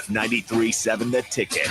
93.7 The Ticket.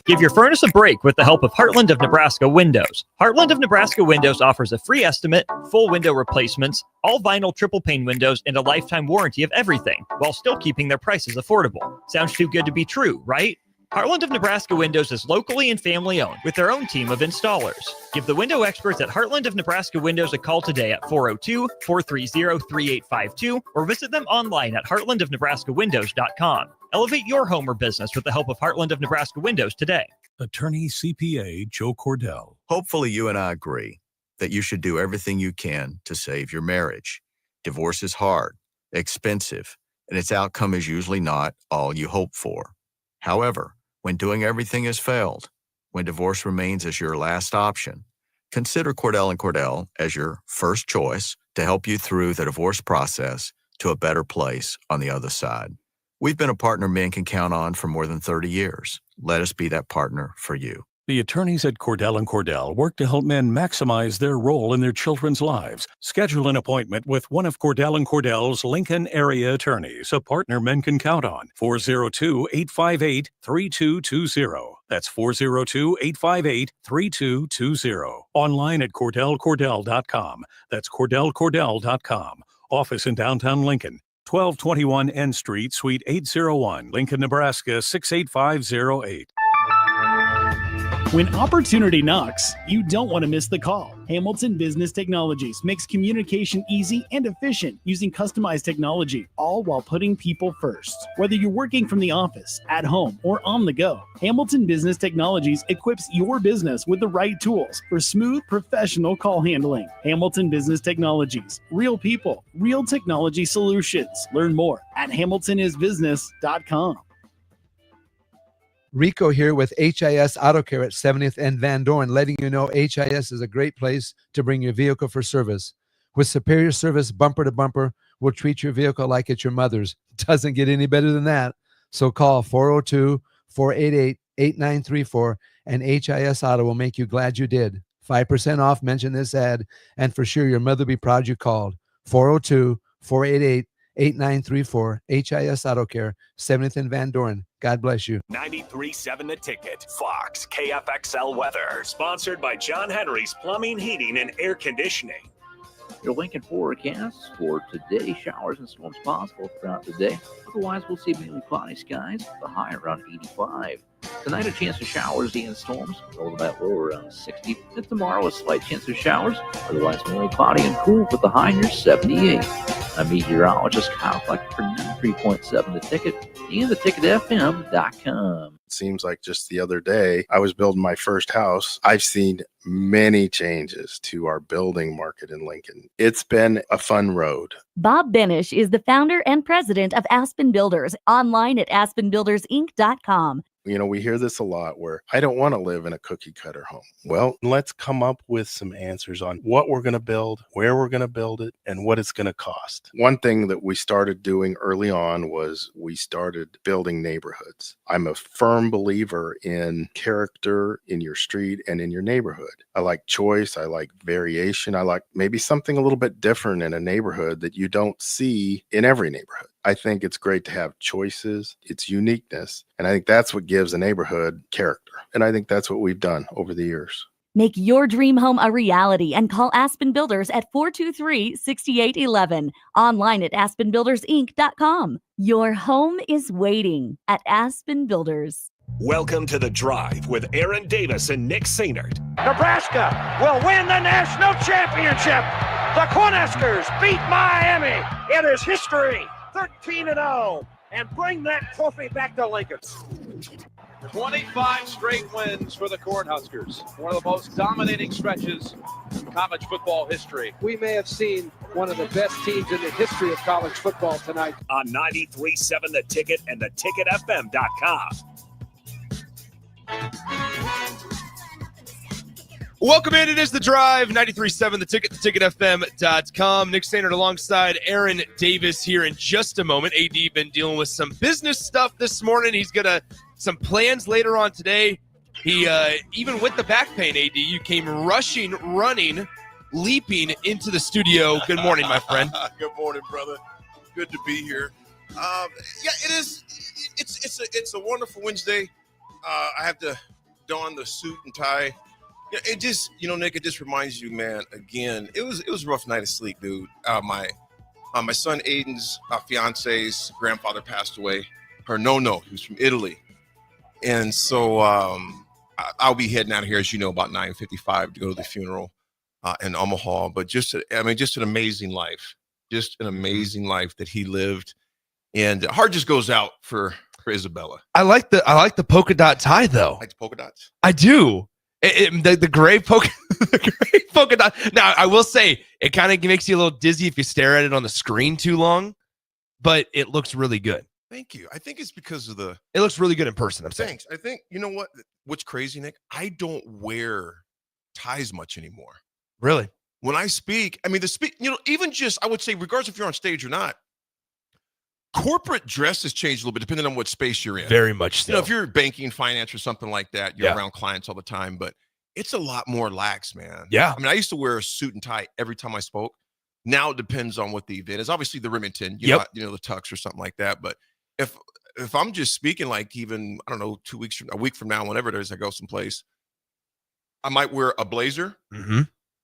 Give your furnace a break with the help of Heartland of Nebraska Windows. Heartland of Nebraska Windows offers a free estimate, full window replacements, all vinyl triple pane windows, and a lifetime warranty of everything, while still keeping their prices affordable. Sounds too good to be true, right? Heartland of Nebraska Windows is locally and family owned with their own team of installers. Give the window experts at Heartland of Nebraska Windows a call today at 402-430-3852 or visit them online at heartlandofnebraskawindows.com. Elevate your home or business with the help of Heartland of Nebraska Windows today. Attorney CPA Joe Cordell. Hopefully you and I agree that you should do everything you can to save your marriage. Divorce is hard, expensive, and its outcome is usually not all you hope for. However, when doing everything has failed, when divorce remains as your last option, consider Cordell & Cordell as your first choice to help you through the divorce process to a better place on the other side. We've been a partner men can count on for more than 30 years. Let us be that partner for you. The attorneys at Cordell & Cordell work to help men maximize their role in their children's lives. Schedule an appointment with one of Cordell & Cordell's Lincoln area attorneys, a partner men can count on. 402-858-3220. That's 402-858-3220. Online at CordellCordell.com. That's CordellCordell.com. Office in downtown Lincoln. 1221 N Street, Suite 801, Lincoln, Nebraska 68508. When opportunity knocks, you don't want to miss the call. Hamilton Business Technologies makes communication easy and efficient using customized technology, all while putting people first. Whether you're working from the office, at home, or on the go, Hamilton Business Technologies equips your business with the right tools for smooth, professional call handling. Hamilton Business Technologies. Real people, real technology solutions. Learn more at hamiltonisbusiness.com. Rico here with HIS Auto Care at 70th and Van Dorn, letting you know HIS is a great place to bring your vehicle for service. With superior service bumper to bumper, we'll treat your vehicle like it's your mother's. Doesn't get any better than that. So call 402-488-8934 and HIS Auto will make you glad you did. 5% off, mention this ad, and for sure your mother will be proud you called. 402-488-8934, HIS Auto Care, 70th and Van Dorn. God bless you. 93.7 The Ticket. Fox KFXL weather. Sponsored by John Henry's Plumbing, Heating, and Air Conditioning. Your Lincoln forecast for today: showers and storms possible throughout the day. Otherwise, we'll see mainly cloudy skies, the high around 85. Tonight, a chance of showers and storms, all that low around 60. And tomorrow, a slight chance of showers, otherwise mainly cloudy and cool with the high near 78. I'm meteorologist Kyle Fleck for 93.7 The Ticket and theticketfm.com. It seems like just the other day, I was building my first house. I've seen many changes to our building market in Lincoln. It's been a fun road. Bob Benish is the founder and president of Aspen Builders, online at aspenbuildersinc.com. You know, we hear this a lot where I don't want to live in a cookie cutter home. Well, let's come up with some answers on what we're going to build, where we're going to build it, and what it's going to cost. One thing that we started doing early on was we started building neighborhoods. I'm a firm believer in character in your street and in your neighborhood. I like choice. I like variation. I like maybe something a little bit different in a neighborhood that you don't see in every neighborhood. I think it's great to have choices, its uniqueness, and I think that's what gives a neighborhood character. And I think that's what we've done over the years. Make your dream home a reality and call Aspen Builders at 423-6811. Online at aspenbuildersinc.com. Your home is waiting at Aspen Builders. Welcome to The Drive with Aaron Davis and Nick Sainert. Nebraska will win the national championship. The Cornhuskers beat Miami. It is history. 13-0, and bring that trophy back to Lincoln. 25 straight wins for the Cornhuskers. One of the most dominating stretches in college football history. We may have seen one of the best teams in the history of college football tonight. On 93.7 The Ticket and theticketfm.com. Welcome in. It is The Drive, 93.7 The Ticket, theticketfm.com. Nick Sainert alongside Aaron Davis here in just a moment. AD been dealing with some business stuff this morning. He's got some plans later on today. He, even with the back pain, AD, you came rushing, running, leaping into the studio. Good morning, my friend. Good morning, brother. Good to be here. Yeah, it's a wonderful Wednesday. I have to don the suit and tie. Yeah, it just, Nick, it just reminds you, man. Again, it was a rough night of sleep, dude. My son Aiden's fiance's grandfather passed away. He was from Italy, and so I'll be heading out of here, as you know, about 9:55 to go to the funeral in Omaha. But just an amazing life, that he lived, and heart just goes out for Isabella. I like the polka dot tie though. Like the polka dots. I do. The gray polka dot. Now, I will say it kind of makes you a little dizzy if you stare at it on the screen too long, but it looks really good. Thank you. I think it's because of the. It looks really good in person. I'm saying. Thanks. I think what's crazy, Nick. I don't wear ties much anymore. Really? When I speak, even just I would say, regardless if you're on stage or not, corporate dress has changed a little bit depending on what space you're in. Very much so. If you're banking, finance, or something like that, you're around clients all the time, but it's a lot more lax, man. Yeah. I used to wear a suit and tie every time I spoke. Now it depends on what the event is. Obviously the Remington, the tux or something like that. But if I'm just speaking, like, even, I don't know, a week from now, whenever it is I go someplace, I might wear a blazer. Mm-hmm.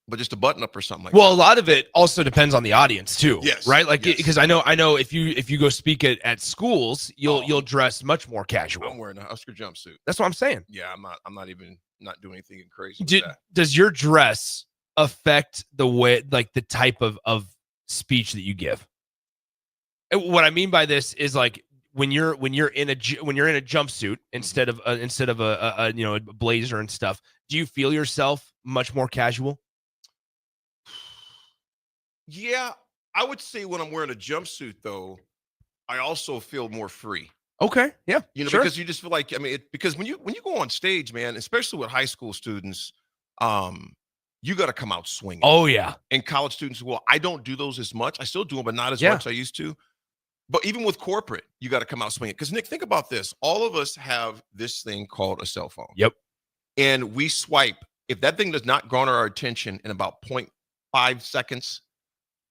But just a button up or something like that. Well, a lot of it also depends on the audience too. Yes. Right? Like, because I know if you go speak at schools, you'll dress much more casual. I'm wearing a Husker jumpsuit. That's what I'm saying. Yeah, I'm not doing anything crazy with that. Does your dress affect the way, like, the type of speech that you give? What I mean by this is, like, when you're in a jumpsuit instead of a blazer and stuff, do you feel yourself much more casual? Yeah, I would say when I'm wearing a jumpsuit, though, I also feel more free. Okay, yeah, sure. Because you just feel like, because when you go on stage, man, especially with high school students, you got to come out swinging. Oh yeah, and college students, well, I don't do those as much. I still do them, but not as much as I used to. But even with corporate, you got to come out swinging. Because Nick, think about this: all of us have this thing called a cell phone. Yep, and we swipe. If that thing does not garner our attention in about 0.5 seconds.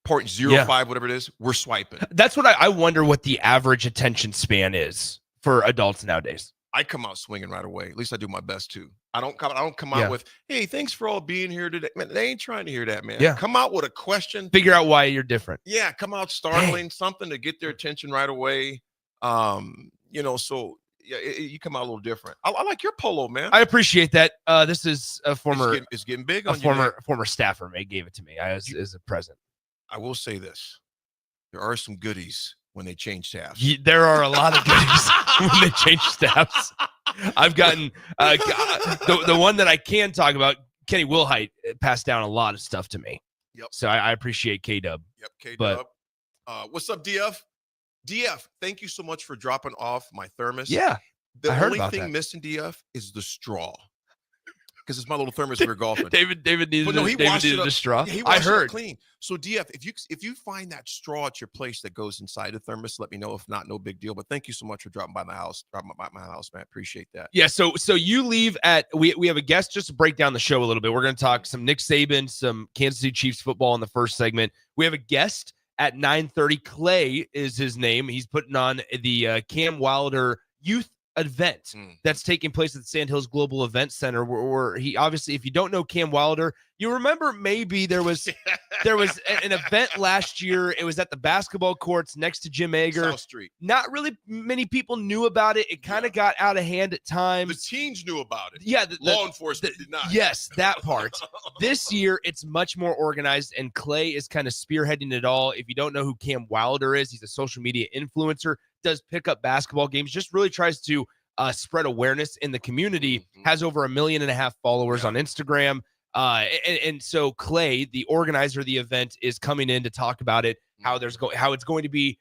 0.05, whatever it is, we're swiping. That's what I wonder what the average attention span is for adults nowadays. I come out swinging right away. At least I do my best to. I don't come out with, "Hey, thanks for all being here today." Man, they ain't trying to hear that, man. Yeah. Come out with a question. Figure out why you're different. Yeah, come out startling, something to get their attention right away. So yeah, you come out a little different. I like your polo, man. I appreciate that. This is a former. It's getting big on you. Former staffer gave it to me as a present. I will say this: there are some goodies when they change staffs. There are a lot of goodies when they change staffs. I've gotten the one that I can talk about. Kenny Wilhite passed down a lot of stuff to me. Yep. So I appreciate K-Dub. Yep, K-Dub. What's up, DF? DF, thank you so much for dropping off my thermos. Yeah, the I heard only about thing that. missing, DF, is the straw. Because it's my little thermos we were golfing. David needed a straw. Yeah, he I washed it heard. up clean. So DF, if you find that straw at your place that goes inside the thermos, let me know. If not, no big deal. But thank you so much for dropping by my house, man. Appreciate that. Yeah. So you leave at we have a guest just to break down the show a little bit. We're going to talk some Nick Saban, some Kansas City Chiefs football in the first segment. We have a guest at 9:30. Clay is his name. He's putting on the Cam Wilder Youth event that's taking place at the Sandhills Global Event Center, where he obviously, if you don't know Cam Wilder, you remember maybe there was an event last year. It was at the basketball courts next to Jim Ager. South Street. Not really many people knew about it. It kind of got out of hand at times. The teens knew about it. Yeah, law enforcement did not. Yes, that part. This year, it's much more organized, and Clay is kind of spearheading it all. If you don't know who Cam Wilder is, he's a social media influencer, does pick up basketball games, just really tries to spread awareness in the community, has over 1.5 million followers on Instagram. And so Clay, the organizer of the event, is coming in to talk about it, how it's going to be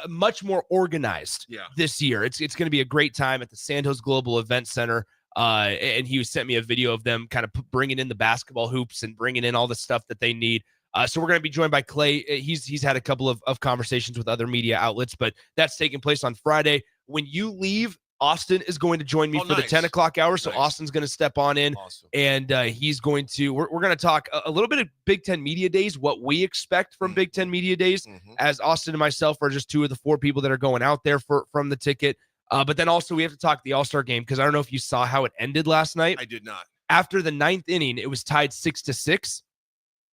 much more organized this year. It's going to be a great time at the Sandhills Global Event Center. And he sent me a video of them kind of bringing in the basketball hoops and bringing in all the stuff that they need. So we're going to be joined by Clay. He's had a couple of conversations with other media outlets, but that's taking place on Friday. When you leave, Austin is going to join me for the 10 o'clock hour. So Austin's going to step on in, and he's going to, we're going to talk a little bit of Big Ten Media Days, what we expect from Big Ten Media Days, as Austin and myself are just two of the four people that are going out there from the ticket. But then also we have to talk the All-Star game because I don't know if you saw how it ended last night. I did not. After the 9th inning, it was tied 6-6.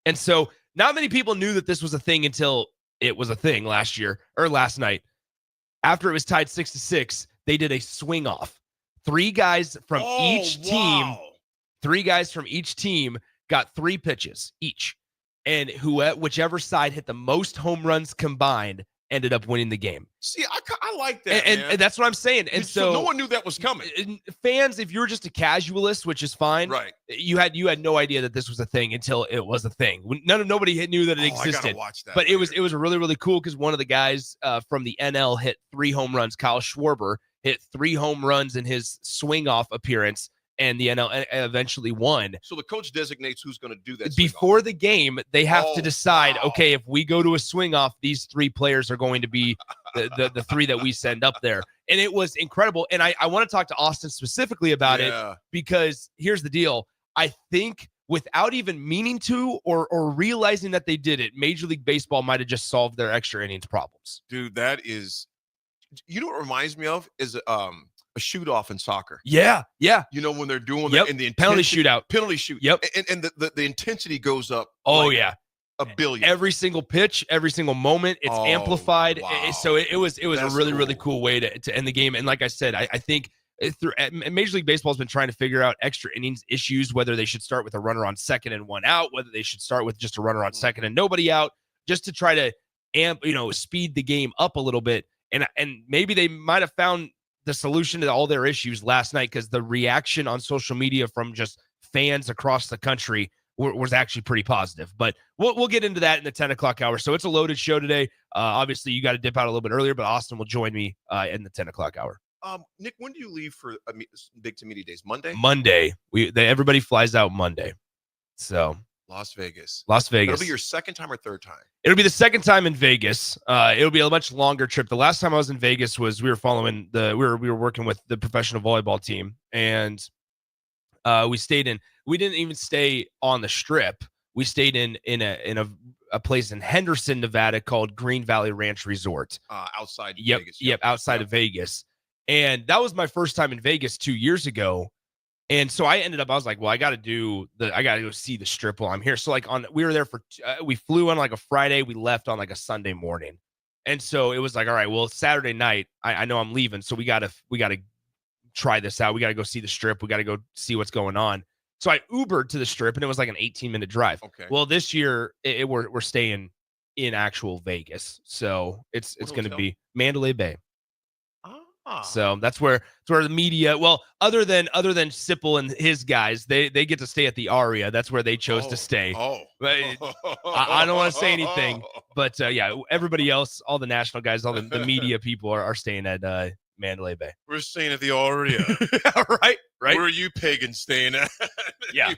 And so not many people knew that this was a thing until it was a thing last night. After it was tied 6-6, they did a swing off. Three guys from each team got 3 pitches each. And whichever side hit the most home runs combined ended up winning the game. See, I like that, and that's what I'm saying. And so no one knew that was coming. Fans, if you're just a casualist, which is fine, right? You had no idea that this was a thing until it was a thing. Nobody knew that it existed. I gotta watch that but later. it was really, really cool because one of the guys from the NL hit 3 home runs. Kyle Schwarber hit 3 home runs in his swing off appearance. And the NL eventually won. So the coach designates who's going to do that. Before the game, they have to decide, okay, if we go to a swing off, these 3 players are going to be the 3 that we send up there. And it was incredible. And I want to talk to Austin specifically about it because here's the deal. I think without even meaning to or realizing that they did it, Major League Baseball might have just solved their extra innings problems. Dude, that is, you know what it reminds me of is a shoot off in soccer. Yeah. You know, when they're doing that in the penalty shootout. Penalty shoot. Yep. And the intensity goes up. Oh, like yeah. A billion. Every single pitch, every single moment, it's amplified. Wow. So it was That's a really, really cool way to end the game. And like I said, I think Major League Baseball has been trying to figure out extra innings issues, whether they should start with a runner on second and 1 out, whether they should start with just a runner on second and nobody out, just to try to speed the game up a little bit. And maybe they might have found the solution to all their issues last night because the reaction on social media from just fans across the country was actually pretty positive. But we'll get into that in the 10 o'clock hour. So it's a loaded show today. Obviously, you got to dip out a little bit earlier, but Austin will join me in the 10 o'clock hour. Nick, when do you leave for Big to Media Days? Monday? Monday. Everybody flies out Monday. So Las Vegas. It'll be your second time or third time? It'll be the second time in Vegas. It'll be a much longer trip. The last time I was in Vegas was we were working with the professional volleyball team, and we didn't even stay on the Strip. We stayed in a place in Henderson, Nevada called Green Valley Ranch Resort. Outside Vegas. Yep, outside of Vegas. And that was my first time in Vegas 2 years ago. And so I was like, well, I got to go see the Strip while I'm here. So we were there we flew on like a Friday. We left on like a Sunday morning. And so it was like, all right, well, Saturday night, I know I'm leaving. So we got to try this out. We got to go see the Strip. We got to go see what's going on. So I Ubered to the Strip and it was like an 18-minute drive. Okay. Well, this year we're staying in actual Vegas. So it's going to be Mandalay Bay. So that's where the media, well, other than Sipple and his guys, they get to stay at the Aria. That's where they chose to stay. I don't want to say anything, but everybody else, all the national guys, all the media people are staying at Mandalay Bay. We're staying at the Aria. right. Where are you pagans staying at? Yeah.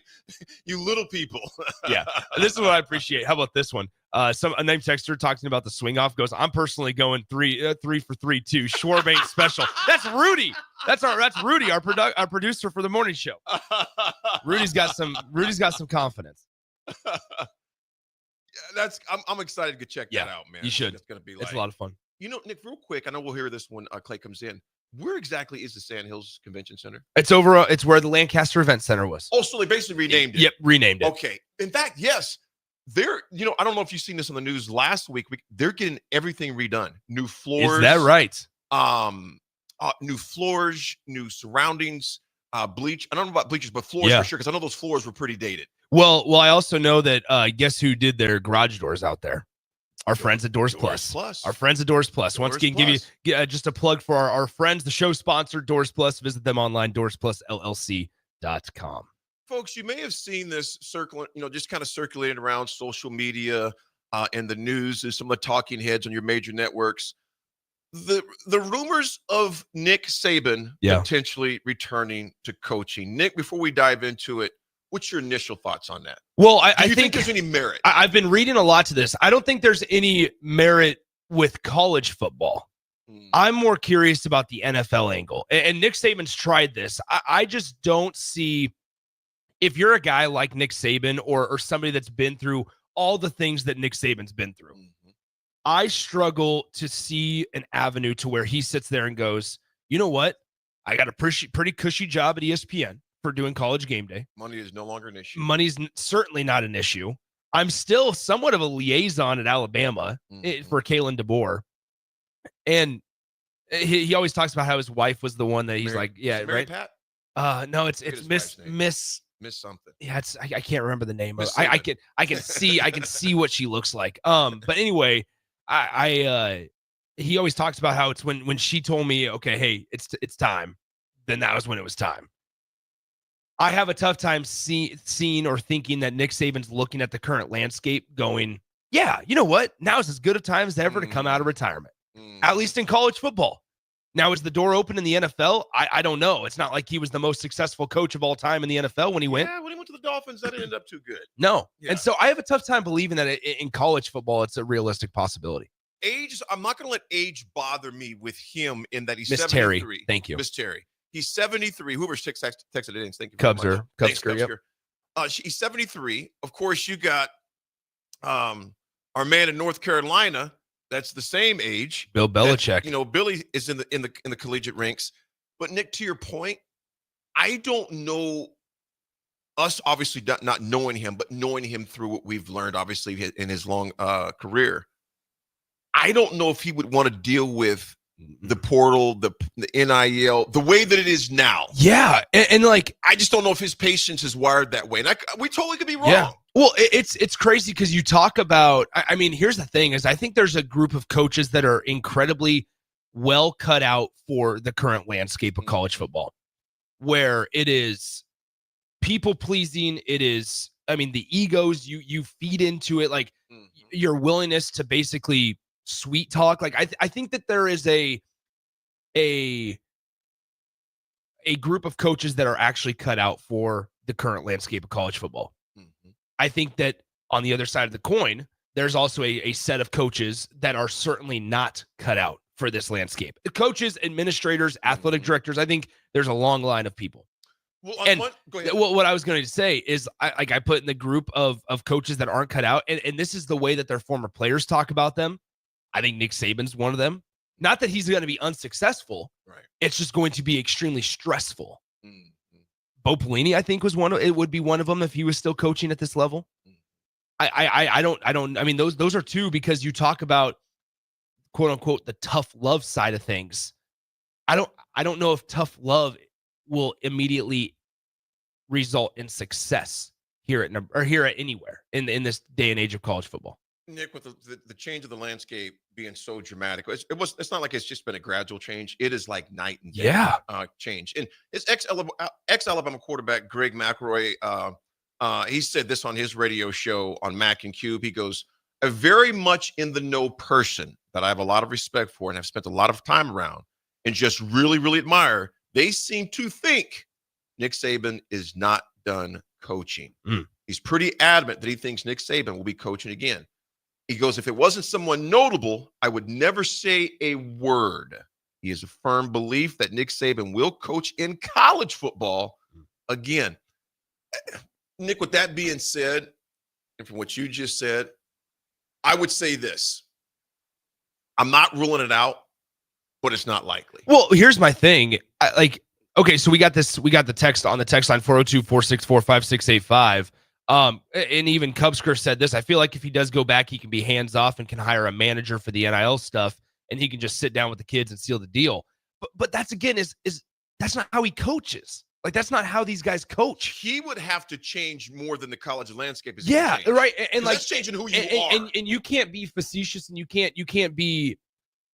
you little people. Yeah. This is what I appreciate. How about this one? A name texter talking about the swing off goes, I'm personally going 3 for 3 too. Schwarb ain't special. That's Rudy. That's Rudy, our producer for the morning show. Rudy's got some confidence. I'm excited to check that out, man. You should. It's gonna be it's a lot of fun. You know, Nick, real quick, I know we'll hear this when Clay comes in. Where exactly is the Sand Hills Convention Center? It's where the Lancaster Event Center was. Oh, so they basically renamed it. Yep, renamed it. Okay. In fact, yes. I don't know if you've seen this on the news last week. They're getting everything redone. New floors. Is that right? New floors, new surroundings, bleach. I don't know about bleachers, but floors for sure, because I know those floors were pretty dated. Well, I also know that guess who did their garage doors out there? Our friends at Doors Plus. Our friends at Doors Plus. Once again, give you just a plug for our friends, the show sponsor, Doors Plus. Visit them online, doorsplusllc.com. Folks, you may have seen this just kind of circulating around social media and the news and some of the talking heads on your major networks. The rumors of Nick Saban potentially returning to coaching. Nick, before we dive into it, what's your initial thoughts on that? Well, Do you think there's any merit? I've been reading a lot to this. I don't think there's any merit with college football. I'm more curious about the NFL angle. And Nick Saban's tried this. I just don't see, if you're a guy like Nick Saban or somebody that's been through all the things that Nick Saban's been through, I struggle to see an avenue to where he sits there and goes, you know what? I got a pretty cushy job at ESPN for doing College Game Day. Money is no longer an issue. Money's certainly not an issue. I'm still somewhat of a liaison at Alabama for Kalen DeBoer. And he always talks about how his wife was the one that he's like, yeah, Mary right? Pat? No, it's Miss something. Yeah, I can't remember the name of it. I can see what she looks like. But anyway, he always talks about how it's when she told me, okay, hey, it's time, then that was when it was time. I have a tough time seeing or thinking that Nick Saban's looking at the current landscape going, yeah, you know what? Now is as good a time as ever to come out of retirement, at least in college football. Now, is the door open in the NFL? I don't know. It's not like he was the most successful coach of all time in the NFL when he went. Yeah, when he went to the Dolphins, that didn't end up too good. No. Yeah. And so I have a tough time believing that in college football, it's a realistic possibility. Age, I'm not going to let age bother me with him in that he's Miss 73. Terry, thank you. Miss Terry. He's 73. Whoever texted it in. Thank you. Cubser. Thanks, Cubsker, yep. He's 73. Of course, you got our man in North Carolina. That's the same age. Bill Belichick. Billy is in the collegiate ranks. But Nick, to your point, I don't know us obviously not knowing him, but knowing him through what we've learned, obviously in his long career. I don't know if he would want to deal with the portal, the NIL, the way that it is now. Yeah, and like I just don't know if his patience is wired that way. And we totally could be wrong. Yeah. Well, it's crazy because you talk about. I mean, here's the thing: is I think there's a group of coaches that are incredibly well cut out for the current landscape of college football, where it is people pleasing. It is, I mean, the egos you feed into it, like your willingness to basically sweet talk. Like I think that there is a group of coaches that are actually cut out for the current landscape of college football. I think that on the other side of the coin, there's also a set of coaches that are certainly not cut out for this landscape. Coaches, administrators, athletic directors, I think there's a long line of people. Well, Go ahead. What I was going to say is I put in the group of coaches that aren't cut out, and this is the way that their former players talk about them. I think Nick Saban's one of them. Not that he's going to be unsuccessful. Right. It's just going to be extremely stressful. Bo Pelini, I think, would be one of them if he was still coaching at this level. I mean, those are two, because you talk about quote unquote the tough love side of things. I don't know if tough love will immediately result in success here at anywhere in this day and age of college football. Nick, with the change of the landscape being so dramatic, it's not like it's just been a gradual change. It is like night and day change. And his ex-Alabama quarterback, Greg McElroy, he said this on his radio show on Mac and Cube. He goes, a very much in the know person that I have a lot of respect for and have spent a lot of time around and just really, really admire, they seem to think Nick Saban is not done coaching. He's pretty adamant that he thinks Nick Saban will be coaching again. He goes, if it wasn't someone notable, I would never say a word. He has a firm belief that Nick Saban will coach in college football again. Nick, with that being said, and from what you just said, I would say this. I'm not ruling it out, but it's not likely. Well, here's my thing. Okay, so we got the text on the text line 402-464-5685. And even Cubsker said this. I feel like if he does go back, he can be hands off and can hire a manager for the NIL stuff, and he can just sit down with the kids and seal the deal. But that's again is that's not how he coaches. Like, that's not how these guys coach. He would have to change more than the college landscape is. Yeah, right. And like that's changing who you are. And you can't be facetious, and you can't be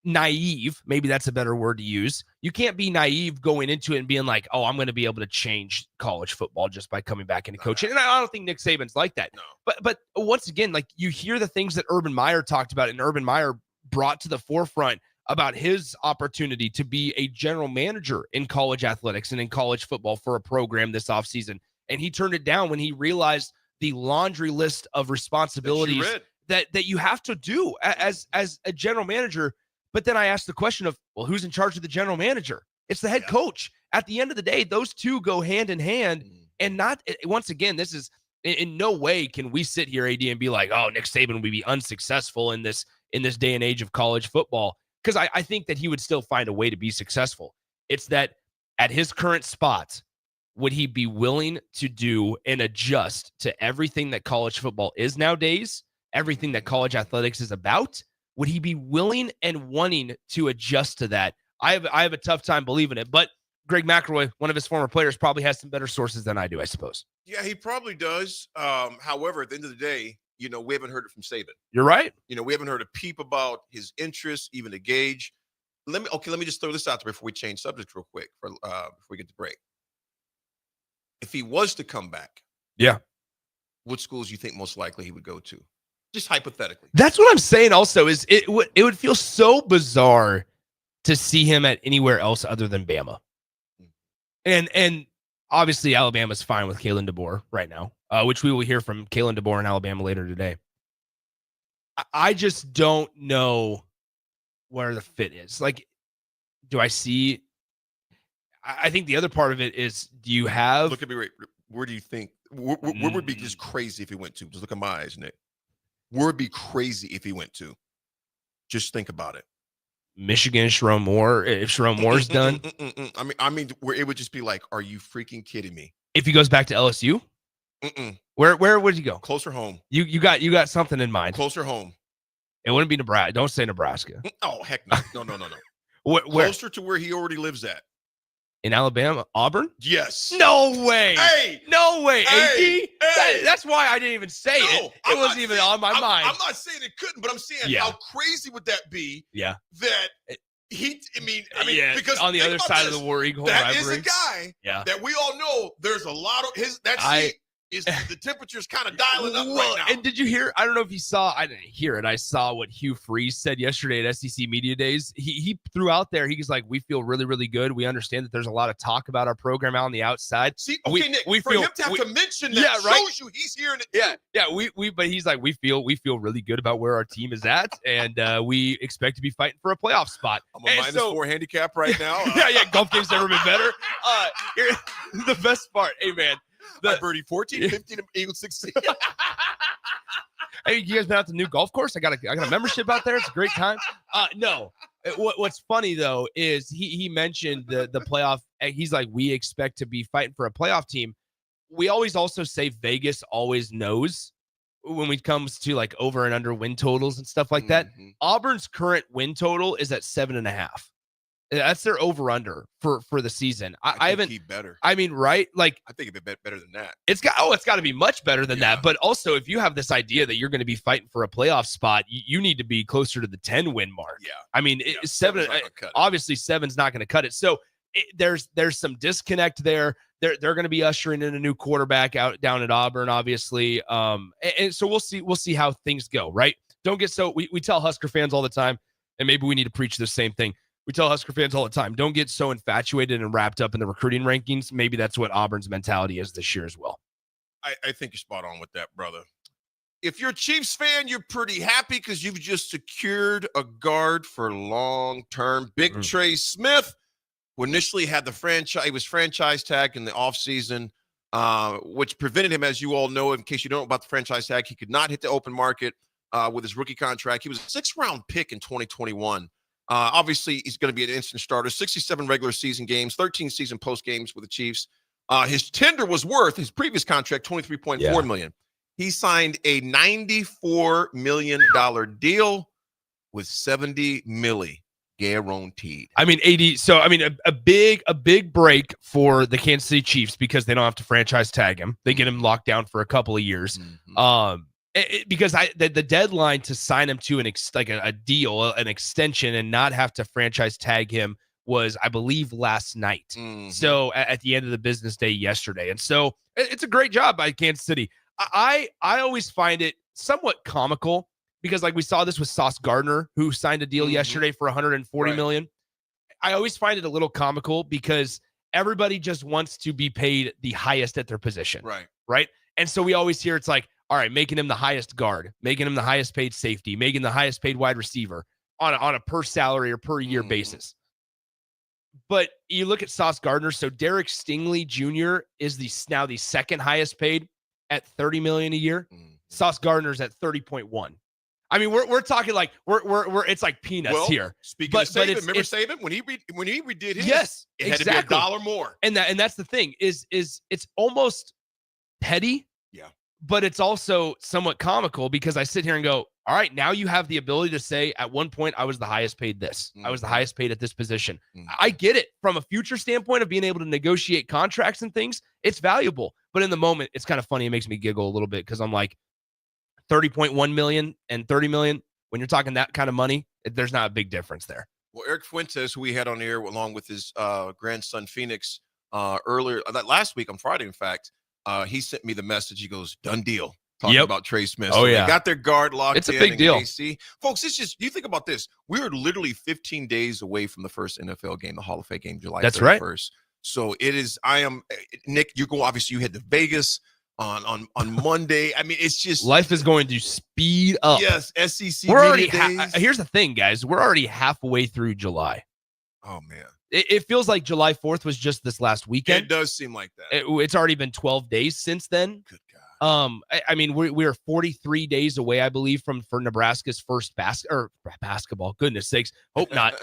naive. Maybe that's a better word to use. You can't be naive going into it and being like, oh, I'm going to be able to change college football just by coming back into coaching. And I don't think Nick Saban's like that. No. But once again, like, you hear the things that Urban Meyer talked about, and Urban Meyer brought to the forefront about his opportunity to be a general manager in college athletics and in college football for a program this offseason. And he turned it down when he realized the laundry list of responsibilities that you have to do as a general manager. But then I asked the question of, well, who's in charge of the general manager? It's the head coach. At the end of the day, those two go hand in hand. And not, once again, this is in no way can we sit here, AD, and be like, oh, Nick Saban would be unsuccessful in this day and age of college football. Because I think that he would still find a way to be successful. It's that at his current spot, would he be willing to do and adjust to everything that college football is nowadays, everything that college athletics is about? Would he be willing and wanting to adjust to that? I have a tough time believing it, but Greg McElroy, one of his former players, probably has some better sources than I do, I suppose. Yeah, he probably does. However, at the end of the day, we haven't heard it from Saban. You're right. We haven't heard a peep about his interests, even a gauge. Let me just throw this out there before we change subject real quick before we get to break. If he was to come back, yeah, what schools do you think most likely he would go to? Just hypothetically. That's what I'm saying also is it would feel so bizarre to see him at anywhere else other than Bama. And obviously Alabama's fine with Kalen DeBoer right now, which we will hear from Kalen DeBoer in Alabama later today. I just don't know where the fit is. Like, do I see? I think the other part of it is, do you have? Look at me. Right. Where do you think? Where would be just crazy if he went to? Just look at my eyes, Nick. Where would be crazy if he went to? Just think about it. Michigan, Sherrone Moore. If Sherrone Moore's done, I mean, where it would just be like, are you freaking kidding me? If he goes back to LSU, where would he go? Closer home. You got something in mind? Closer home. It wouldn't be Nebraska. Don't say Nebraska. Oh heck no, no. Where? Closer to where he already lives at. In Alabama, Auburn? Yes. No way. Hey. No way. Hey. AD? Hey. That's why I didn't even say it. It wasn't even on my mind. I'm not saying it couldn't, but I'm saying how crazy would that be? Yeah. That he. I mean, yeah, because on the other side of the War Eagle that rivalry. is a guy. Yeah. That we all know. There's a lot of his. The temperature's kind of dialing up right now. And did you hear? I don't know if you saw. I didn't hear it. I saw what Hugh Freeze said yesterday at SEC Media Days. He threw out there. He was like, "We feel really, really good. We understand that there's a lot of talk about our program out on the outside." See, okay, Nick, for him to have to mention that shows you he's hearing it too. Yeah. But he's like, we feel really good about where our team is at, and we expect to be fighting for a playoff spot. I'm a -4 handicap right now. Yeah. Golf game's never been better. The best part, hey man. My birdie 14, 15, Eagle 16. Hey, you guys been out to the new golf course? I got a membership out there. It's a great time. No. What's funny though is he mentioned the playoff. He's like, we expect to be fighting for a playoff team. We always also say Vegas always knows when it comes to like over and under win totals and stuff like that. Auburn's current win total is at 7.5. That's their over/under for the season. I haven't. Keep better. I mean, right? Like, I think it'd be better than that. It's got to be much better than that. But also, if you have this idea that you're going to be fighting for a playoff spot, you need to be closer to the 10-win mark. Yeah. I mean, 7. Obviously, 7's not going to cut it. So there's some disconnect there. They're going to be ushering in a new quarterback down at Auburn, obviously. And so we'll see how things go. Right? Don't get so. We tell Husker fans all the time, and maybe we need to preach the same thing. We tell Husker fans all the time, don't get so infatuated and wrapped up in the recruiting rankings. Maybe that's what Auburn's mentality is this year as well. I think you're spot on with that, brother. If you're a Chiefs fan, you're pretty happy because you've just secured a guard for long term. Big Trey Smith, who initially had the franchise, he was franchise tag in the offseason, which prevented him, as you all know, in case you don't know about the franchise tag, he could not hit the open market with his rookie contract. He was a 6th-round pick in 2021. Obviously, he's going to be an instant starter. 67 regular season games, 13 season post games with the Chiefs. His tender was worth his previous contract, $23.4 million. He signed a $94 million deal with $70 million guaranteed. I mean, AD. So I mean, a big break for the Kansas City Chiefs because they don't have to franchise tag him. They get him locked down for a couple of years. Because the deadline to sign him to a deal, an extension, and not have to franchise tag him was, I believe, last night. So at the end of the business day yesterday. And so it's a great job by Kansas City. I always find it somewhat comical because like we saw this with Sauce Gardner, who signed a deal yesterday for $140 million. I always find it a little comical because everybody just wants to be paid the highest at their position. Right. And so we always hear it's like, all right, making him the highest guard, making him the highest paid safety, making the highest paid wide receiver on a per salary or per year basis. But you look at Sauce Gardner. So Derek Stingley Jr. is now the second highest paid at $30 million a year. Sauce Gardner's at $30.1. I mean, we're talking like we're it's like peanuts here. Speaking of Saban, remember Saban when he redid his? Yes, it had exactly. to be $1 more. And that's the thing is it's almost petty. Yeah. But it's also somewhat comical because I sit here and go, all right, now you have the ability to say at one point I was the highest paid this. I was the highest paid at this position. I get it from a future standpoint of being able to negotiate contracts and things. It's valuable. But in the moment, it's kind of funny. It makes me giggle a little bit because I'm like, 30.1 million and 30 million. When you're talking that kind of money, there's not a big difference there. Well, Eric Fuentes, who we had on air along with his grandson Phoenix earlier last week on Friday, in fact, he sent me the message. He goes, "Done deal." Talking about Trey Smith. Oh, so yeah. They got their guard locked. It's a big deal. KC. Folks, it's just, you think about this. We are literally 15 days away from the first NFL game, the Hall of Fame game, July 31st. Right. So it is, Nick, obviously you head to Vegas on Monday. I mean, it's just. Life is going to speed up. Yes, SEC We're already days. here's the thing, guys. We're already halfway through July. Oh, man. It feels like July 4th was just this last weekend. It does seem like that. It's already been 12 days since then. Good God. I mean, we are 43 days away, I believe, for Nebraska's first basketball. Goodness sakes, hope not.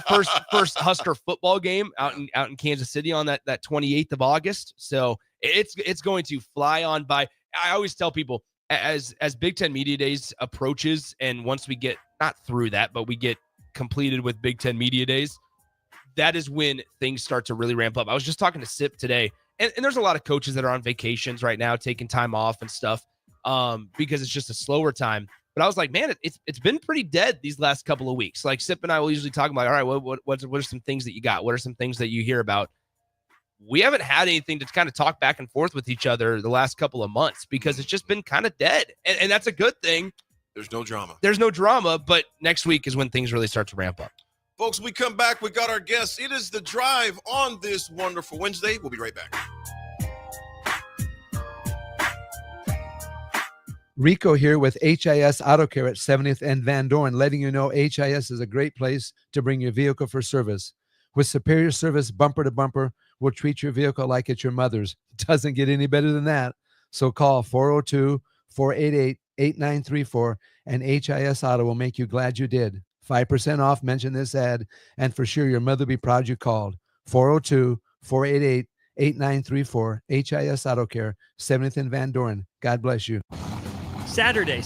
First Husker football game out in Kansas City on that 28th of August. So it's going to fly on by. I always tell people as Big Ten Media Days approaches, and once we get not through that, but we get completed with Big Ten Media Days, that is when things start to really ramp up. I was just talking to Sip today. And there's a lot of coaches that are on vacations right now, taking time off and stuff because it's just a slower time. But I was like, man, it's been pretty dead these last couple of weeks. Like Sip and I will usually talk about, all right, what are some things that you got? What are some things that you hear about? We haven't had anything to kind of talk back and forth with each other the last couple of months because it's just been kind of dead. And that's a good thing. There's no drama. There's no drama, but next week is when things really start to ramp up. Folks, we come back. We got our guests. It is The Drive on this wonderful Wednesday. We'll be right back. Rico here with HIS Auto Care at 70th and Van Dorn, letting you know HIS is a great place to bring your vehicle for service. With superior service bumper to bumper, we'll treat your vehicle like it's your mother's. It doesn't get any better than that. So call 402-488-8934 and HIS Auto will make you glad you did. 5% off, mention this ad, and for sure your mother will be proud you called. 402-488-8934, HIS Auto Care, 70th and Van Dorn. God bless you. Saturday.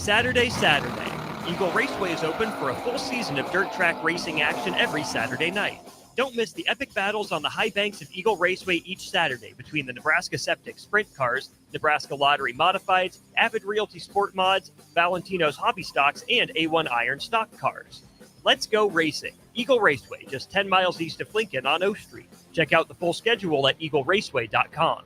Eagle Raceway is open for a full season of dirt track racing action every Saturday night. Don't miss the epic battles on the high banks of Eagle Raceway each Saturday between the Nebraska Septic Sprint Cars, Nebraska Lottery Modifieds, Avid Realty Sport Mods, Valentino's Hobby Stocks, and A1 Iron Stock Cars. Let's go racing. Eagle Raceway, just 10 miles east of Lincoln on O Street. Check out the full schedule at eagleraceway.com.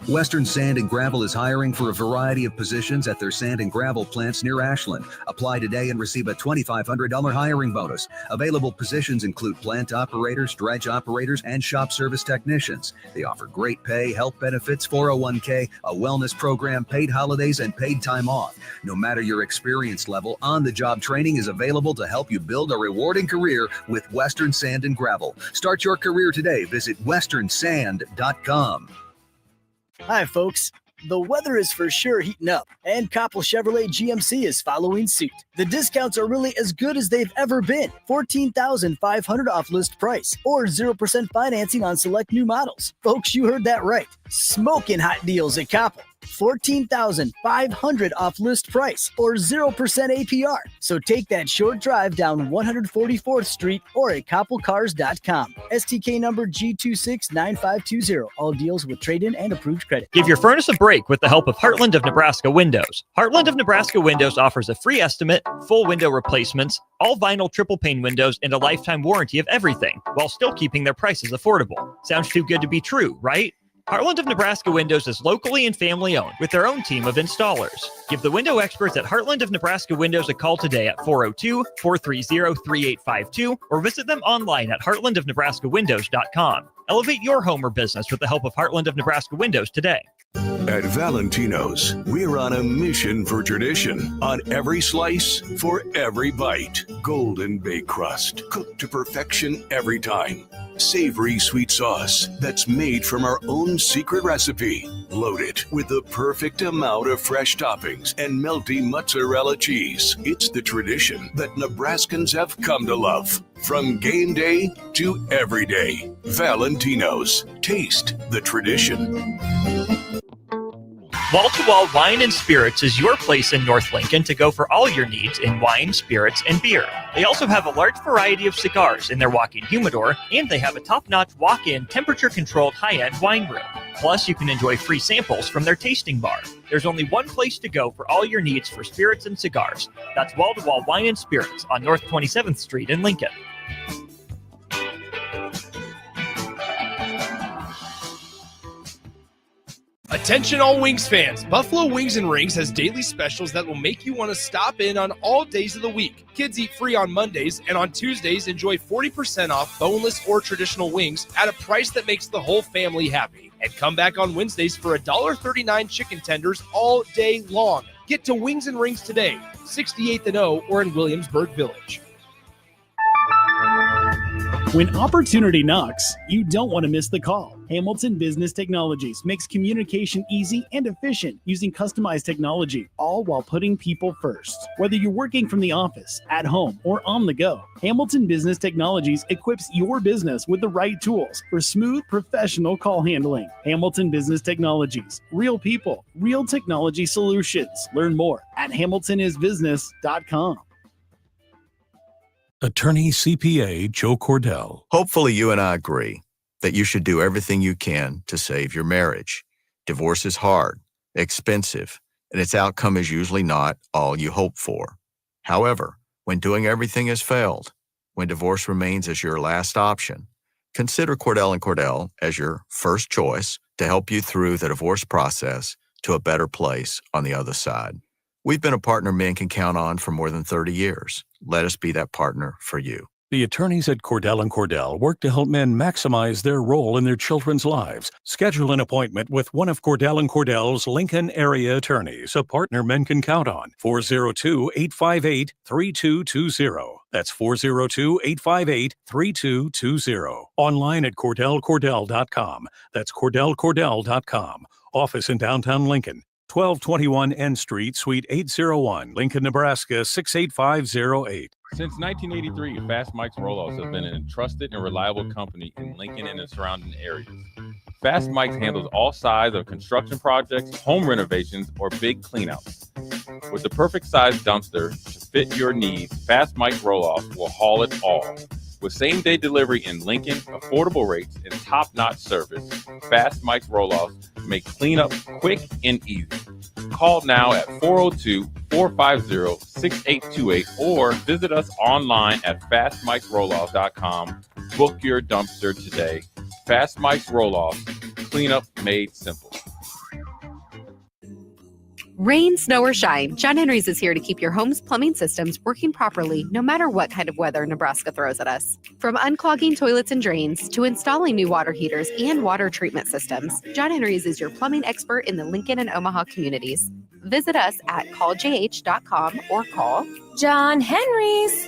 Western Sand and Gravel is hiring for a variety of positions at their sand and gravel plants near Ashland. Apply today and receive a $2,500 hiring bonus. Available positions include plant operators, dredge operators, and shop service technicians. They offer great pay, health benefits, 401k, a wellness program, paid holidays, and paid time off. No matter your experience level, on-the-job training is available to help you build a rewarding career with Western Sand and Gravel. Start your career today. Visit westernsand.com. Hi, folks. The weather is for sure heating up, and Coppell Chevrolet GMC is following suit. The discounts are really as good as they've ever been. $14,500 off list price, or 0% financing on select new models. Folks, you heard that right. Smoking hot deals at Coppell. $14,500 off list price, or 0% APR. So take that short drive down 144th Street or at CoppellCars.com. STK number G269520. All deals with trade-in and approved credit. Give your furnace a break with the help of Heartland of Nebraska Windows. Heartland of Nebraska Windows offers a free estimate, full window replacements, all vinyl triple pane windows, and a lifetime warranty of everything, while still keeping their prices affordable. Sounds too good to be true, right? Heartland of Nebraska Windows is locally and family owned with their own team of installers. Give the window experts at Heartland of Nebraska Windows a call today at 402-430-3852 or visit them online at heartlandofnebraskawindows.com. Elevate your home or business with the help of Heartland of Nebraska Windows today. At Valentino's, we're on a mission for tradition. On every slice, for every bite. Golden baked crust, cooked to perfection every time. Savory sweet sauce that's made from our own secret recipe. Loaded with the perfect amount of fresh toppings and melty mozzarella cheese. It's the tradition that Nebraskans have come to love. From game day to every day. Valentino's. Taste the tradition. Wall to Wall Wine and Spirits is your place in North Lincoln to go for all your needs in wine, spirits, and beer. They also have a large variety of cigars in their walk-in humidor, and they have a top-notch walk-in temperature-controlled high-end wine room. Plus, you can enjoy free samples from their tasting bar. There's only one place to go for all your needs for spirits and cigars. That's Wall to Wall Wine and Spirits on North 27th Street in Lincoln. Attention all Wings fans. Buffalo Wings and Rings has daily specials that will make you want to stop in on all days of the week. Kids eat free on Mondays, and on Tuesdays, enjoy 40% off boneless or traditional wings at a price that makes the whole family happy. And come back on Wednesdays for $1.39 chicken tenders all day long. Get to Wings and Rings today, 68th and O, or in Williamsburg Village. When opportunity knocks, you don't want to miss the call. Hamilton Business Technologies makes communication easy and efficient using customized technology, all while putting people first. Whether you're working from the office, at home, or on the go, Hamilton Business Technologies equips your business with the right tools for smooth, professional call handling. Hamilton Business Technologies. Real people, real technology solutions. Learn more at hamiltonisbusiness.com. Attorney CPA Joe Cordell. Hopefully you and I agree that you should do everything you can to save your marriage. Divorce is hard, expensive, and its outcome is usually not all you hope for. However, when doing everything has failed, when divorce remains as your last option, consider Cordell & Cordell as your first choice to help you through the divorce process to a better place on the other side. We've been a partner men can count on for more than 30 years. Let us be that partner for you. The attorneys at Cordell & Cordell work to help men maximize their role in their children's lives. Schedule an appointment with one of Cordell & Cordell's Lincoln area attorneys, a partner men can count on. 402-858-3220. That's 402-858-3220. Online at CordellCordell.com. That's CordellCordell.com. Office in downtown Lincoln. 1221 N Street, Suite 801, Lincoln, Nebraska 68508. Since 1983, Fast Mike's Rollouts has been a trusted and reliable company in Lincoln and the surrounding areas. Fast Mike's handles all sides of construction projects, home renovations, or big cleanouts. With the perfect size dumpster to fit your needs, Fast Mike's Rollouts will haul it all. With same-day delivery in Lincoln, affordable rates, and top-notch service, Fast Mike's Rollouts make cleanup quick and easy. Call now at 402-450-6828 or visit us online at fastmikesrolloffs.com. Book your dumpster today. Fast Mike's Rolloffs, cleanup made simple. Rain, snow, or shine, John Henry's is here to keep your home's plumbing systems working properly no matter what kind of weather Nebraska throws at us. From unclogging toilets and drains to installing new water heaters and water treatment systems, John Henry's is your plumbing expert in the Lincoln and Omaha communities. Visit us at calljh.com or call John Henry's.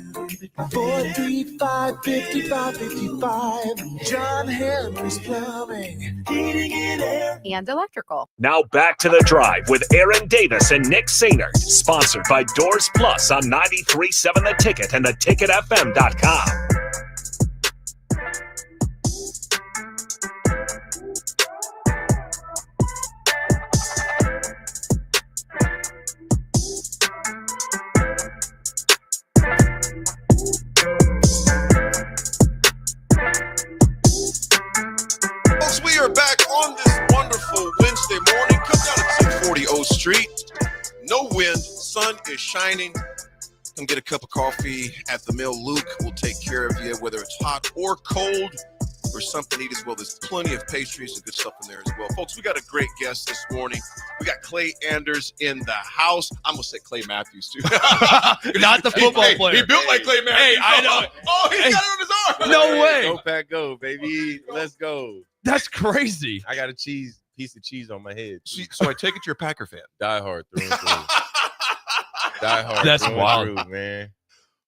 435-5555. John Henry's Plumbing, Heating and Air. And electrical. Now back to the drive with Aaron Davis and Nick Sainert, sponsored by Doors Plus on 93.7 The Ticket and theticketfm.com. Wednesday morning, come down to 640 O Street. No wind, sun is shining. Come get a cup of coffee at the Mill. Luke will take care of you, whether it's hot or cold or something to eat as well. There's plenty of pastries and good stuff in there as well. Folks, we got a great guest this morning. We got Clay Anders in the house. I'm going to say Clay Matthews, too. Not the football player. He built like Clay Matthews. Hey, I know. Oh, he's got it on his arm. No way. Go, Pack, go, baby. Let's go. That's crazy. I got a piece of cheese on my head. So I take it you're a Packer fan. Die hard through and through. Die hard. That's through wild, and through, man.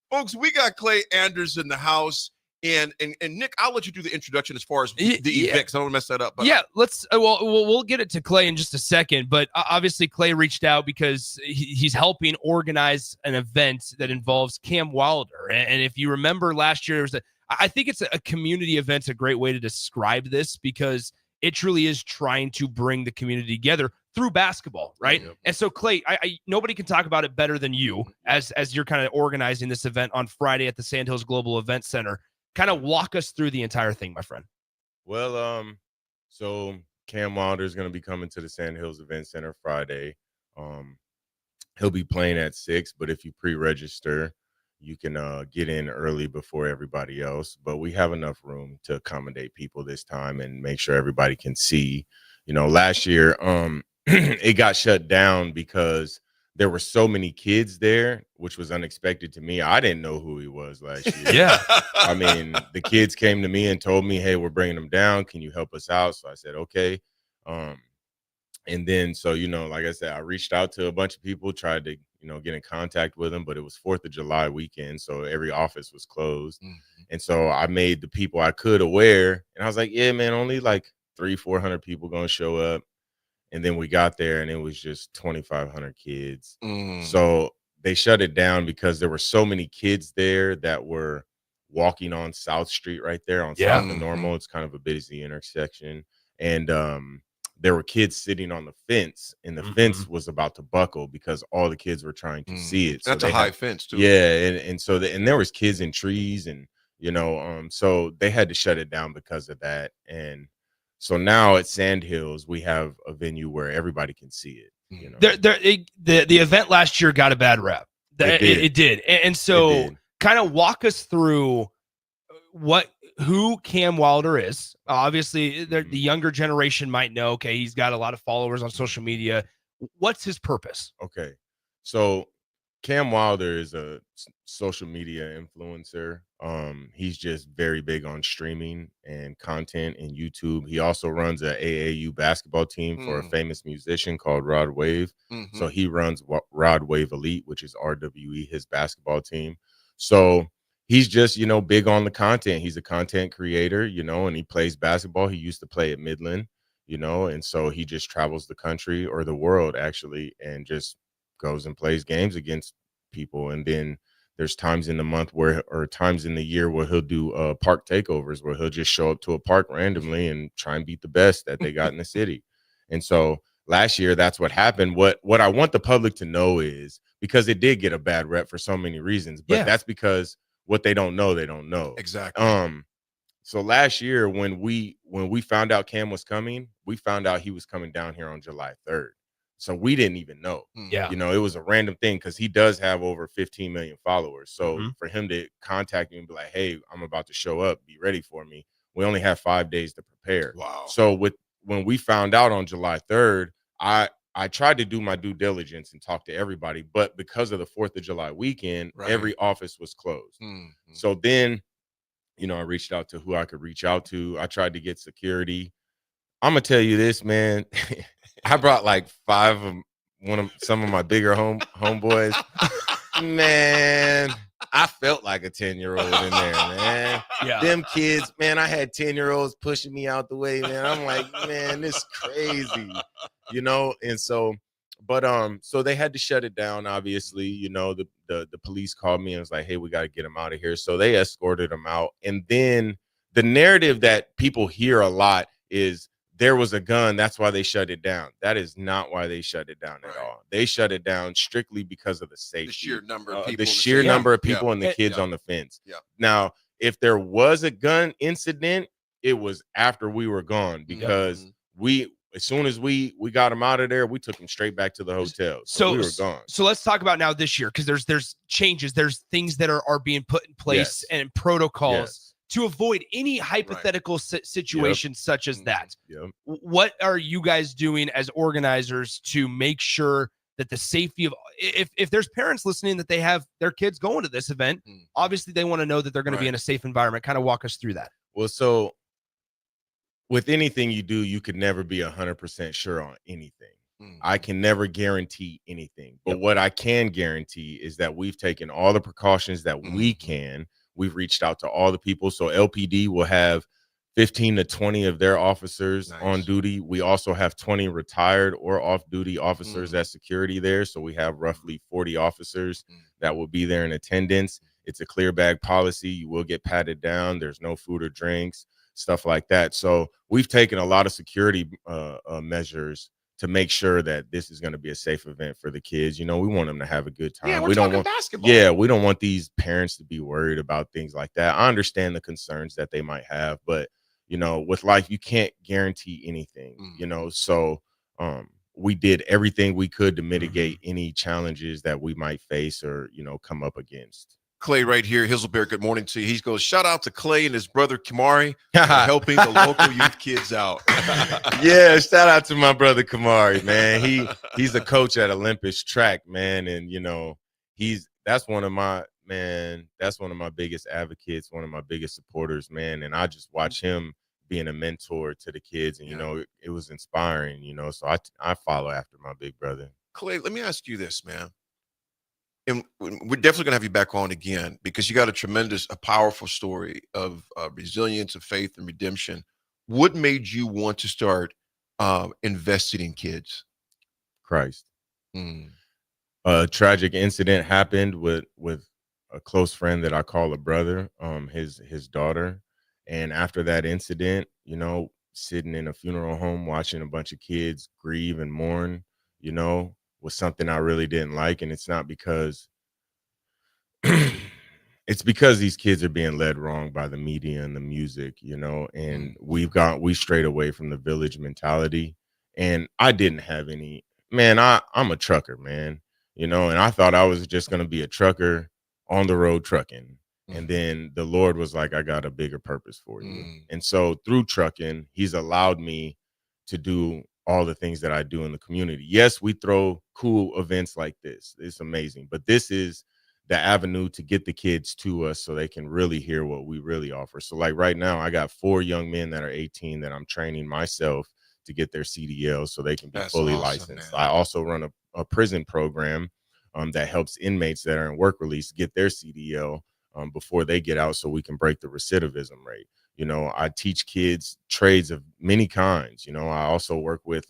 Folks, we got Clay Anders in the house. And Nick, I'll let you do the introduction as far as the event, because I don't want to mess that up. But let's. We'll get it to Clay in just a second. But obviously, Clay reached out because he's helping organize an event that involves Cam Wilder. And if you remember last year, I think it's a community event's a great way to describe this, because it truly is trying to bring the community together through basketball, right? Yep. And so, Clay, nobody can talk about it better than you as you're kind of organizing this event on Friday at the Sandhills Global Event Center. Kind of walk us through the entire thing, my friend. Well, so Cam Wilder is going to be coming to the Sandhills Event Center Friday. He'll be playing at 6, but if you pre-register, you can get in early before everybody else. But we have enough room to accommodate people this time and make sure everybody can see. You know, last year, it got shut down because there were so many kids there, which was unexpected to me. I didn't know who he was last year. Yeah. I mean, the kids came to me and told me, hey, we're bringing him down. Can you help us out? So I said, okay. And then, so, you know, like I said, I reached out to a bunch of people, tried to, you know, get in contact with them, but it was 4th of July weekend. So every office was closed. Mm-hmm. And so I made the people I could aware. And I was like, yeah, man, only like 300-400 people going to show up. And then we got there and it was just 2,500 kids. So they shut it down because there were so many kids there that were walking on South Street right there on South and Normal. It's kind of a busy intersection. And there were kids sitting on the fence, and the fence was about to buckle because all the kids were trying to see it. So that's a high fence too. Yeah. And so, and there was kids in trees and, you know, so they had to shut it down because of that. And so now at Sandhills, we have a venue where everybody can see it. You know, the event last year got a bad rep. It did. And so kind of walk us through who Cam Wilder is. Obviously, the younger generation might know, okay, he's got a lot of followers on social media. What's his purpose? Okay. So Cam Wilder is a social media influencer. He's just very big on streaming and content and YouTube. He also runs a AAU basketball team for a famous musician called Rod Wave. So he runs Rod Wave Elite, which is RWE, his basketball team. So he's just, you know, big on the content. He's a content creator, you know, and he plays basketball. He used to play at Midland, you know, and so he just travels the country or the world actually and just goes and plays games against people. And then there's times in the month or times in the year where he'll do park takeovers where he'll just show up to a park randomly and try and beat the best that they got in the city. And so last year, that's what happened. What I want the public to know is, because it did get a bad rep for so many reasons, but that's because what they don't know, they don't know. Exactly. So last year when we found out Cam was coming, we found out he was coming down here on July 3rd. So we didn't even know. Yeah. You know, it was a random thing because he does have over 15 million followers. So for him to contact me and be like, hey, I'm about to show up, be ready for me. We only have 5 days to prepare. Wow. So when we found out on July 3rd, I tried to do my due diligence and talk to everybody, but because of the 4th of July weekend, every office was closed. So then, you know, I reached out to who I could reach out to. I tried to get security. I'm gonna tell you this, man. I brought like 5 of some of my bigger homeboys. Man, I felt like a 10-year-old in there, man. Yeah. Them kids, man, I had 10-year-olds pushing me out the way, man. I'm like, man, this is crazy, you know? And so, but so they had to shut it down, obviously. You know, the police called me and was like, hey, we got to get him out of here. So they escorted him out. And then the narrative that people hear a lot is there was a gun, that's why they shut it down. That is not why they shut it down at all. They shut it down strictly because of the safety. The sheer number of people. The sheer number of people and the kids on the fence. Yeah. Now, if there was a gun incident, it was after we were gone because as soon as we got him out of there, we took him straight back to the hotel. So we were gone. So let's talk about now this year, because there's changes, there's things that are being put in place and protocols to avoid any hypothetical situation such as that. What are you guys doing as organizers to make sure that the safety of, if there's parents listening that they have their kids going to this event, obviously they want to know that they're going to be in a safe environment. Kind of walk us through that. Well, so with anything you do, you could never be 100% sure on anything. I can never guarantee anything, but what I can guarantee is that we've taken all the precautions that we can. we've reached out to all the people. So LPD will have 15 to 20 of their officers on duty. We also have 20 retired or off-duty officers at security there. So we have roughly 40 officers that will be there in attendance. It's a clear bag policy. You will get patted down. There's no food or drinks, stuff like that. So we've taken a lot of security measures to make sure that this is going to be a safe event for the kids. You know, we want them to have a good time. Yeah, we don't want basketball. Yeah, we don't want these parents to be worried about things like that. I understand the concerns that they might have, but you know, with life, you can't guarantee anything, you know. So we did everything we could to mitigate any challenges that we might face or, you know, come up against. Clay right here, Hazelberry, good morning to you. He goes, shout out to Clay and his brother Kamari for helping the local youth kids out. Yeah, shout out to my brother Kamari, man. He's a coach at Olympus Track, man, and you know, that's one of my biggest advocates, one of my biggest supporters, man. And I just watch him being a mentor to the kids, and you know, it was inspiring, you know. So I follow after my big brother. Clay, let me ask you this, man. And we're definitely going to have you back on again because you got a powerful story of resilience, of faith, and redemption. What made you want to start investing in kids? Christ. A tragic incident happened with a close friend that I call a brother, his daughter. And after that incident, you know, sitting in a funeral home, watching a bunch of kids grieve and mourn, you know, was something I really didn't like. And it's not because it's because these kids are being led wrong by the media and the music, you know, and we strayed away from the village mentality. And I didn't have any, man, I'm a trucker, man, you know, and I thought I was just going to be a trucker on the road trucking. And then the Lord was like, I got a bigger purpose for you. And so through trucking, he's allowed me to do all the things that I do in the community. Yes, we throw cool events like this. It's amazing. But this is the avenue to get the kids to us so they can really hear what we really offer. So like right now, I got 4 young men that are 18 that I'm training myself to get their CDL so they can be fully licensed. Man. I also run a prison program that helps inmates that are in work release get their CDL before they get out so we can break the recidivism rate. You know, I teach kids trades of many kinds. You know, I also work with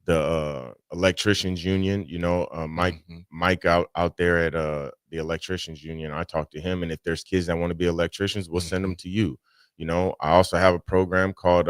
the electricians union, you know, Mike out there at the electricians union. I talk to him, and if there's kids that want to be electricians, we'll send them to you. You know, I also have a program called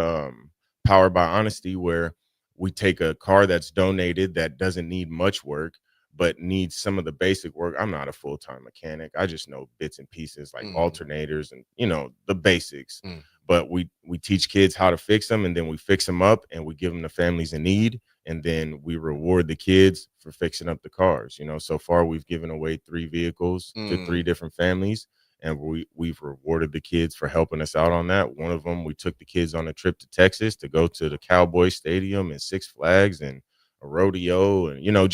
Powered by Honesty, where we take a car that's donated that doesn't need much work but needs some of the basic work. I'm not a full-time mechanic. I just know bits and pieces like alternators and, you know, the basics. But we teach kids how to fix them, and then we fix them up and we give them the families in need. And then we reward the kids for fixing up the cars. You know, so far we've given away 3 vehicles to 3 different families, and we've rewarded the kids for helping us out on that. One of them, we took the kids on a trip to Texas to go to the Cowboy Stadium and Six Flags and a rodeo. And, you know,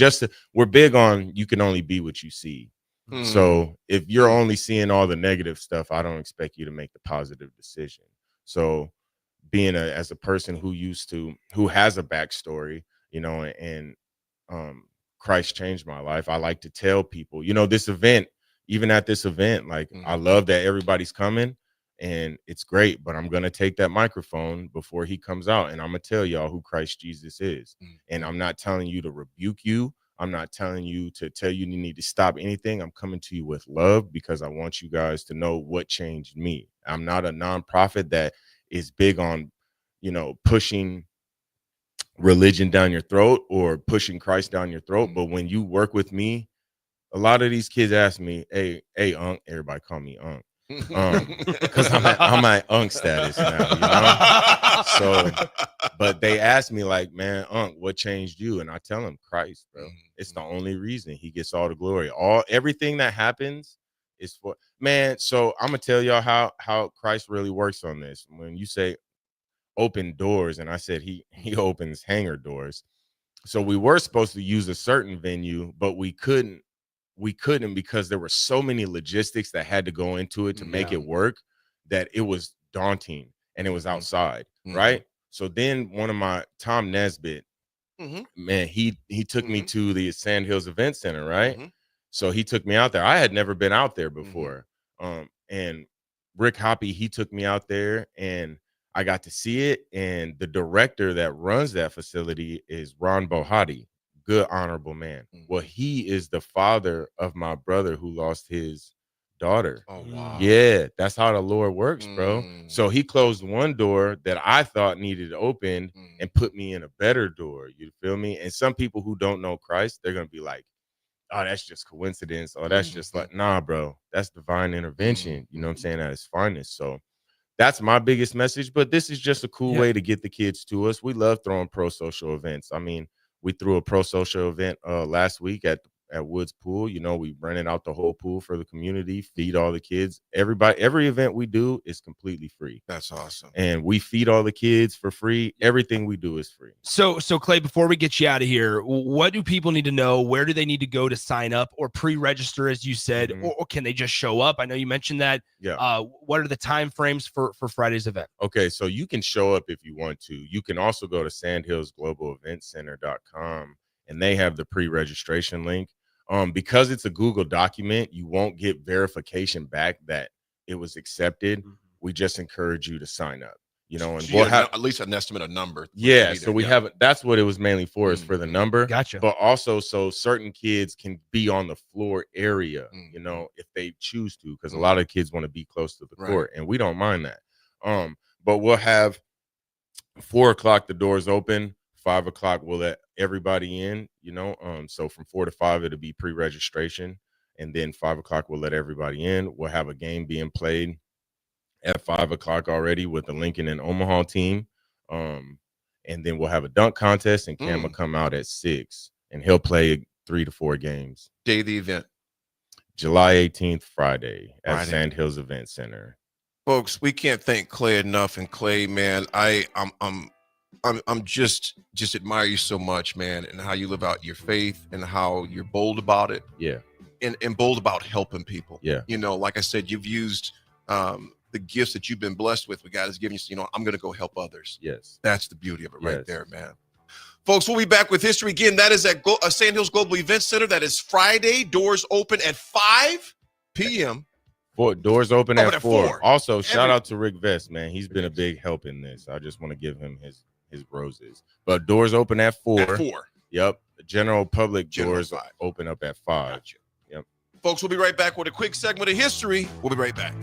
we're big on, you can only be what you see. So if you're only seeing all the negative stuff, I don't expect you to make the positive decision. So being as a person who has a backstory, you know, and Christ changed my life, I like to tell people, you know, this event, even at this event, like I love that everybody's coming and it's great, but I'm going to take that microphone before he comes out and I'm going to tell y'all who Christ Jesus is. And I'm not telling you to rebuke you. I'm not telling you to tell you you need to stop anything. I'm coming to you with love because I want you guys to know what changed me. I'm not a nonprofit that is big on, you know, pushing religion down your throat or pushing Christ down your throat. But when you work with me, a lot of these kids ask me, hey, Unc, everybody call me Unc. Because I'm at Unc status now, you know. So, but they ask me like, man, Unc, what changed you? And I tell them Christ, bro. It's the only reason. He gets all the glory. Everything that happens is for man. So I'm gonna tell y'all how Christ really works on this. When you say open doors, and I said he opens hangar doors. So we were supposed to use a certain venue, but we couldn't because there were so many logistics that had to go into it to make it work that it was daunting, and it was outside, right? So then one of my Tom Nesbitt, man, he took me to the Sand Hills Event Center, right? So he took me out there. I had never been out there before. And Rick Hoppy, he took me out there and I got to see it. And the director that runs that facility is Ron Bohati, good, honorable man. Well, he is the father of my brother who lost his daughter. Oh, wow. Yeah, that's how the Lord works, bro. So he closed one door that I thought needed opened and put me in a better door. You feel me? And some people who don't know Christ, they're going to be like, oh, that's just coincidence. Oh, that's just like, nah, bro, that's divine intervention. You know what I'm saying? At its finest. So that's my biggest message. But this is just a cool way to get the kids to us. We love throwing pro social events. I mean, we threw a pro social event last week at Woods Pool. You know, we rented out the whole pool for the community, feed all the kids. Every event we do is completely free. That's awesome. And we feed all the kids for free. Everything we do is free. So Clay, before we get you out of here, what do people need to know? Where do they need to go to sign up or pre-register, as you said, or can they just show up? I know you mentioned that. Yeah. What are the time frames for Friday's event? Okay, so you can show up if you want to. You can also go to sandhillsglobaleventcenter.com and they have the pre-registration link. Because it's a Google document, you won't get verification back that it was accepted. We just encourage you to sign up, you know, and So we'll you have at least an estimate of number. Yeah, so we have that's what it was mainly for, is for the number. Gotcha. But also so certain kids can be on the floor area, you know, if they choose to, because a lot of kids want to be close to the court, and we don't mind that. But we'll have 4:00 the doors open. 5:00 we'll let everybody in, you know. So from 4 to 5 it'll be pre-registration, and then 5:00 we'll let everybody in. We'll have a game being played at 5:00 already with the Lincoln and Omaha team. And then we'll have a dunk contest, and Cam will come out at 6, and he'll play 3 to 4 games. Day of the event. July 18th, Friday at Sandhills Event Center. Folks, we can't thank Clay enough. And Clay, man, I'm just admire you so much, man, and how you live out your faith and how you're bold about it. Yeah. And bold about helping people. Yeah. You know, like I said, you've used the gifts that you've been blessed with. God has given you, you know, I'm going to go help others. Yes. That's the beauty of it right there, man. Folks, we'll be back with history again. That is at Sandhills Global Event Center. That is Friday. Doors open at 5 p.m. Doors open at 4. 4. Also, shout out to Rick Vest, man. He's been a big help in this. I just want to give him his roses. But doors open at 4. At 4. Yep. The general public doors open up at 5. Gotcha. Yep. Folks, we'll be right back with a quick segment of history. We'll be right back.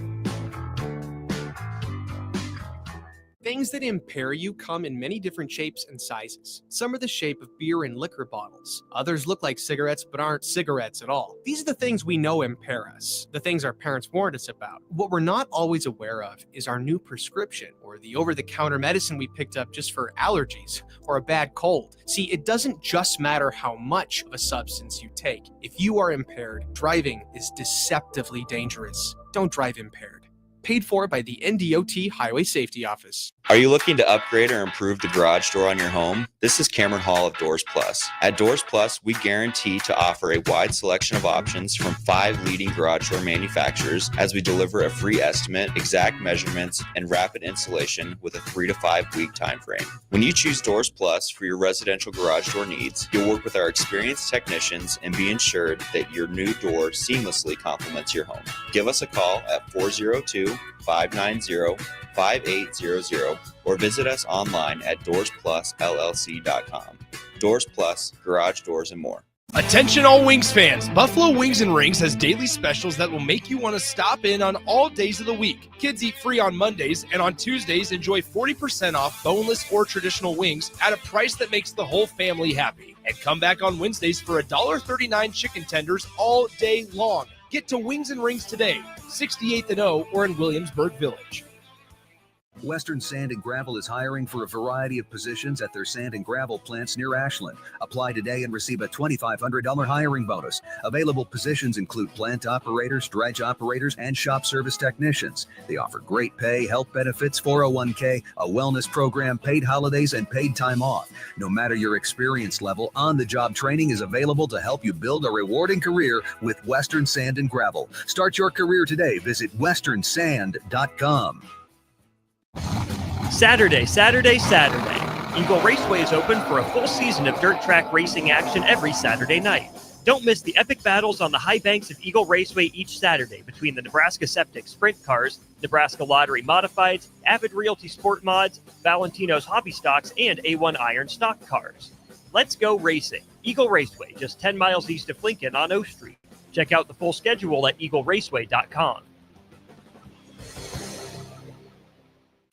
Things that impair you come in many different shapes and sizes. Some are the shape of beer and liquor bottles. Others look like cigarettes but aren't cigarettes at all. These are the things we know impair us, the things our parents warned us about. What we're not always aware of is our new prescription, or the over-the-counter medicine we picked up just for allergies or a bad cold. See, it doesn't just matter how much of a substance you take. If you are impaired, driving is deceptively dangerous. Don't drive impaired. Paid for by the NDOT Highway Safety Office. Are you looking to upgrade or improve the garage door on your home? This is Cameron Hall of Doors Plus. At Doors Plus, we guarantee to offer a wide selection of options from 5 leading garage door manufacturers, as we deliver a free estimate, exact measurements, and rapid installation with a 3 to 5 week time frame. When you choose Doors Plus for your residential garage door needs, you'll work with our experienced technicians and be ensured that your new door seamlessly complements your home. Give us a call at 402-590-5800 or visit us online at DoorsPlusLLC.com. Doors Plus, garage doors, and more. Attention all Wings fans, Buffalo Wings and Rings has daily specials that will make you want to stop in on all days of the week. Kids eat free on Mondays, and on Tuesdays enjoy 40% off boneless or traditional wings at a price that makes the whole family happy. And come back on Wednesdays for $1.39 chicken tenders all day long. Get to Wings and Rings today, 68th and O, or in Williamsburg Village. Western Sand and Gravel is hiring for a variety of positions at their sand and gravel plants near Ashland. Apply today and receive a $2,500 hiring bonus. Available positions include plant operators, dredge operators, and shop service technicians. They offer great pay, health benefits, 401k, a wellness program, paid holidays, and paid time off. No matter your experience level, on-the-job training is available to help you build a rewarding career with Western Sand and Gravel. Start your career today. Visit westernsand.com. Saturday. Eagle Raceway is open for a full season of dirt track racing action every Saturday night. Don't miss the epic battles on the high banks of Eagle Raceway each Saturday between the Nebraska Septic Sprint Cars, Nebraska Lottery Modifieds, Avid Realty Sport Mods, Valentino's Hobby Stocks, and A1 Iron Stock Cars. Let's go racing. Eagle Raceway, just 10 miles east of Lincoln on O Street. Check out the full schedule at eagleraceway.com.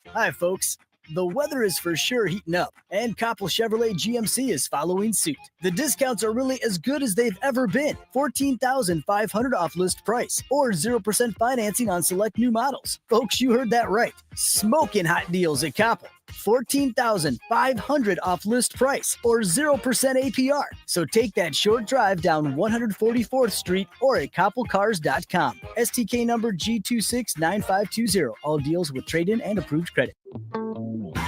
Hi, folks. The weather is for sure heating up, and Coppel Chevrolet GMC is following suit. The discounts are really as good as they've ever been. $14,500 off list price, or 0% financing on select new models. Folks, you heard that right. Smoking hot deals at Coppel. $14,500 off list price, or 0% APR. So take that short drive down 144th Street or at koppelcars.com. STK number G269520. All deals with trade-in and approved credit.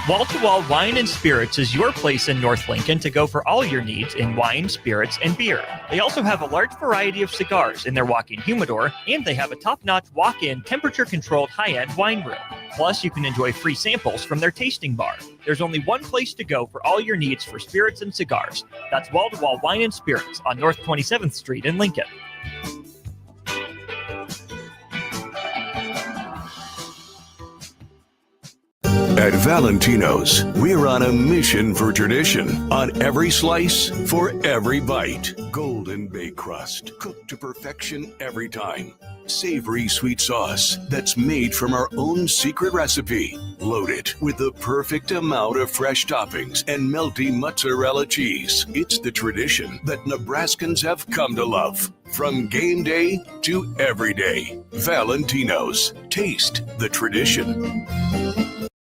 Wall to Wall Wine and Spirits is your place in North Lincoln to go for all your needs in wine, spirits, and beer. They also have a large variety of cigars in their walk-in humidor, and they have a top-notch walk-in temperature-controlled high-end wine room. Plus, you can enjoy free samples from their tasting bar. There's only one place to go for all your needs for spirits and cigars. That's Wall to Wall Wine and Spirits on North 27th Street in Lincoln. At Valentino's, we're on a mission for tradition. On every slice, for every bite. Golden baked crust, cooked to perfection every time. Savory sweet sauce that's made from our own secret recipe. Loaded with the perfect amount of fresh toppings and melty mozzarella cheese. It's the tradition that Nebraskans have come to love. From game day to every day. Valentino's. Taste the tradition.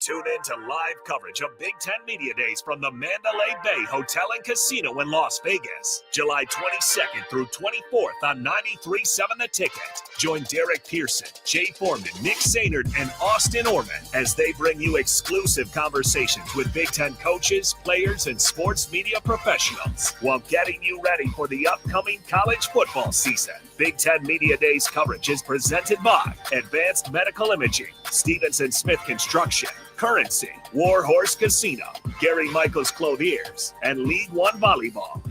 Tune in to live coverage of Big Ten Media Days from the Mandalay Bay Hotel and Casino in Las Vegas, July 22nd through 24th on 93.7 The Ticket. Join Derek Pearson, Jay Foreman, Nick Sainert, and Austin Orman as they bring you exclusive conversations with Big Ten coaches, players, and sports media professionals while getting you ready for the upcoming college football season. Big Ten Media Days coverage is presented by Advanced Medical Imaging, Stevenson Smith Construction, Currency, Warhorse Casino, Gary Michaels Clothiers, and League One Volleyball.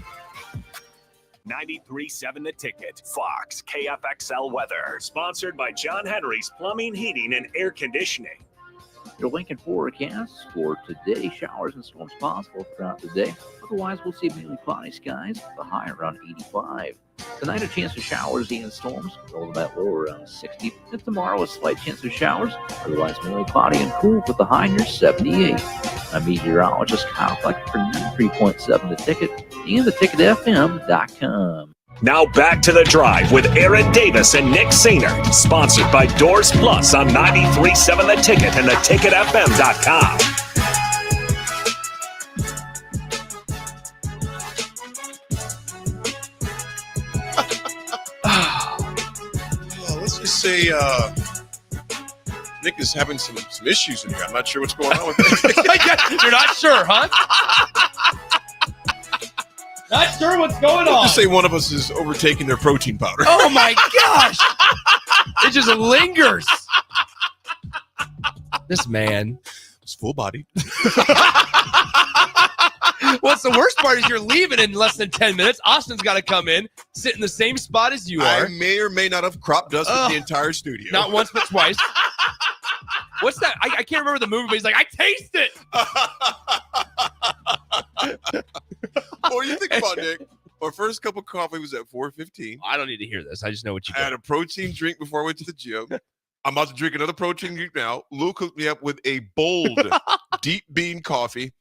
93.7 The Ticket, Fox, KFXL Weather, sponsored by John Henry's Plumbing, Heating, and Air Conditioning. Your Lincoln forecast for today: showers and storms possible throughout the day. Otherwise, we'll see mainly cloudy skies, the high around 85. Tonight, a chance of showers and storms, rolling that low around 60. And tomorrow, a slight chance of showers, otherwise mainly cloudy and cool with the high near 78. I'm meteorologist Kyle Fleck for 93.7 The Ticket and theticketfm.com. Now back to The Drive with Aaron Davis and Nick Sainer, sponsored by Doors Plus on 93.7 The Ticket and theticketfm.com. Let's just say Nick is having some issues in here. I'm not sure what's going on with it. You're not sure, huh? Not sure what's going on. Just say one of us is overtaking their protein powder. Oh my gosh! It just lingers. This man is full body. What's the worst part is you're leaving in less than 10 minutes. Austin's got to come in, sit in the same spot as you are. I may or may not have crop dusted the entire studio. Not once, but twice. What's that? I can't remember the movie, but he's like, I taste it. What do you think about, Nick? Our first cup of coffee was at 4:15. I don't need to hear this. I just know what you I had a protein drink before I went to the gym. I'm about to drink another protein drink now. Luke hooked me up with a bold, deep bean coffee.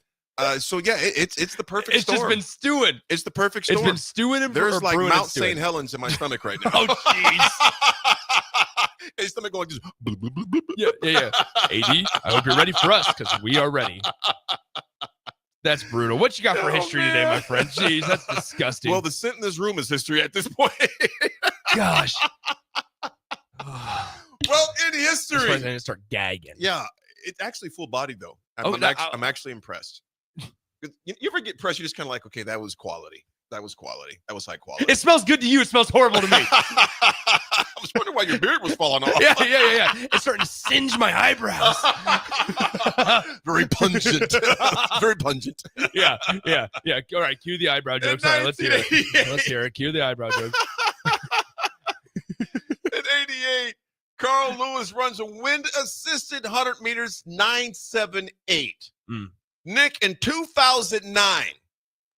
So yeah, it's the perfect storm. It's just been stewing. It's the perfect storm. It's been stewing and there's like brewing Mount St. Helens in my stomach right now. Oh jeez. His stomach going just. Yeah. AD, I hope you're ready for us because we are ready. That's brutal. What you got for history today, my friend? Jeez, that's disgusting. Well, the scent in this room is history at this point. Gosh. Well, in history. I'm going to start gagging. Yeah, it's actually full body though. I'm actually impressed. You ever get pressed? You're just kind of like, okay, that was quality. That was quality. That was high quality. It smells good to you. It smells horrible to me. was wondering why your beard was falling off. Yeah. It's starting to singe my eyebrows. Very pungent. Very pungent. Yeah. All right, cue the eyebrow jokes. All right, let's hear it. Let's hear it. Cue the eyebrow jokes. In 88, Carl Lewis runs a wind-assisted 100 meters 9.78. Nick, in 2009,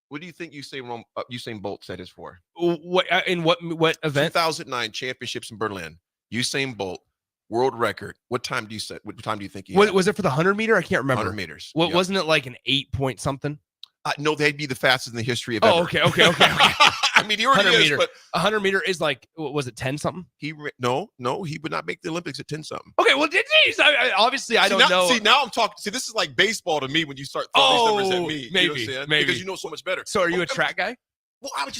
what do you think Usain Bolt set his for? What event? 2009 championships in Berlin. Usain Bolt, world record. What time do you think he was it for the 100 meter? I can't remember. 100 meters. Wasn't it like an 8 point something? No, they'd be the fastest in the history of ever. Okay. I mean, he already 100 is, meter. but 100 meter is like, was it 10 something? No, he would not make the Olympics at 10 something. Okay, well, geez, obviously I don't know. See, now I'm talking. See, this is like baseball to me when you start throwing these numbers at me. Maybe, you know what I'm saying? maybe Because you know so much better. So, are you a track guy? Well, I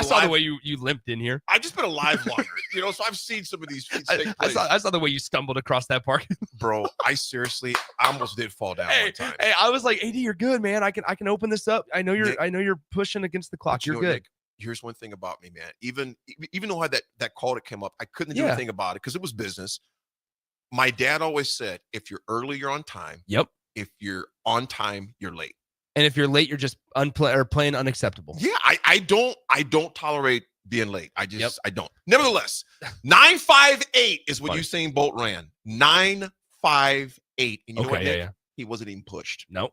saw the way you limped in here. I've just been a live wire, so I've seen some of these feats take place. I saw the way you stumbled across that park. Bro, I almost did fall down one time. Hey, I was like, AD, you're good, man. I can open this up. I know you're pushing against the clock. You're good. Nick, here's one thing about me, man. Even though I had that call that came up, I couldn't do anything about it because it was business. My dad always said, if you're early, you're on time. Yep. If you're on time, you're late. And if you're late, you're just playing unacceptable. Yeah, I don't tolerate being late. I don't. Nevertheless, 9.58 is what Usain Bolt ran. 9.58. And you know what? He wasn't even pushed. Nope.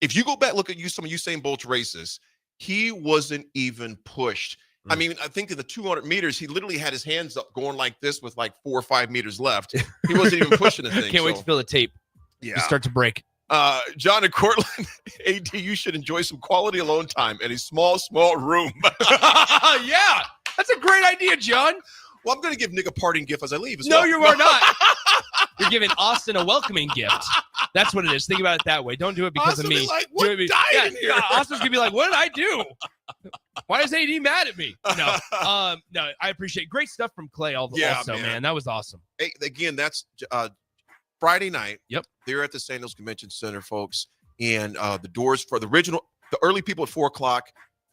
If you go back, look at some of Usain Bolt's races, he wasn't even pushed. I mean, I think in the 200 meters, he literally had his hands up going like this with like 4 or 5 meters left. He wasn't even pushing the thing. Can't wait to feel the tape. Yeah. You start to break. John and Cortland, AD, you should enjoy some quality alone time in a small room. Yeah, that's a great idea, John. Well, I'm going to give Nick a parting gift as I leave. No, you are not. You're giving Austin a welcoming gift. That's what it is. Think about it that way. Don't do it because Austin of me. Like, what died in here? Austin's going to be like, what did I do? Why is AD mad at me? No, no, I appreciate great stuff from Clay also, man. That was awesome. Hey, again, that's Friday night. Yep. They're at the St. Louis Convention Center, folks. And the doors for the early people at 4:00,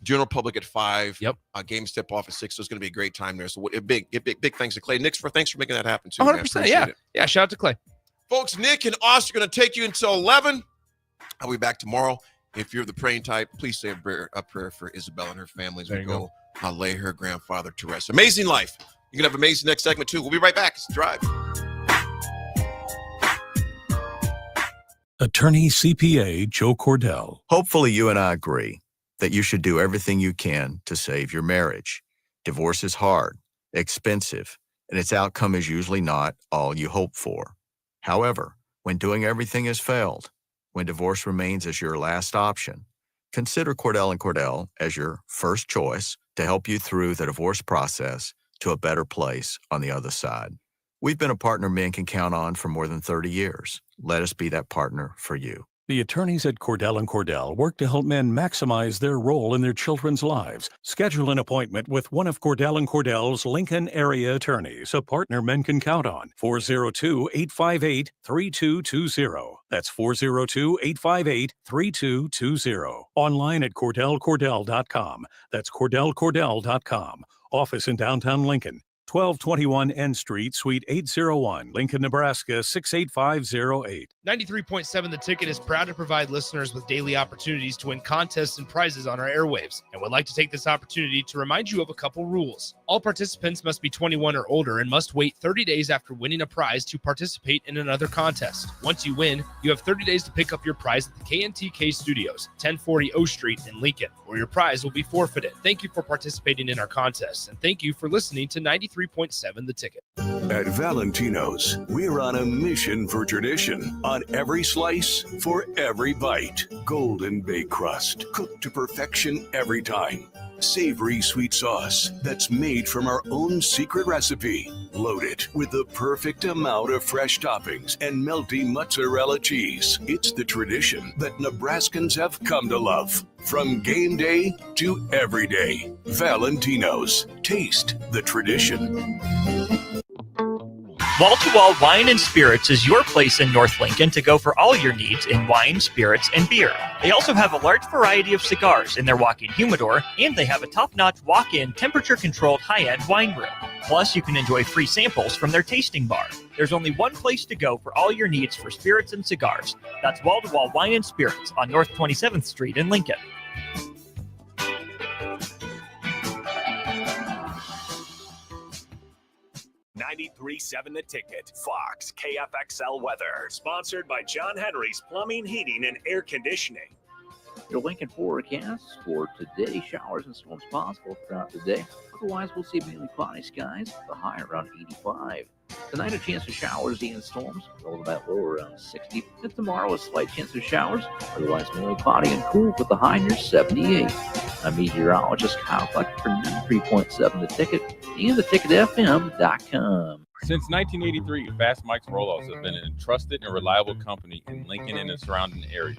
general public at 5. Yep. Games tip off at 6. So it's going to be a great time there. So big thanks to Clay. Nick, thanks for making that happen too. 100%. Yeah. Yeah. Shout out to Clay. Folks, Nick and Austin are going to take you until 11. I'll be back tomorrow. If you're the praying type, please say a prayer for Isabel and her family as we go. I'll lay her grandfather to rest. Amazing life. You're going to have amazing next segment too. We'll be right back. It's The Drive. Attorney CPA Joe Cordell. Hopefully you and I agree that you should do everything you can to save your marriage. Divorce is hard, expensive, and its outcome is usually not all you hope for. However, when doing everything has failed, when divorce remains as your last option, consider Cordell & Cordell as your first choice to help you through the divorce process to a better place on the other side. We've been a partner men can count on for more than 30 years. Let us be that partner for you. The attorneys at Cordell & Cordell work to help men maximize their role in their children's lives. Schedule an appointment with one of Cordell & Cordell's Lincoln area attorneys, a partner men can count on. 402-858-3220. That's 402-858-3220. Online at CordellCordell.com. That's CordellCordell.com. Office in downtown Lincoln. 1221 N Street, Suite 801, Lincoln, Nebraska 68508. 93.7 The Ticket is proud to provide listeners with daily opportunities to win contests and prizes on our airwaves, and would like to take this opportunity to remind you of a couple rules. All participants must be 21 or older and must wait 30 days after winning a prize to participate in another contest. Once you win, you have 30 days to pick up your prize at the KNTK Studios, 1040 O Street in Lincoln, or your prize will be forfeited. Thank you for participating in our contest, and thank you for listening to 93.7 The Ticket. At Valentino's, we're on a mission for tradition. On every slice, for every bite. Golden baked crust, cooked to perfection every time. Savory sweet sauce that's made from our own secret recipe. Loaded with the perfect amount of fresh toppings and melty mozzarella cheese. It's the tradition that Nebraskans have come to love. From game day to every day. Valentino's. Taste the tradition. Wall to Wall Wine and Spirits is your place in North Lincoln to go for all your needs in wine, spirits, and beer. They also have a large variety of cigars in their walk-in humidor, and they have a top-notch walk-in temperature-controlled high-end wine room. Plus, you can enjoy free samples from their tasting bar. There's only one place to go for all your needs for spirits and cigars. That's Wall to Wall Wine and Spirits on North 27th Street in Lincoln. $93.7 The Ticket. Fox KFXL weather. Sponsored by John Henry's Plumbing, Heating, and Air Conditioning. Your Lincoln forecast for today: showers and storms possible throughout the day. Otherwise, we'll see mainly cloudy skies, the high around 85. Tonight, a chance of showers and storms, a little bit lower around 60. And tomorrow, a slight chance of showers, otherwise mainly cloudy and cool with the high near 78. I'm meteorologist Kyle Fleck for 93.7 The Ticket and theticketfm.com. Since 1983, Fast Mike's Rollouts has been a trusted and reliable company in Lincoln and the surrounding areas.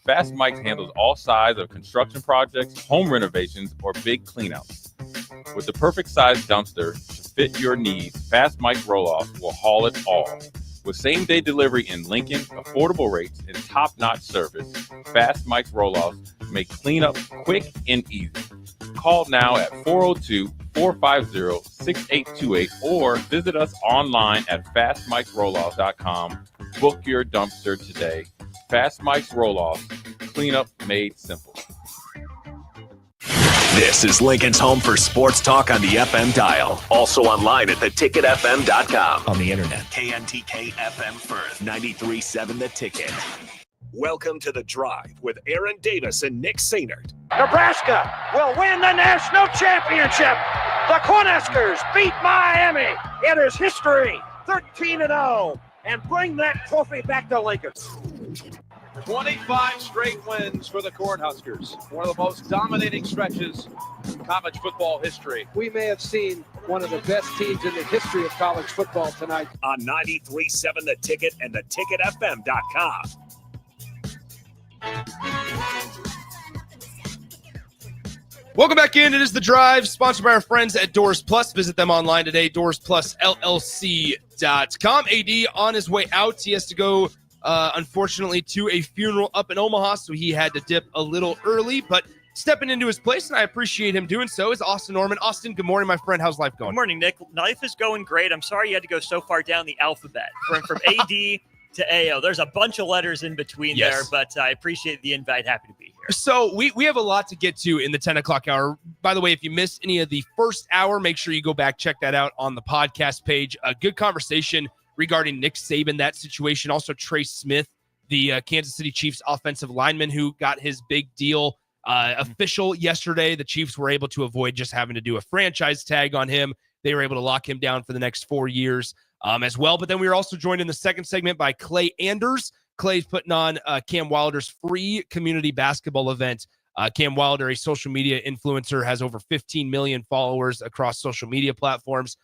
Fast Mike's handles all sides of construction projects, home renovations, or big cleanouts. With the perfect size dumpster to fit your needs, Fast Mike's Rollouts will haul it all. With same-day delivery in Lincoln, affordable rates, and top-notch service, Fast Mike's Rollouts make cleanup quick and easy. Call now at 402-450-6828 or visit us online at fastmikesrollout.com. Book your dumpster today. Fast Mike's Rollout, cleanup made simple. This is Lincoln's home for sports talk on the FM dial. Also online at theticketfm.com. On the internet. KNTK FM Firth, 93.7 The Ticket. Welcome to The Drive with Aaron Davis and Nick Sainert. Nebraska will win the national championship. The Cornhuskers beat Miami. It is history, 13-0, and bring that trophy back to Lincoln. 25 straight wins for the Cornhuskers. One of the most dominating stretches in college football history. We may have seen one of the best teams in the history of college football tonight. On 93.7 The Ticket and theticketfm.com. Welcome back in. It is The Drive, sponsored by our friends at Doors Plus. Visit them online today, doorsplusllc.com. AD on his way out. He has to go, unfortunately, to a funeral up in Omaha, so he had to dip a little early, but stepping into his place, and I appreciate him doing so, is Austin Norman. Austin, good morning, my friend. How's life going? Good morning, Nick. Life is going great. I'm sorry you had to go so far down the alphabet from AD to AO. There's a bunch of letters in between there, but I appreciate the invite. Happy to be here. So we have a lot to get to in the 10 o'clock hour. By the way, if you missed any of the first hour, make sure you go back, check that out on the podcast page. A good conversation regarding Nick Saban, that situation. Also, Trey Smith, the Kansas City Chiefs offensive lineman who got his big deal official yesterday. The Chiefs were able to avoid just having to do a franchise tag on him. They were able to lock him down for the next 4 years as well. But then we were also joined in the second segment by Clay Anders. Clay's putting on Cam Wilder's free community basketball event. Cam Wilder, a social media influencer, has over 15 million followers across social media platforms.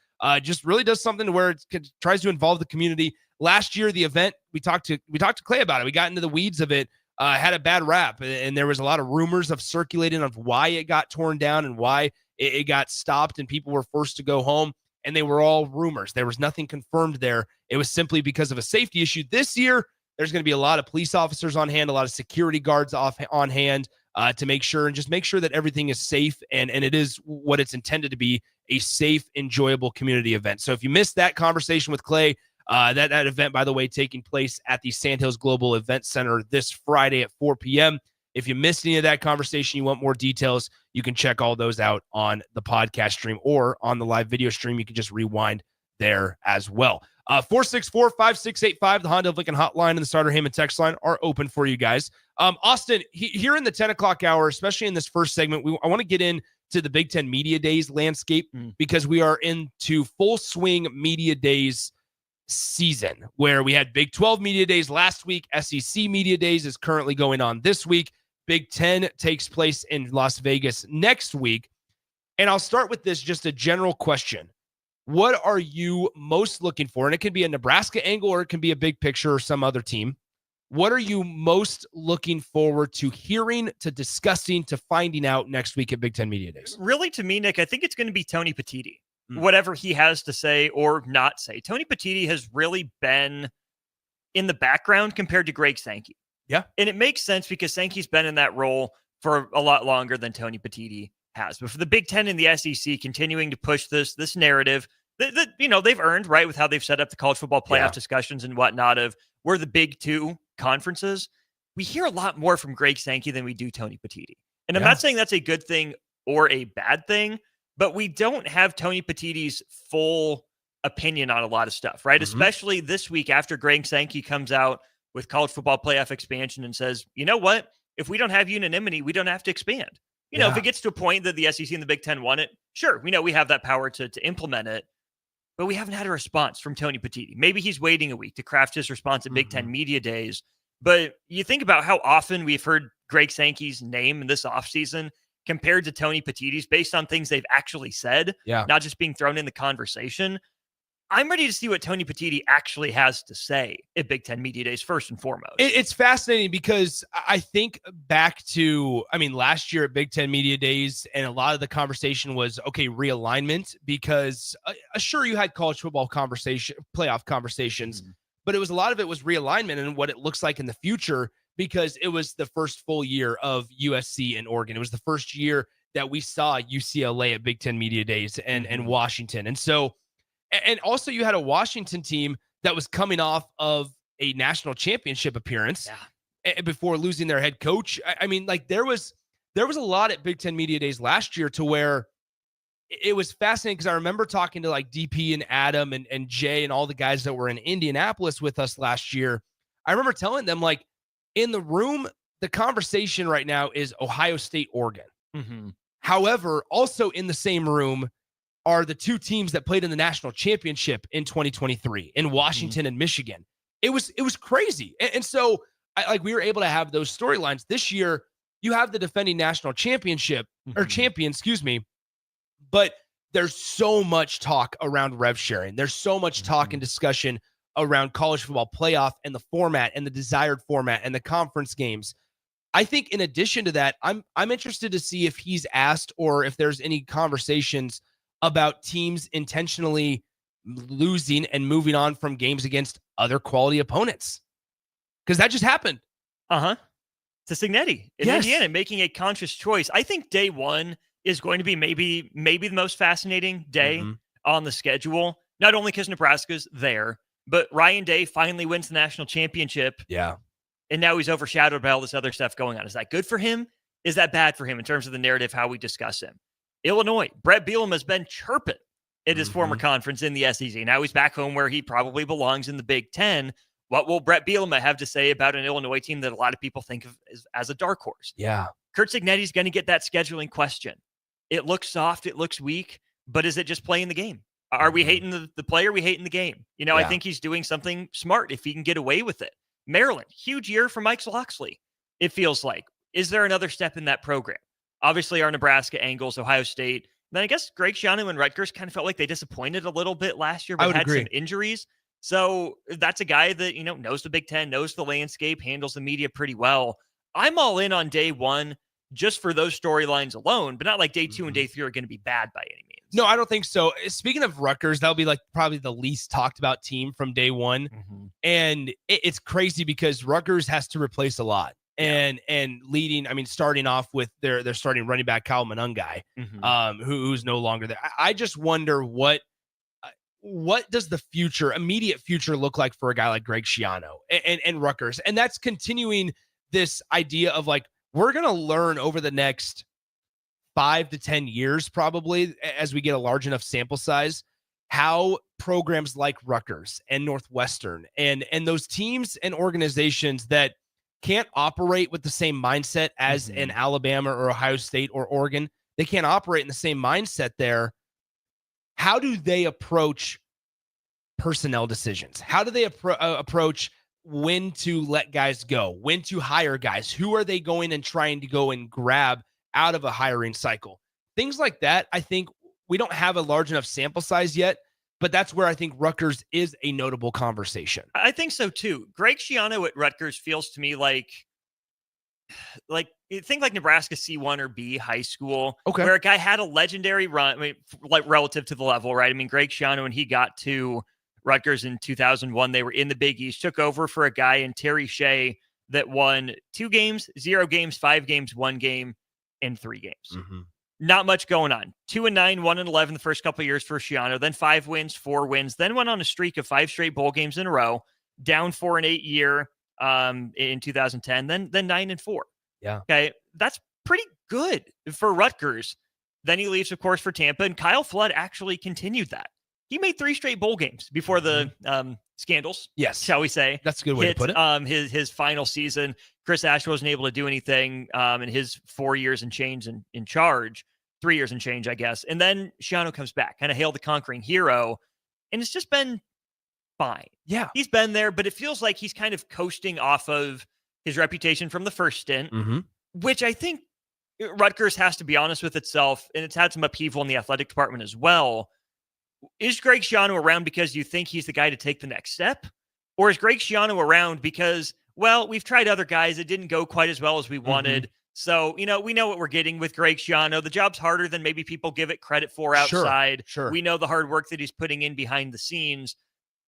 Just really does something to where it tries to involve the community. Last year, the event, we talked to Clay about it. We got into the weeds of it, had a bad rap, and there was a lot of rumors of circulating of why it got torn down and why it got stopped, and people were forced to go home, and they were all rumors. There was nothing confirmed there. It was simply because of a safety issue. This year, there's going to be a lot of police officers on hand, a lot of security guards on hand to make sure that everything is safe, and it is what it's intended to be, a safe, enjoyable community event. So if you missed that conversation with Clay, that event, by the way, taking place at the Sandhills Global Event Center this Friday at 4 p.m. If you missed any of that conversation, you want more details, you can check all those out on the podcast stream or on the live video stream. You can just rewind there as well. 464-5685, the Honda of Lincoln hotline and the Starter Heyman text line are open for you guys. Austin, here in the 10 o'clock hour, especially in this first segment, I want to get into the Big Ten Media Days landscape because we are into full swing Media Days season where we had Big 12 Media Days last week. SEC Media Days is currently going on this week. Big 10 takes place in Las Vegas next week. And I'll start with this, just a general question. What are you most looking for? And it can be a Nebraska angle or it can be a big picture or some other team. What are you most looking forward to hearing, to discussing, to finding out next week at Big Ten Media Days? Really, to me, Nick, I think it's going to be Tony Petitti. Whatever he has to say or not say. Tony Petitti has really been in the background compared to Greg Sankey. Yeah. And it makes sense because Sankey's been in that role for a lot longer than Tony Petitti has. But for the Big Ten and the SEC continuing to push this narrative that they've earned, right, with how they've set up the college football playoff discussions and whatnot of we're the big two conferences, we hear a lot more from Greg Sankey than we do Tony Petitti. And I'm not saying that's a good thing or a bad thing, but we don't have Tony Petitti's full opinion on a lot of stuff, right? Especially this week after Greg Sankey comes out with college football playoff expansion and says, you know what? If we don't have unanimity, we don't have to expand. If it gets to a point that the SEC and the Big Ten want it, sure, we know we have that power to implement it, but we haven't had a response from Tony Petitti. Maybe he's waiting a week to craft his response at Big Ten Media Days. But you think about how often we've heard Greg Sankey's name in this offseason compared to Tony Petitti's based on things they've actually said, not just being thrown in the conversation. I'm ready to see what Tony Petitti actually has to say at Big Ten Media Days, first and foremost. It's fascinating because I think back to, last year at Big Ten Media Days, and a lot of the conversation was, okay, realignment, because sure, you had college football playoff conversations, but a lot of it was realignment and what it looks like in the future, because it was the first full year of USC and Oregon. It was the first year that we saw UCLA at Big Ten Media Days and Washington. And so, and also you had a Washington team that was coming off of a national championship appearance before losing their head coach. There was a lot at Big Ten Media Days last year to where it was fascinating, because I remember talking to DP and Adam and Jay and all the guys that were in Indianapolis with us last year. I remember telling them, in the room, the conversation right now is Ohio State, Oregon. However, also in the same room are the two teams that played in the national championship in 2023 in Washington and Michigan. It was crazy. And so we were able to have those storylines. This year, you have the defending national championship or champion, but there's so much talk around rev sharing. There's so much talk and discussion around college football playoff and the format and the desired format and the conference games. I think in addition to that, I'm interested to see if he's asked or if there's any conversations about teams intentionally losing and moving on from games against other quality opponents. Because that just happened. To Cignetti in Indiana, making a conscious choice. I think day one is going to be maybe the most fascinating day on the schedule. Not only because Nebraska's there, but Ryan Day finally wins the national championship. And now he's overshadowed by all this other stuff going on. Is that good for him? Is that bad for him in terms of the narrative, how we discuss him? Illinois, Brett Bielema has been chirping at his former conference in the SEC. Now he's back home where he probably belongs in the Big Ten. What will Brett Bielema have to say about an Illinois team that a lot of people think of as a dark horse? Kurt Cignetti's going to get that scheduling question. It looks soft, it looks weak, but is it just playing the game? Are we hating the player? Are we hating the game? I think he's doing something smart if he can get away with it. Maryland, huge year for Mike Locksley, it feels like. Is there another step in that program? Obviously, our Nebraska angles, Ohio State. Then I guess Greg Schiano and Rutgers kind of felt like they disappointed a little bit last year, but had some injuries. So that's a guy that, knows the Big Ten, knows the landscape, handles the media pretty well. I'm all in on day one just for those storylines alone, but not like day two and day three are going to be bad by any means. No, I don't think so. Speaking of Rutgers, that'll be probably the least talked about team from day one. And it's crazy because Rutgers has to replace a lot. And leading, starting off with their starting running back, Kyle Monangai, who's no longer there. I just wonder what does the immediate future look like for a guy like Greg Schiano and Rutgers? And that's continuing this idea of we're going to learn over the next 5 to 10 years, probably as we get a large enough sample size, how programs like Rutgers and Northwestern and those teams and organizations that can't operate with the same mindset as an Alabama or Ohio State or Oregon. They can't operate in the same mindset there. How do they approach personnel decisions? How do they approach when to let guys go, when to hire guys? Who are they going and trying to go and grab out of a hiring cycle? Things like that, I think we don't have a large enough sample size yet, but that's where I think Rutgers is a notable conversation. I think so too. Greg Schiano at Rutgers feels to me like think like Nebraska C1 or B high school, where a guy had a legendary run, relative to the level, right? Greg Schiano, when he got to Rutgers in 2001, they were in the Big East, took over for a guy in Terry Shea that won 2 games, 0 games, 5 games, 1 game, and 3 games. not much going on. 2-9, 1-11 the first couple of years for Schiano, then 5 wins, 4 wins, then went on a streak of 5 straight bowl games in a row, down 4-8 year in 2010, then 9-4. Yeah. Okay. That's pretty good for Rutgers. Then he leaves, of course, for Tampa, and Kyle Flood actually continued that. He made 3 straight bowl games before the scandals. Yes. Shall we say. That's a good way to put it. His final season, Chris Ash wasn't able to do anything in his 4 years and change in charge, 3 years and change, I guess. And then Schiano comes back, kind of hailed the conquering hero, and it's just been fine. Yeah. He's been there, but it feels like he's kind of coasting off of his reputation from the first stint, which I think Rutgers has to be honest with itself, and it's had some upheaval in the athletic department as well. Is Greg Schiano around because you think he's the guy to take the next step? Or is Greg Schiano around because, well, we've tried other guys, it didn't go quite as well as we wanted. So, we know what we're getting with Greg Schiano. The job's harder than maybe people give it credit for outside. Sure. We know the hard work that he's putting in behind the scenes.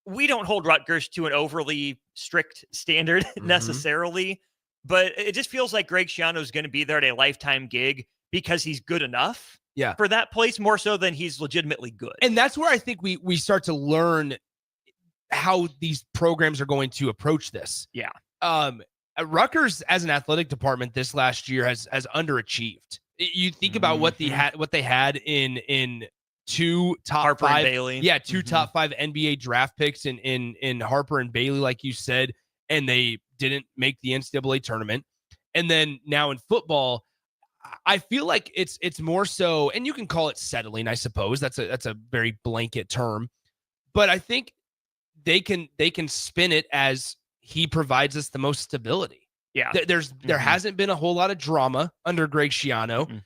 We don't hold Rutgers to an overly strict standard necessarily, but it just feels like Greg Schiano is going to be there at a lifetime gig because he's good enough for that place, more so than he's legitimately good. And that's where I think we start to learn how these programs are going to approach this. Yeah. Rutgers as an athletic department this last year has underachieved. You think about what they had in 2 top Harper 5 and Bailey. Yeah, 2 top 5 NBA draft picks in Harper and Bailey, like you said, and they didn't make the NCAA tournament. And then now in football, I feel like it's more so, and you can call it settling, I suppose. That's a very blanket term, but I think they can spin it as he provides us the most stability. Yeah. There hasn't been a whole lot of drama under Greg Schiano.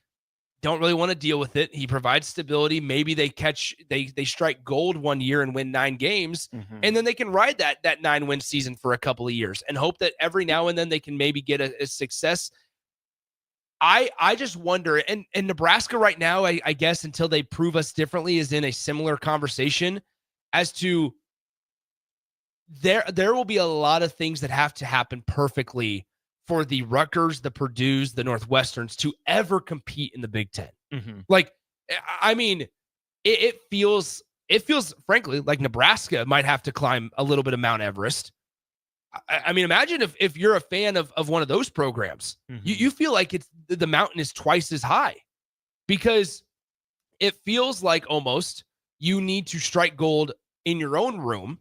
Don't really want to deal with it. He provides stability. Maybe they strike gold one year and win 9 games, and then they can ride that 9-win season for a couple of years and hope that every now and then they can maybe get a success. I just wonder, and Nebraska right now, I guess until they prove us differently, is in a similar conversation as to there will be a lot of things that have to happen perfectly for the Rutgers, the Purdues, the Northwesterns to ever compete in the Big Ten. Like, I mean, it feels frankly like Nebraska might have to climb a little bit of Mount Everest. I mean, imagine if you're a fan of one of those programs, you feel like the mountain is twice as high, because it feels like almost you need to strike gold in your own room,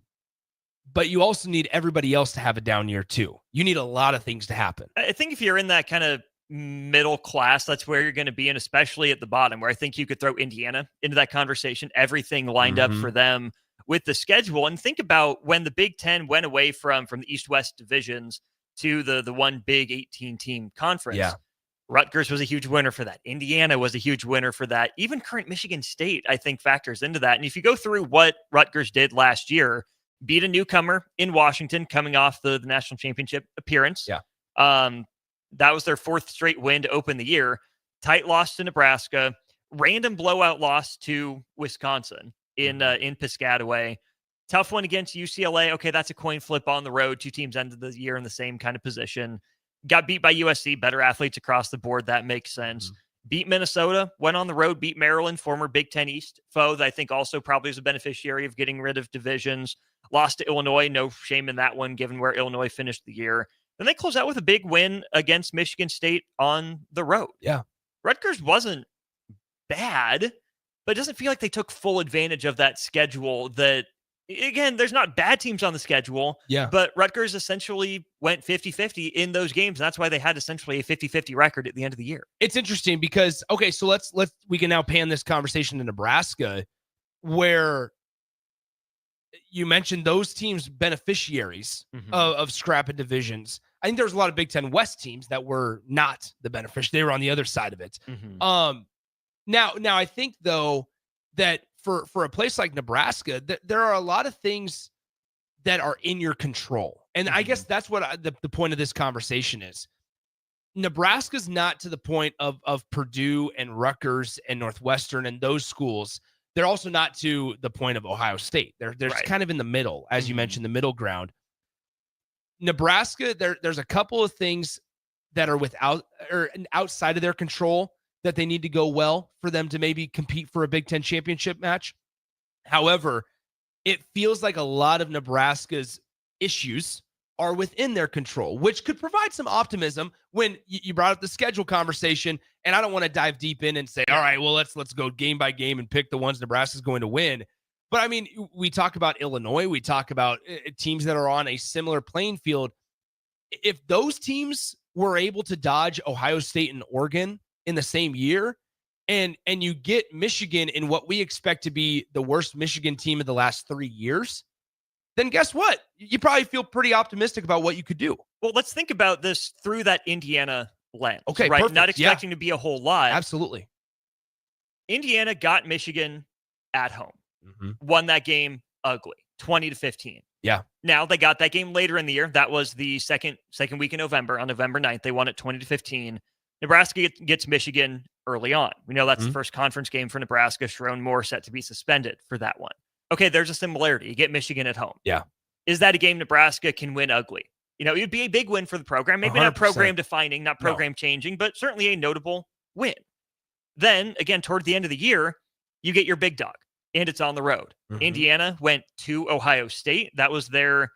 but you also need everybody else to have a down year too. You need a lot of things to happen. I think if you're in that kind of middle class, that's where you're going to be, and especially at the bottom, where I think you could throw Indiana into that conversation. Everything lined up for them with the schedule. And think about when the Big Ten went away from the East-West divisions to the one big 18-team conference. Yeah. Rutgers was a huge winner for that. Indiana was a huge winner for that. Even current Michigan State, I think, factors into that. And if you go through what Rutgers did last year, beat a newcomer in Washington coming off the national championship appearance. Yeah. That was their 4th straight win to open the year. Tight loss to Nebraska. Random blowout loss to Wisconsin in Piscataway. Tough one against UCLA. Okay, that's a coin flip on the road. 2 teams ended the year in the same kind of position. Got beat by USC. Better athletes across the board. That makes sense. Beat Minnesota. Went on the road. Beat Maryland, former Big Ten East foe that I think also probably is a beneficiary of getting rid of divisions. Lost to Illinois. No shame in that one, given where Illinois finished the year. Then they close out with a big win against Michigan State on the road. Yeah. Rutgers wasn't bad, but it doesn't feel like they took full advantage of that schedule. That, again, there's not bad teams on the schedule, but Rutgers essentially went 50-50 in those games. And that's why they had essentially a 50-50 record at the end of the year. It's interesting because, okay, so we can now pan this conversation to Nebraska, where you mentioned those teams beneficiaries of scrap and divisions. I think there's a lot of Big Ten West teams that were not the beneficiaries. They were on the other side of it. Now I think, though, that for a place like Nebraska, there are a lot of things that are in your control. And I guess that's what the point of this conversation is. Nebraska's not to the point of Purdue and Rutgers and Northwestern and those schools. They're also not to the point of Ohio State. They're kind of in the middle, as you mentioned, the middle ground. Nebraska, there's a couple of things that are outside of their control that they need to go well for them to maybe compete for a Big Ten championship match. However, it feels like a lot of Nebraska's issues are within their control, which could provide some optimism when you brought up the schedule conversation. And I don't want to dive deep in and say, all right, well, let's go game by game and pick the ones Nebraska's going to win. But I mean, we talk about Illinois, we talk about teams that are on a similar playing field. If those teams were able to dodge Ohio State and Oregon in the same year, and you get Michigan in what we expect to be the worst Michigan team of the last 3 years, then guess what? You probably feel pretty optimistic about what you could do. Well, let's think about this through that Indiana lens. Okay, right? perfect. Not expecting to be a whole lot. Absolutely. Indiana got Michigan at home. Won that game ugly, 20-15. Yeah. Now they got that game later in the year. That was the second week in November. On November 9th, they won it 20-15. Nebraska gets Michigan early on. We know that's the first conference game for Nebraska. Sharon Moore set to be suspended for that one. Okay, there's a similarity. You get Michigan at home. Yeah. Is that a game Nebraska can win ugly? You know, it would be a big win for the program. Maybe not 100%. program defining, not program changing, but certainly a notable win. Then, again, toward the end of the year, you get your big dog, and it's on the road. Indiana went to Ohio State. That was their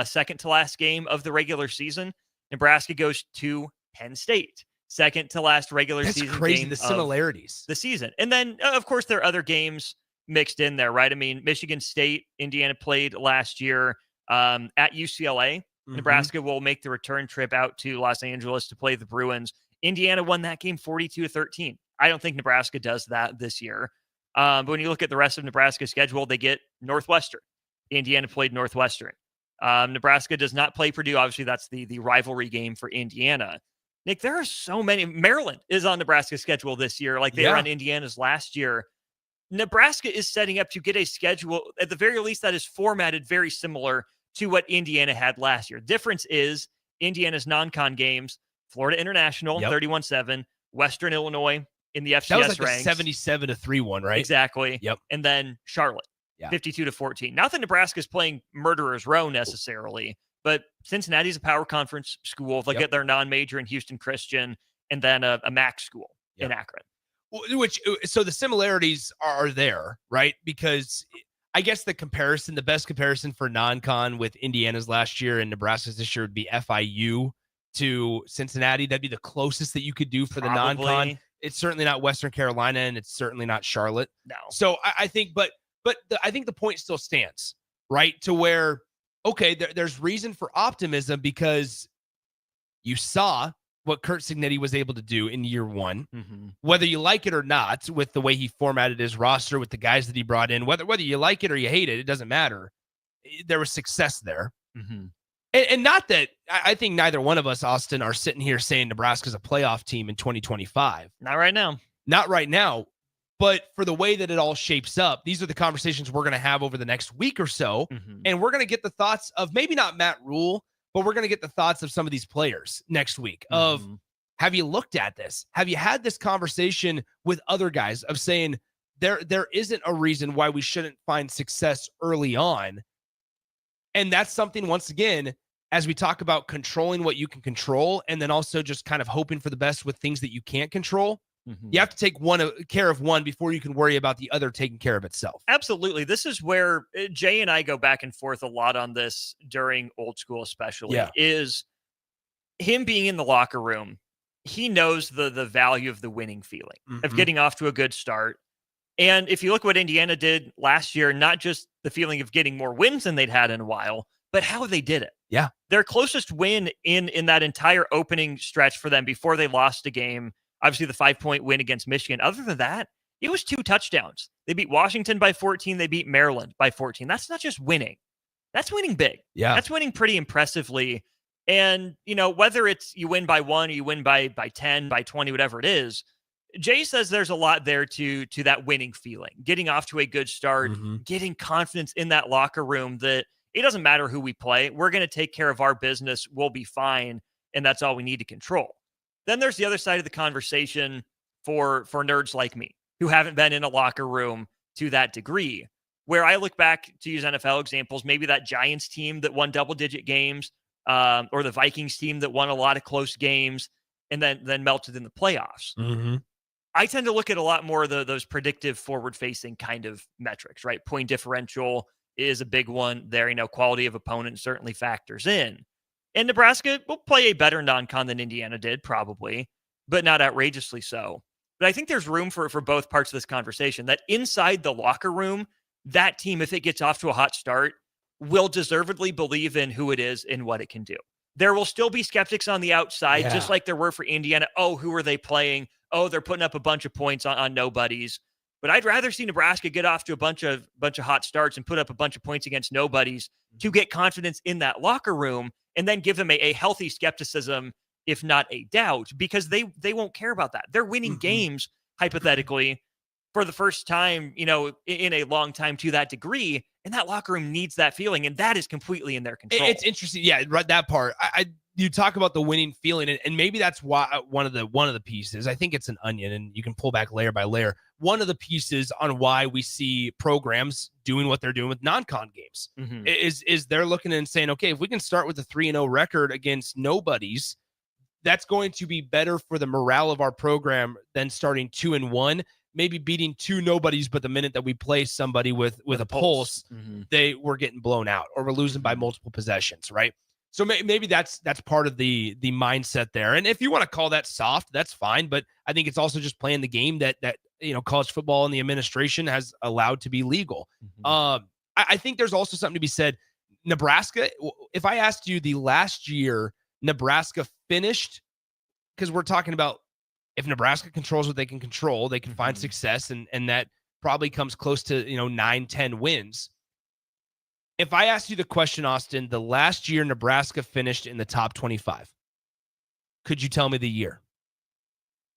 second to last game of the regular season. Nebraska goes to Penn State. Second to last regular That's season crazy, game the similarities. of the season. And then, of course, there are other games mixed in there, right? I mean, Michigan State, Indiana played last year at UCLA. Nebraska will make the return trip out to Los Angeles to play the Bruins. Indiana won that game 42-13. I don't think Nebraska does that this year. But when you look at the rest of Nebraska's schedule, they get Northwestern. Indiana played Northwestern. Nebraska does not play Purdue. Obviously, that's the rivalry game for Indiana. Nick, there are so many. Maryland is on Nebraska's schedule this year, like they were on Indiana's last year. Nebraska is setting up to get a schedule, at the very least, that is formatted very similar to what Indiana had last year. Difference is Indiana's non-con games, Florida International, 31-7, Western Illinois in the FCS That was like ranks. a 77-3 one, right? Exactly. Yep. And then Charlotte, 52-14. Not that Nebraska's playing murderer's row necessarily, but Cincinnati's a power conference school. They'll get their non-major in Houston Christian, and then a MAC school in Akron. So the similarities are there, right? Because I guess the best comparison for non-con with Indiana's last year and Nebraska's this year would be FIU to Cincinnati. That'd be the closest that you could do for the non-con. It's certainly not Western Carolina, and it's certainly not Charlotte. No. So I think, I think the point still stands, right? To where, okay, there's reason for optimism because you saw what Curt Cignetti was able to do in year one, whether you like it or not, with the way he formatted his roster, with the guys that he brought in, whether you like it or you hate it, it doesn't matter. There was success there. And not that I think neither one of us, Austin, are sitting here saying Nebraska's a playoff team in 2025. Not right now. Not right now. But for the way that it all shapes up, these are the conversations we're going to have over the next week or so. And we're going to get the thoughts of maybe not Matt Rule, but we're going to get the thoughts of some of these players next week of, have you looked at this? Have you had this conversation with other guys of saying there isn't a reason why we shouldn't find success early on? And that's something, once again, as we talk about controlling what you can control and then also just kind of hoping for the best with things that you can't control, you have to take care of one before you can worry about the other taking care of itself. Absolutely. This is where Jay and I go back and forth a lot on this during Old School, especially, is him being in the locker room. He knows the value of the winning feeling, of getting off to a good start. And if you look what Indiana did last year, not just the feeling of getting more wins than they'd had in a while, but how they did it. Yeah. Their closest win in that entire opening stretch for them before they lost a game, obviously the 5-point win against Michigan. Other than that, it was 2 touchdowns. They beat Washington by 14. They beat Maryland by 14. That's not just winning. That's winning big. Yeah. That's winning pretty impressively. And, you know, whether it's you win by 1 or you win by 10, by 20, whatever it is, Jay says there's a lot there to that winning feeling, getting off to a good start, getting confidence in that locker room that it doesn't matter who we play. We're going to take care of our business. We'll be fine. And that's all we need to control. Then there's the other side of the conversation for nerds like me who haven't been in a locker room to that degree, where I look back, to use NFL examples, maybe that Giants team that won double-digit games, or the Vikings team that won a lot of close games and then melted in the playoffs. I tend to look at a lot more of those predictive forward-facing kind of metrics, right? Point differential is a big one there. Quality of opponent certainly factors in. And Nebraska will play a better non-con than Indiana did, probably, but not outrageously so. But I think there's room for both parts of this conversation, that inside the locker room, that team, if it gets off to a hot start, will deservedly believe in who it is and what it can do. There will still be skeptics on the outside, just like there were for Indiana. Oh, who are they playing? Oh, they're putting up a bunch of points on nobodies. But I'd rather see Nebraska get off to a bunch of hot starts and put up a bunch of points against nobodies to get confidence in that locker room, and then give them a healthy skepticism, if not a doubt, because they won't care about that. They're winning games, hypothetically, for the first time, in a long time to that degree, and that locker room needs that feeling, and that is completely in their control. It's interesting. Yeah, right, that part. You talk about the winning feeling, and maybe that's why one of the pieces. I think it's an onion, and you can pull back layer by layer. One of the pieces on why we see programs doing what they're doing with non-con games is they're looking and saying, okay, if we can start with a 3-0 record against nobodies, that's going to be better for the morale of our program than starting 2-1. Maybe beating 2 nobodies, but the minute that we play somebody with a pulse, they were getting blown out, or we're losing by multiple possessions, right? So maybe that's part of the mindset there. And if you want to call that soft, that's fine. But I think it's also just playing the game that college football and the administration has allowed to be legal. I think there's also something to be said. Nebraska, if I asked you the last year Nebraska finished, because we're talking about, if Nebraska controls what they can control, they can find success, and that probably comes close to 9-10 wins. If I asked you the question, Austin, the last year Nebraska finished in the top 25, could you tell me the year?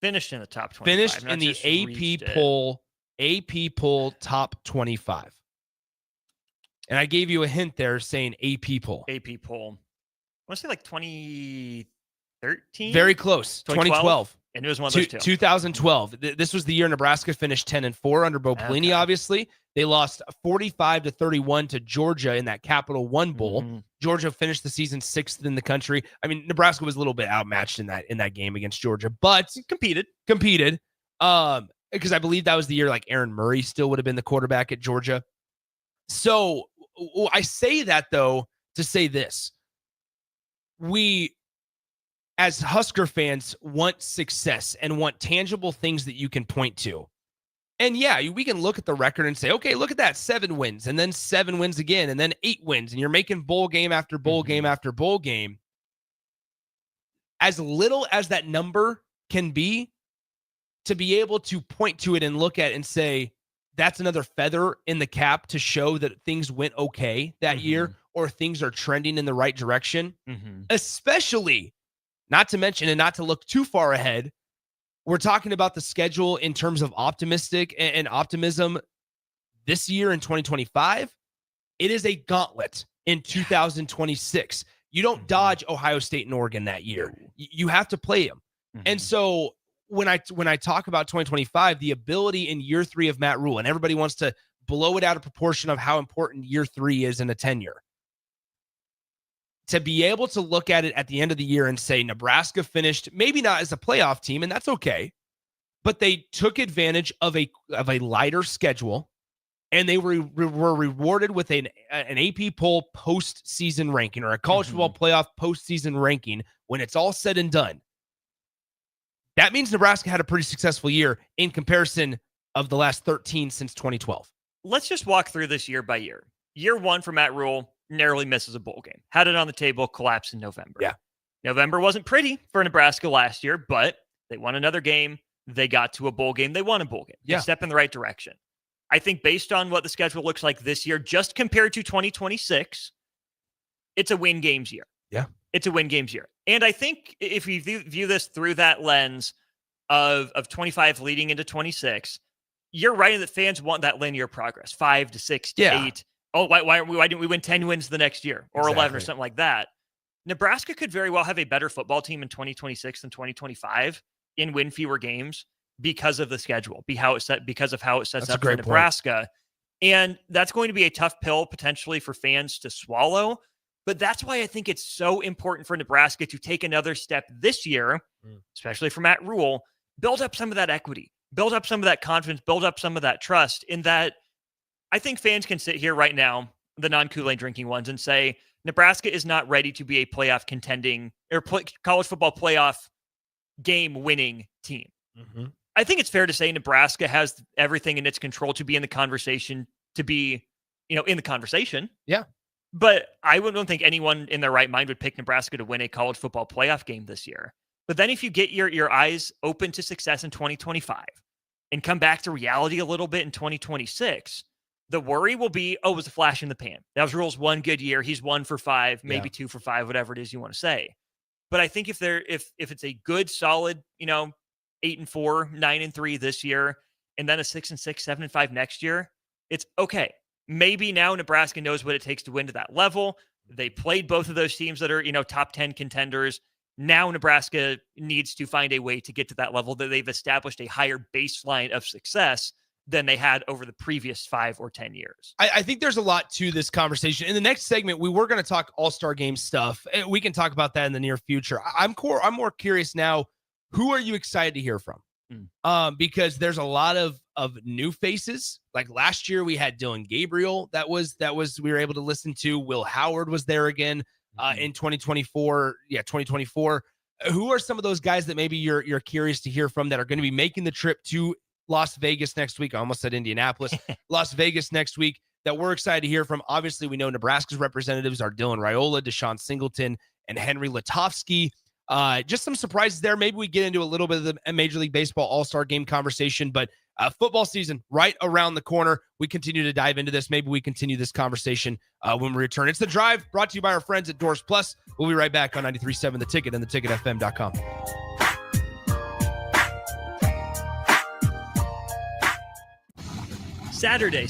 Finished in the top 25. Finished in the AP poll top 25. And I gave you a hint there saying AP poll. AP poll. I want to say like 2013? Very close. 2012. And it was one of those two. 2012. This was the year Nebraska finished 10-4 under Bo Pelini, obviously. They lost 45-31 to Georgia in that Capital One Bowl. Georgia finished the season 6th in the country. I mean, Nebraska was a little bit outmatched in that game against Georgia, but competed. Because I believe that was the year like Aaron Murray still would have been the quarterback at Georgia. So I say that, though, to say this. We, as Husker fans, want success and want tangible things that you can point to. And yeah, we can look at the record and say, okay, look at that, 7 wins, and then 7 wins again, and then 8 wins, and you're making bowl game after bowl game after bowl game. As little as that number can be, to be able to point to it and look at it and say, that's another feather in the cap to show that things went okay that year, or things are trending in the right direction. Especially, not to mention and not to look too far ahead, we're talking about the schedule in terms of optimistic and optimism this year in 2025. It is a gauntlet in 2026. You don't dodge Ohio State and Oregon that year. You have to play them. And so when I talk about 2025, the ability in year 3 of Matt Rhule, and everybody wants to blow it out of proportion of how important year 3 is in a tenure, to be able to look at it at the end of the year and say Nebraska finished maybe not as a playoff team, and that's okay, but they took advantage of a lighter schedule, and they were rewarded with an AP poll postseason ranking, or a college football playoff postseason ranking when it's all said and done. That means Nebraska had a pretty successful year in comparison of the last 13 since 2012. Let's just walk through this year by year. Year 1 for Matt Rhule, narrowly misses a bowl game. Had it on the table, collapsed in November. Yeah. November wasn't pretty for Nebraska last year, but they won another game. They got to a bowl game. They won a bowl game. Yeah. A step in the right direction. I think based on what the schedule looks like this year, just compared to 2026, it's a win games year. Yeah. It's a win games year. And I think if we view this through that lens of 25 leading into 26, you're right that fans want that linear progress, 5 to 6 to 8. Oh, why didn't we win 10 wins the next year, or 11 or something like that? Nebraska could very well have a better football team in 2026 than 2025 and win fewer games because of the schedule, because of how it sets up for Nebraska. And that's going to be a tough pill potentially for fans to swallow. But that's why I think it's so important for Nebraska to take another step this year, especially for Matt Rhule, build up some of that equity, build up some of that confidence, build up some of that trust in that. I think fans can sit here right now, the non-Kool-Aid drinking ones, and say Nebraska is not ready to be a playoff contending or college football playoff game winning team. Mm-hmm. I think it's fair to say Nebraska has everything in its control to be in the conversation, to be, in the conversation. Yeah. But I don't think anyone in their right mind would pick Nebraska to win a college football playoff game this year. But then if you get your eyes open to success in 2025 and come back to reality a little bit in 2026, the worry will be, it was a flash in the pan. That was Rhule's one good year. He's 1 for 5, maybe 2 for 5, whatever it is you want to say. But I think if it's a good, solid, 8-4, 9-3 this year, and then a 6-6, 7-5 next year, it's okay. Maybe now Nebraska knows what it takes to win to that level. They played both of those teams that are, top 10 contenders. Now Nebraska needs to find a way to get to that level that they've established a higher baseline of success than they had over the previous 5 or 10 years. I think there's a lot to this conversation. In the next segment, we were going to talk All-Star Game stuff. We can talk about that in the near future. I'm more curious now, who are you excited to hear from? Because there's a lot of new faces. Like last year, we had Dylan Gabriel. That was we were able to listen to. Will Howard was there again in 2024. Yeah, 2024. Who are some of those guys that maybe you're curious to hear from that are going to be making the trip to Las Vegas next week? I almost said Indianapolis. Las Vegas next week that we're excited to hear from. Obviously, we know Nebraska's representatives are Dylan Raiola, Deshaun Singleton, and Henry Lutovsky. Just some surprises there. Maybe we get into a little bit of the Major League Baseball All-Star Game conversation, but football season right around the corner. We continue to dive into this. Maybe we continue this conversation when we return. It's The Drive, brought to you by our friends at Doors Plus. We'll be right back on 93.7 The Ticket and theticketfm.com. Saturday.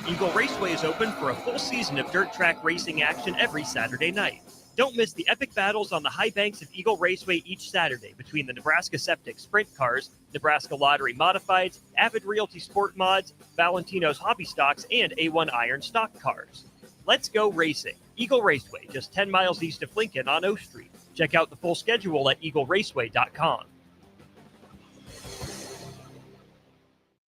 Eagle Raceway is open for a full season of dirt track racing action every Saturday night. Don't miss the epic battles on the high banks of Eagle Raceway each Saturday between the Nebraska Septic Sprint Cars, Nebraska Lottery Modifieds, Avid Realty Sport Mods, Valentino's Hobby Stocks, and A1 Iron Stock Cars. Let's go racing. Eagle Raceway, just 10 miles east of Lincoln on O Street. Check out the full schedule at eagleraceway.com.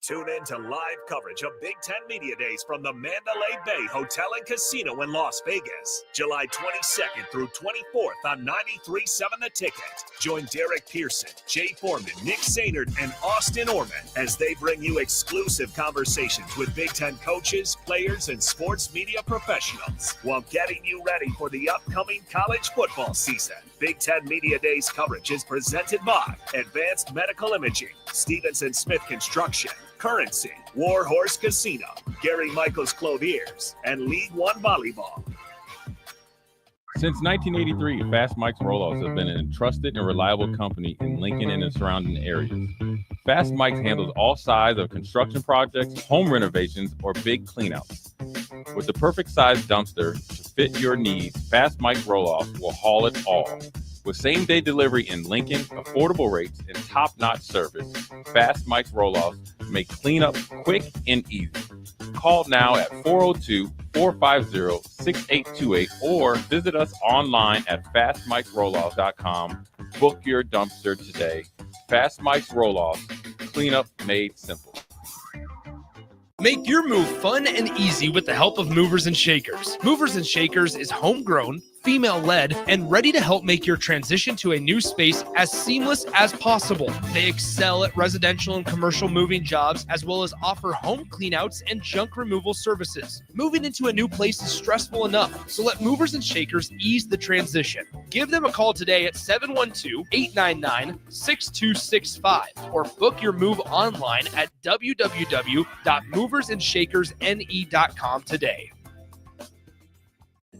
Tune in to live coverage of Big Ten Media Days from the Mandalay Bay Hotel and Casino in Las Vegas, July 22nd through 24th on 93.7 The Ticket. Join Derek Pearson, Jay Foreman, Nick Sainert, and Austin Orman as they bring you exclusive conversations with Big Ten coaches, players, and sports media professionals while getting you ready for the upcoming college football season. Big Ten Media Days coverage is presented by Advanced Medical Imaging, Stevenson Smith Construction, Currency, Warhorse Casino, Gary Michaels Clothiers, and League One Volleyball. Since 1983, Fast Mike's Roll-Offs have been a trusted and reliable company in Lincoln and the surrounding areas. Fast Mike's handles all sides of construction projects, home renovations, or big cleanouts. With the perfect size dumpster to fit your needs, Fast Mike's Roll-Offs will haul it all. With same-day delivery in Lincoln, affordable rates, and top-notch service, Fast Mike's Roll-Offs make cleanup quick and easy. Call now at 402-450-6828 or visit us online at fastmikesrolloffs.com. Book your dumpster today. Fast Mike's Roll-Offs, cleanup made simple. Make your move fun and easy with the help of Movers and Shakers. Movers and Shakers is homegrown, female-led, and ready to help make your transition to a new space as seamless as possible. They excel at residential and commercial moving jobs, as well as offer home cleanouts and junk removal services. Moving into a new place is stressful enough, so let Movers and Shakers ease the transition. Give them a call today at 712-899-6265 or book your move online at www.moversandShakersNE.com today.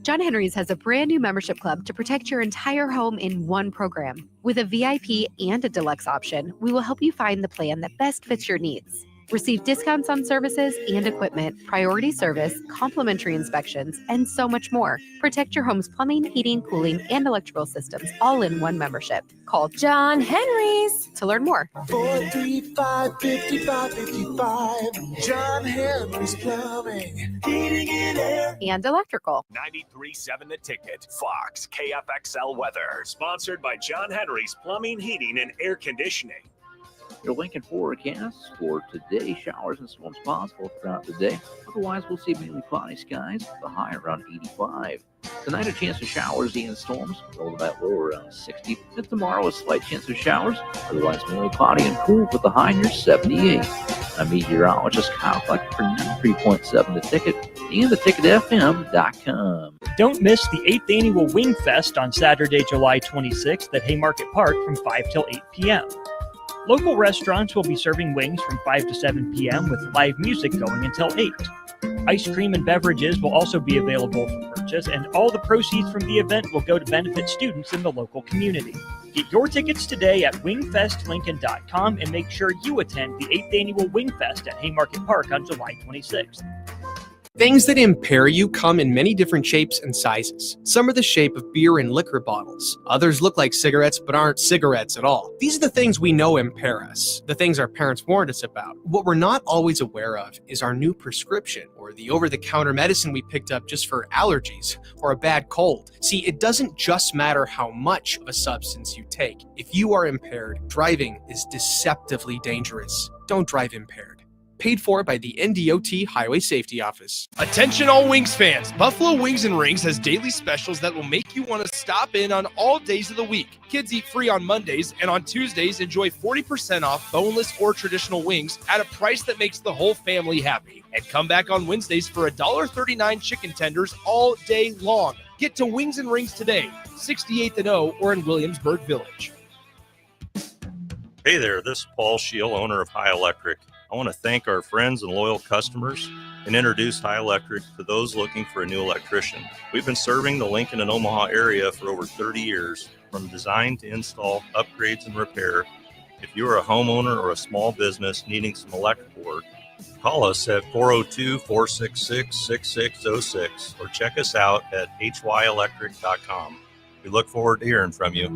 John Henry's has a brand new membership club to protect your entire home in one program. With a VIP and a deluxe option, we will help you find the plan that best fits your needs. Receive discounts on services and equipment, priority service, complimentary inspections, and so much more. Protect your home's plumbing, heating, cooling, and electrical systems all in one membership. Call John Henry's to learn more. 435-5555. John Henry's Plumbing, Heating and Air. And electrical. 93.7 The Ticket. Fox KFXL Weather. Sponsored by John Henry's Plumbing, Heating, and Air Conditioning. Your Lincoln forecast for today: showers and storms possible throughout the day. Otherwise, we'll see mainly cloudy skies, the high around 85. Tonight, a chance of showers and storms, a little bit lower around 60. And tomorrow, a slight chance of showers, otherwise mainly cloudy and cool with the high near 78. I'm meteorologist Kyle Fleck for 93.7 The Ticket and theticketfm.com. Don't miss the 8th annual Wing Fest on Saturday, July 26th at Haymarket Park from 5 till 8 p.m. Local restaurants will be serving wings from 5 to 7 p.m. with live music going until 8. Ice cream and beverages will also be available for purchase, and all the proceeds from the event will go to benefit students in the local community. Get your tickets today at wingfestlincoln.com and make sure you attend the 8th annual Wingfest at Haymarket Park on July 26th. Things that impair you come in many different shapes and sizes. Some are the shape of beer and liquor bottles. Others look like cigarettes but aren't cigarettes at all. These are the things we know impair us, the things our parents warned us about. What we're not always aware of is our new prescription, or the over-the-counter medicine we picked up just for allergies or a bad cold. See, it doesn't just matter how much of a substance you take. If you are impaired, driving is deceptively dangerous. Don't drive impaired. Paid for by the NDOT Highway Safety Office. Attention all Wings fans. Buffalo Wings and Rings has daily specials that will make you want to stop in on all days of the week. Kids eat free on Mondays, and on Tuesdays, enjoy 40% off boneless or traditional wings at a price that makes the whole family happy. And come back on Wednesdays for $1.39 chicken tenders all day long. Get to Wings and Rings today, 68th and O, or in Williamsburg Village. Hey there, this is Paul Scheel, owner of High Electric. I want to thank our friends and loyal customers and introduce High Electric to those looking for a new electrician. We've been serving the Lincoln and Omaha area for over 30 years, from design to install, upgrades, and repair. If you are a homeowner or a small business needing some electrical work, call us at 402-466-6606 or check us out at hyelectric.com. We look forward to hearing from you.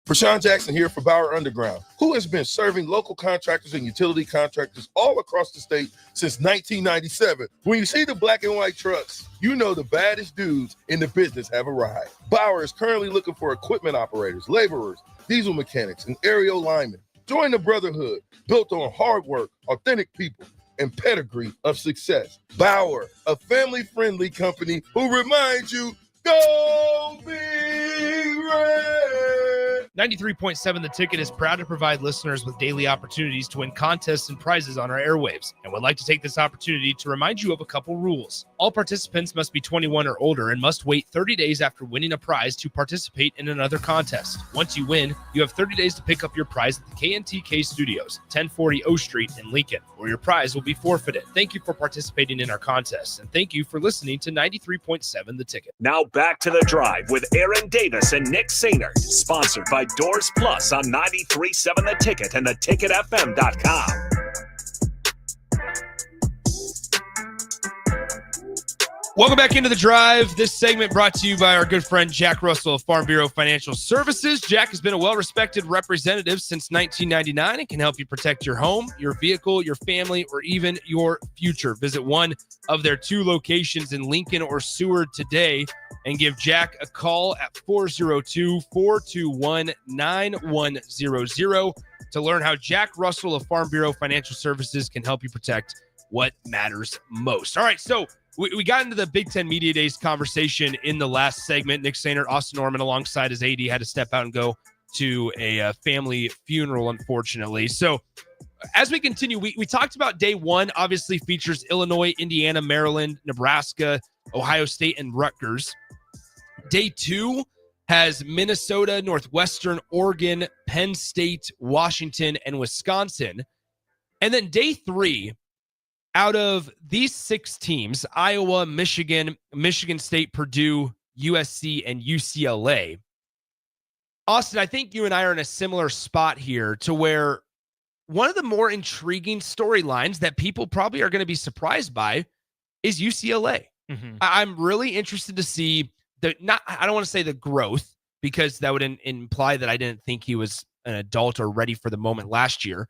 Prashawn Jackson here for Bauer Underground, who has been serving local contractors and utility contractors all across the state since 1997. When you see the black and white trucks, you know the baddest dudes in the business have arrived. Bauer is currently looking for equipment operators, laborers, diesel mechanics, and aerial linemen. Join the brotherhood built on hard work, authentic people, and pedigree of success. Bauer, a family-friendly company who reminds you, go Big Red! 93.7 The Ticket is proud to provide listeners with daily opportunities to win contests and prizes on our airwaves, and would like to take this opportunity to remind you of a couple rules. All participants must be 21 or older and must wait 30 days after winning a prize to participate in another contest. Once you win, you have 30 days to pick up your prize at the KNTK Studios, 1040 O Street in Lincoln, where your prize will be forfeited. Thank you for participating in our contest, and thank you for listening to 93.7 The Ticket. Now back to The Drive with Aaron Davis and Nick Sainer, sponsored by Doors Plus on 93.7 The Ticket and theticketfm.com. Welcome back into The Drive. This segment brought to you by our good friend Jack Russell of Farm Bureau Financial Services. Jack has been a well-respected representative since 1999 and can help you protect your home, your vehicle, your family, or even your future. Visit one of their 2 locations in Lincoln or Seward today and give Jack a call at 402-421-9100 to learn how Jack Russell of Farm Bureau Financial Services can help you protect what matters most. All right, so we got into the Big Ten Media Days conversation in the last segment. Nick Sainer, Austin Norman, alongside his AD, had to step out and go to a family funeral, unfortunately. So as we continue, we talked about day one, obviously features Illinois, Indiana, Maryland, Nebraska, Ohio State, and Rutgers. Day 2 has Minnesota, Northwestern, Oregon, Penn State, Washington, and Wisconsin. And then day 3, out of these 6 teams, Iowa, Michigan, Michigan State, Purdue, USC, and UCLA. Austin, I think you and I are in a similar spot here to where one of the more intriguing storylines that people probably are going to be surprised by is UCLA. Mm-hmm. I'm really interested to see I don't want to say the growth, because that would imply that I didn't think he was an adult or ready for the moment last year,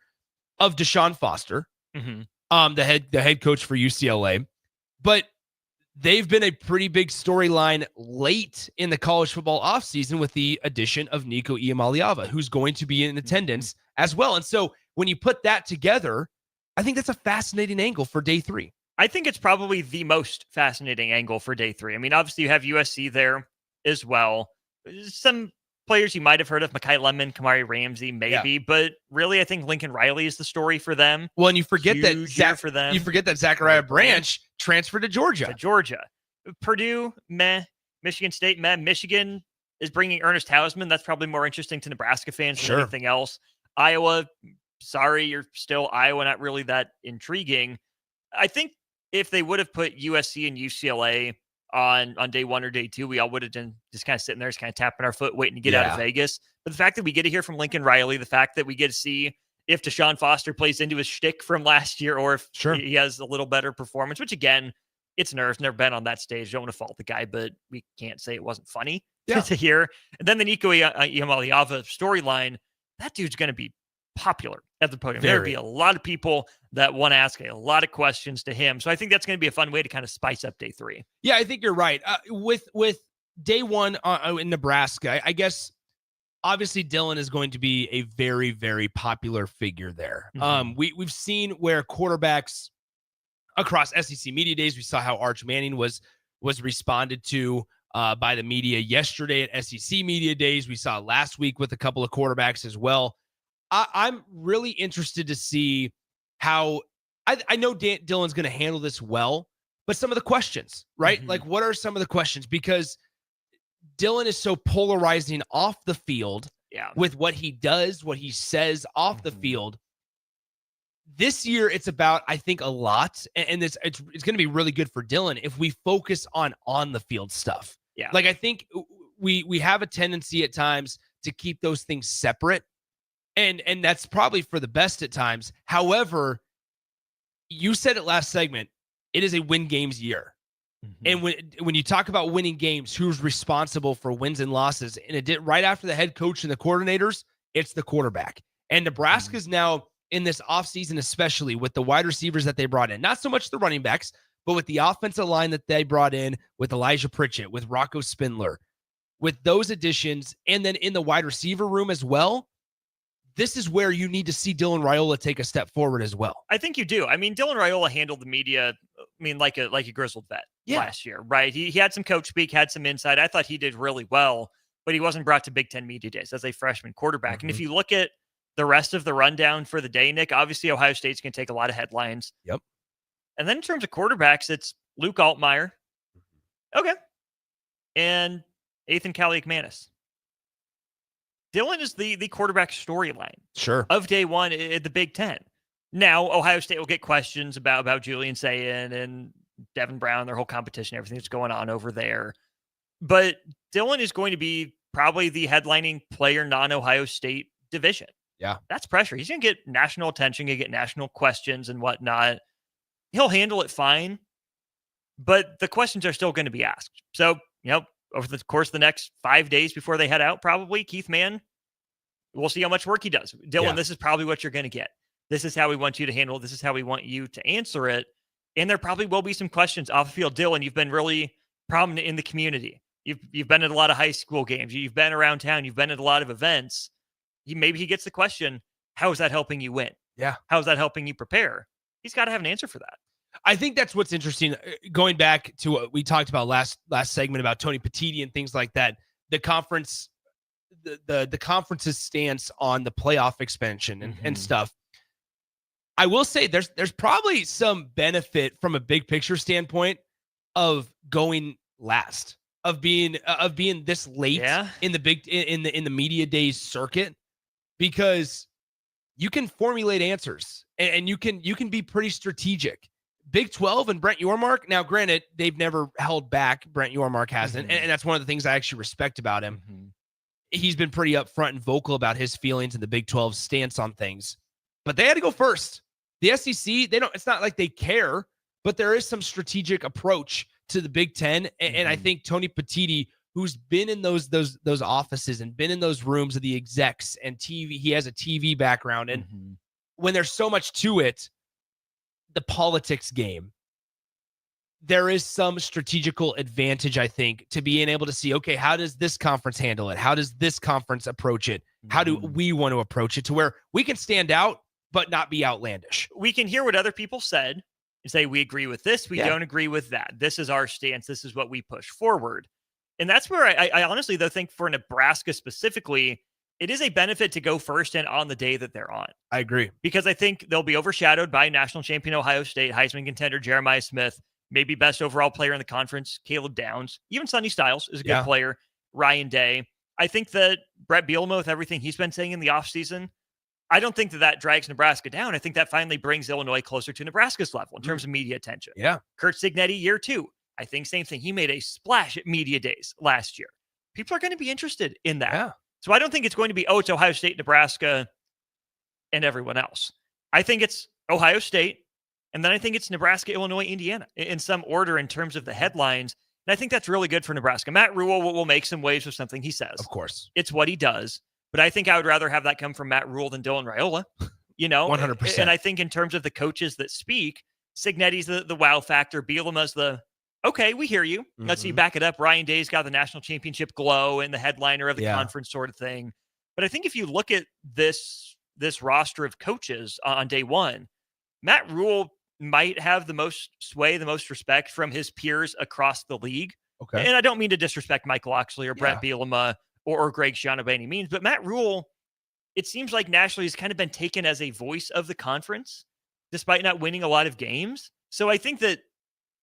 of Deshaun Foster. Mm-hmm. The head coach for UCLA. But they've been a pretty big storyline late in the college football offseason with the addition of Nico Iamaleava, who's going to be in attendance as well. And so when you put that together, I think that's a fascinating angle for day 3. I think it's probably the most fascinating angle for day 3. I mean, obviously you have USC there as well. Some players you might have heard of, Mekhi Lemon, Kamari Ramsey, maybe, but really I think Lincoln Riley is the story for them. Well, and you forget Huge year for them. You forget that Zachariah Branch transferred to Georgia. Purdue, meh. Michigan State, meh. Michigan is bringing Ernest Hausman. That's probably more interesting to Nebraska fans than anything else. Iowa, sorry, you're still Iowa, not really that intriguing. I think if they would have put USC and UCLA on day 1 or day 2, we all would have been just kind of sitting there, just kind of tapping our foot, waiting to get out of Vegas. But the fact that we get to hear from Lincoln Riley, the fact that we get to see if Deshaun Foster plays into his shtick from last year or if he has a little better performance, which again, it's nerves, never been on that stage. Don't want to fault the guy, but we can't say it wasn't funny to hear. And then the Nico Iamaleava storyline, that dude's going to be popular at the podium. There'll be a lot of people that want to ask a lot of questions to him. So I think that's going to be a fun way to kind of spice up day 3. Yeah, I think you're right. With day 1 in Nebraska, I guess obviously Dylan is going to be a very, very popular figure there. We've seen where quarterbacks across SEC media days, we saw how Arch Manning was responded to by the media yesterday at SEC media days. We saw last week with a couple of quarterbacks as well. I'm really interested to see how I know Dylan's going to handle this well, but some of the questions, right? Like, what are some of the questions? Because Dylan is so polarizing off the field with what he does, what he says off the field. This year, it's about, I think, a lot, and it's going to be really good for Dylan if we focus on the field stuff. Yeah, like I think we have a tendency at times to keep those things separate. And that's probably for the best at times. However, you said it last segment, it is a win games year. And when you talk about winning games, who's responsible for wins and losses? And it did right after the head coach and the coordinators, it's the quarterback. And Nebraska's now in this offseason, especially with the wide receivers that they brought in, not so much the running backs, but with the offensive line that they brought in with Elijah Pritchett, with Rocco Spindler, with those additions, and then in the wide receiver room as well. This is where you need to see Dylan Raiola take a step forward as well. I think you do. I mean, Dylan Raiola handled the media, like a grizzled vet last year, right? He had some coach speak, had some insight. I thought he did really well, but he wasn't brought to Big Ten media days as a freshman quarterback. And if you look at the rest of the rundown for the day, Nick, obviously Ohio State's going to take a lot of headlines. Yep. And then in terms of quarterbacks, it's Luke Altmaier. Okay. And Ethan Kaliakmanis. Dylan is the quarterback storyline of day 1 at the Big Ten. Now, Ohio State will get questions about Julian Sayin and Devin Brown, their whole competition, everything that's going on over there. But Dylan is going to be probably the headlining player non-Ohio State division. Yeah. That's pressure. He's going to get national attention, going to get national questions and whatnot. He'll handle it fine, but the questions are still going to be asked. So, over the course of the next 5 days before they head out, probably Keith Mann, we'll see how much work he does. Dylan, this is probably what you're going to get. This is how we want you to handle it. This is how we want you to answer it. And there probably will be some questions off the field. Dylan, you've been really prominent in the community. You've been at a lot of high school games. You've been around town. You've been at a lot of events. Maybe he gets the question, how is that helping you win? Yeah. How is that helping you prepare? He's got to have an answer for that. I think that's what's interesting. Going back to what we talked about last segment about Tony Petitti and things like that, the conference, the conference's stance on the playoff expansion and stuff. I will say there's probably some benefit from a big picture standpoint of going last, of being this late in the media days circuit, because you can formulate answers and you can be pretty strategic. Big 12 and Brent Yormark. Now, granted, they've never held back. Brent Yormark hasn't. And that's one of the things I actually respect about him. He's been pretty upfront and vocal about his feelings and the Big 12's stance on things. But they had to go first. The SEC, it's not like they care, but there is some strategic approach to the Big Ten. And I think Tony Petitti, who's been in those offices and been in those rooms of the execs and TV, he has a TV background. And when there's so much to it, the politics game, there is some strategical advantage, I think, to being able to see, okay, how does this conference handle it? How does this conference approach it? How do we want to approach it to where we can stand out but not be outlandish? We can hear what other people said and say, we agree with this, we don't agree with that. This is our stance. This is what we push forward. And that's where I honestly, though, think for Nebraska specifically, it is a benefit to go first and on the day that they're on. I agree. Because I think they'll be overshadowed by national champion Ohio State, Heisman contender Jeremiah Smith, maybe best overall player in the conference, Caleb Downs, even Sonny Styles is a good player, Ryan Day. I think that Brett Bielema, with everything he's been saying in the offseason, I don't think that drags Nebraska down. I think that finally brings Illinois closer to Nebraska's level in terms of media attention. Yeah. Curt Cignetti, year 2. I think same thing. He made a splash at media days last year. People are going to be interested in that. Yeah. So I don't think it's going to be, it's Ohio State, Nebraska, and everyone else. I think it's Ohio State, and then I think it's Nebraska, Illinois, Indiana in some order in terms of the headlines. And I think that's really good for Nebraska. Matt Rule will make some waves with something he says. Of course. It's what he does. But I think I would rather have that come from Matt Rule than Dylan Raiola, 100%. And I think in terms of the coaches that speak, Cignetti's the wow factor. Bielema's okay, we hear you. Let's see you back it up. Ryan Day's got the national championship glow and the headliner of the conference sort of thing. But I think if you look at this roster of coaches on day one, Matt Rule might have the most sway, the most respect from his peers across the league. Okay. And I don't mean to disrespect Mike Locksley or Brett Bielema or Greg Schiano by any means, but Matt Rule, it seems like nationally has kind of been taken as a voice of the conference, despite not winning a lot of games. So I think that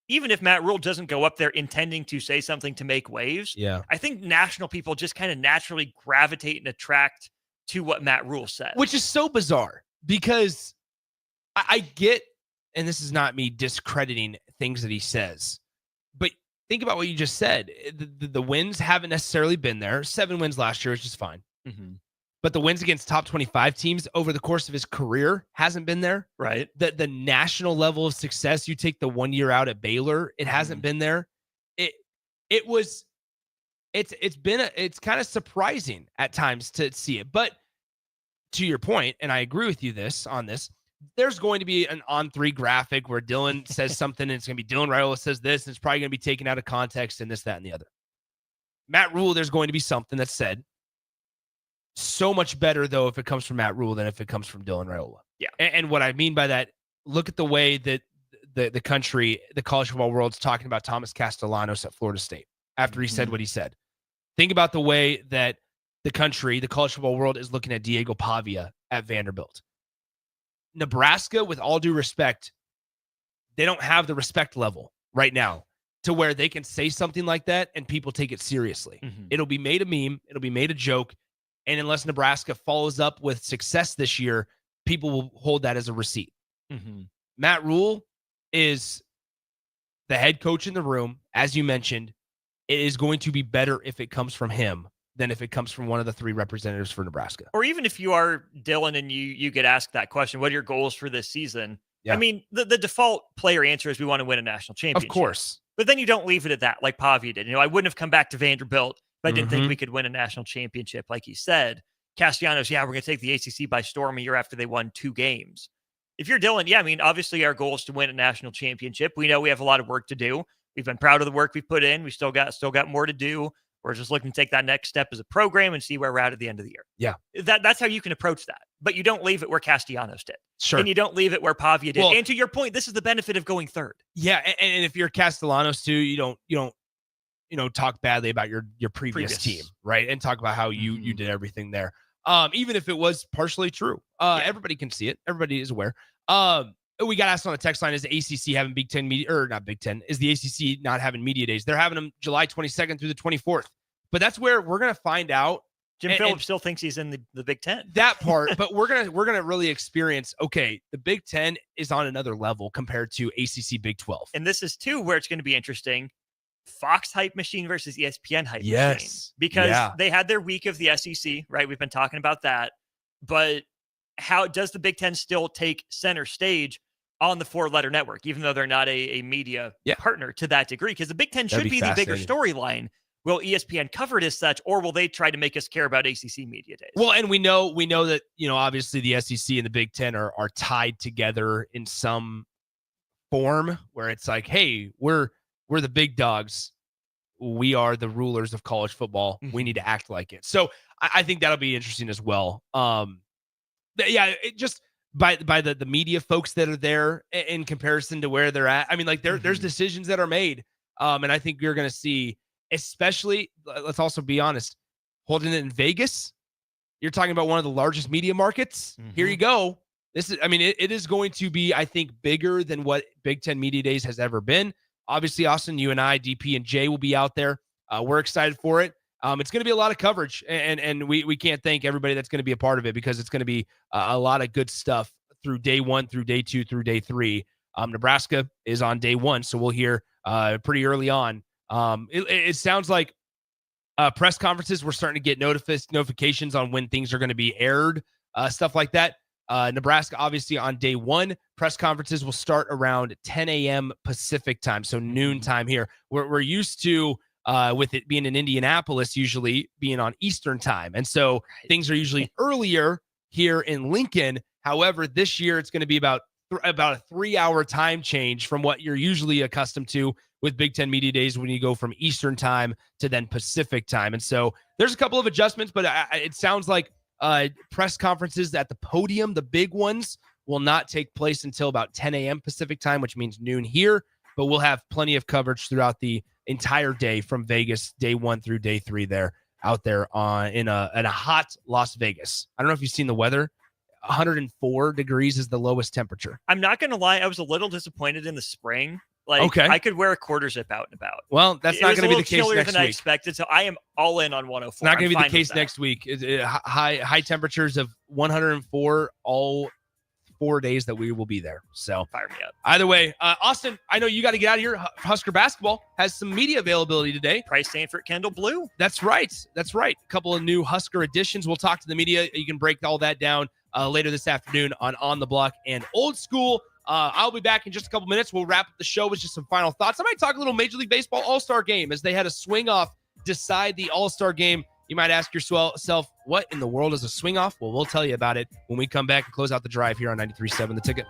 even if Matt Rule doesn't go up there intending to say something to make waves, I think national people just kind of naturally gravitate and attract to what Matt Rule says. Which is so bizarre because I get, and this is not me discrediting things that he says, but think about what you just said. The wins haven't necessarily been there. 7 wins last year, which is fine. But the wins against top 25 teams over the course of his career hasn't been there. Right. The national level of success, you take the 1 year out at Baylor, it hasn't been there. It's kind of surprising at times to see it. But to your point, and I agree with you on this, there's going to be an on-3 graphic where Dylan says something and it's going to be Dylan Raiola says this, and it's probably going to be taken out of context and this, that, and the other. Matt Rule, there's going to be something that's said. So much better, though, if it comes from Matt Rule than if it comes from Dylan Raiola. Yeah. And what I mean by that, look at the way that the country, the college football world's talking about Thomas Castellanos at Florida State after he said what he said. Think about the way that the country, the college football world, is looking at Diego Pavia at Vanderbilt. Nebraska, with all due respect, they don't have the respect level right now to where they can say something like that and people take it seriously. It'll be made a meme. It'll be made a joke. And unless Nebraska follows up with success this year, people will hold that as a receipt. Matt Rule is the head coach in the room. As you mentioned, it is going to be better if it comes from him than if it comes from one of the 3 representatives for Nebraska. Or even if you are Dylan and you get asked that question, what are your goals for this season? Yeah. I mean, the default player answer is we want to win a national championship. Of course. But then you don't leave it at that like Pavia did. I wouldn't have come back to Vanderbilt if I didn't think we could win a national championship, like he said. Castellanos, we're going to take the ACC by storm a year after they won 2 games. If you're Dylan, obviously our goal is to win a national championship. We know we have a lot of work to do. We've been proud of the work we've put in. We still got more to do. We're just looking to take that next step as a program and see where we're at the end of the year. Yeah. That's how you can approach that. But you don't leave it where Castellanos did. Sure. And you don't leave it where Pavia did. Well, and to your point, this is the benefit of going third. Yeah. And if you're Castellanos too, you don't talk badly about your previous team, right? And talk about how you did everything there. Even if it was partially true. Everybody can see it. Everybody is aware. We got asked on the text line, is the ACC having Big Ten media, or not Big Ten, is the ACC not having media days? They're having them July 22nd through the 24th. But that's where we're going to find out. Jim Phillips still thinks he's in the Big Ten. That part, but we're gonna really experience, okay, the Big Ten is on another level compared to ACC Big 12. And this is too where it's going to be interesting. Fox hype machine versus ESPN hype machine. Yes. Because they had their week of the SEC, right? We've been talking about that. But how does the Big Ten still take center stage on the 4-letter network, even though they're not a media partner to that degree? Because the Big Ten should be the bigger storyline. Will ESPN cover it as such, or will they try to make us care about ACC media days? Well, and we know that, obviously the SEC and the Big Ten are tied together in some form where it's like, hey, we're the big dogs. We are the rulers of college football. We need to act like it. So I think that'll be interesting as well. It just by the media folks that are there in comparison to where they're at. I mean, like there's decisions that are made. And I think you're going to see, especially, let's also be honest, holding it in Vegas. You're talking about one of the largest media markets. Here you go. It is going to be, I think, bigger than what Big Ten Media Days has ever been. Obviously, Austin, you and I, DP and Jay will be out there. We're excited for it. It's going to be a lot of coverage, and we can't thank everybody that's going to be a part of it, because it's going to be a lot of good stuff through day 1, through day 2, through day 3. Nebraska is on day 1, so we'll hear pretty early on. It sounds like press conferences, we're starting to get notifications on when things are going to be aired, stuff like that. Nebraska, obviously, on day 1, press conferences will start around 10 a.m. Pacific time, so noon time here. We're used to, with it being in Indianapolis, usually being on Eastern time. And so things are usually earlier here in Lincoln. However, this year it's going to be about a 3-hour time change from what you're usually accustomed to with Big Ten Media Days, when you go from Eastern time to then Pacific time. And so there's a couple of adjustments, but it sounds like press conferences at the podium, the big ones, will not take place until about 10 a.m. Pacific time, which means noon here. But we'll have plenty of coverage throughout the entire day from Vegas, day 1 through day 3 there, out there in a hot Las Vegas. I don't know if you've seen the weather. 104 degrees is the lowest temperature. I'm not going to lie. I was a little disappointed in the spring. Okay. I could wear a quarter zip out and about. Well, that's not going to be the case next week. Than I expected, so I am all in on 104. It's not going to be the case next week. High temperatures of 104 all 4 days that we will be there. So fire me up. Either way, Austin, I know you got to get out of here. Husker basketball has some media availability today. Price Stanford Kendall Blue. That's right. A couple of new Husker additions. We'll talk to the media. You can break all that down later this afternoon on the Block and Old School. I'll be back in just a couple minutes. We'll wrap up the show with just some final thoughts. I might talk a little Major League Baseball All-Star Game, as they had a swing-off decide the All-Star Game. You might ask yourself, what in the world is a swing-off? Well, we'll tell you about it when we come back and close out the drive here on 93.7 The Ticket.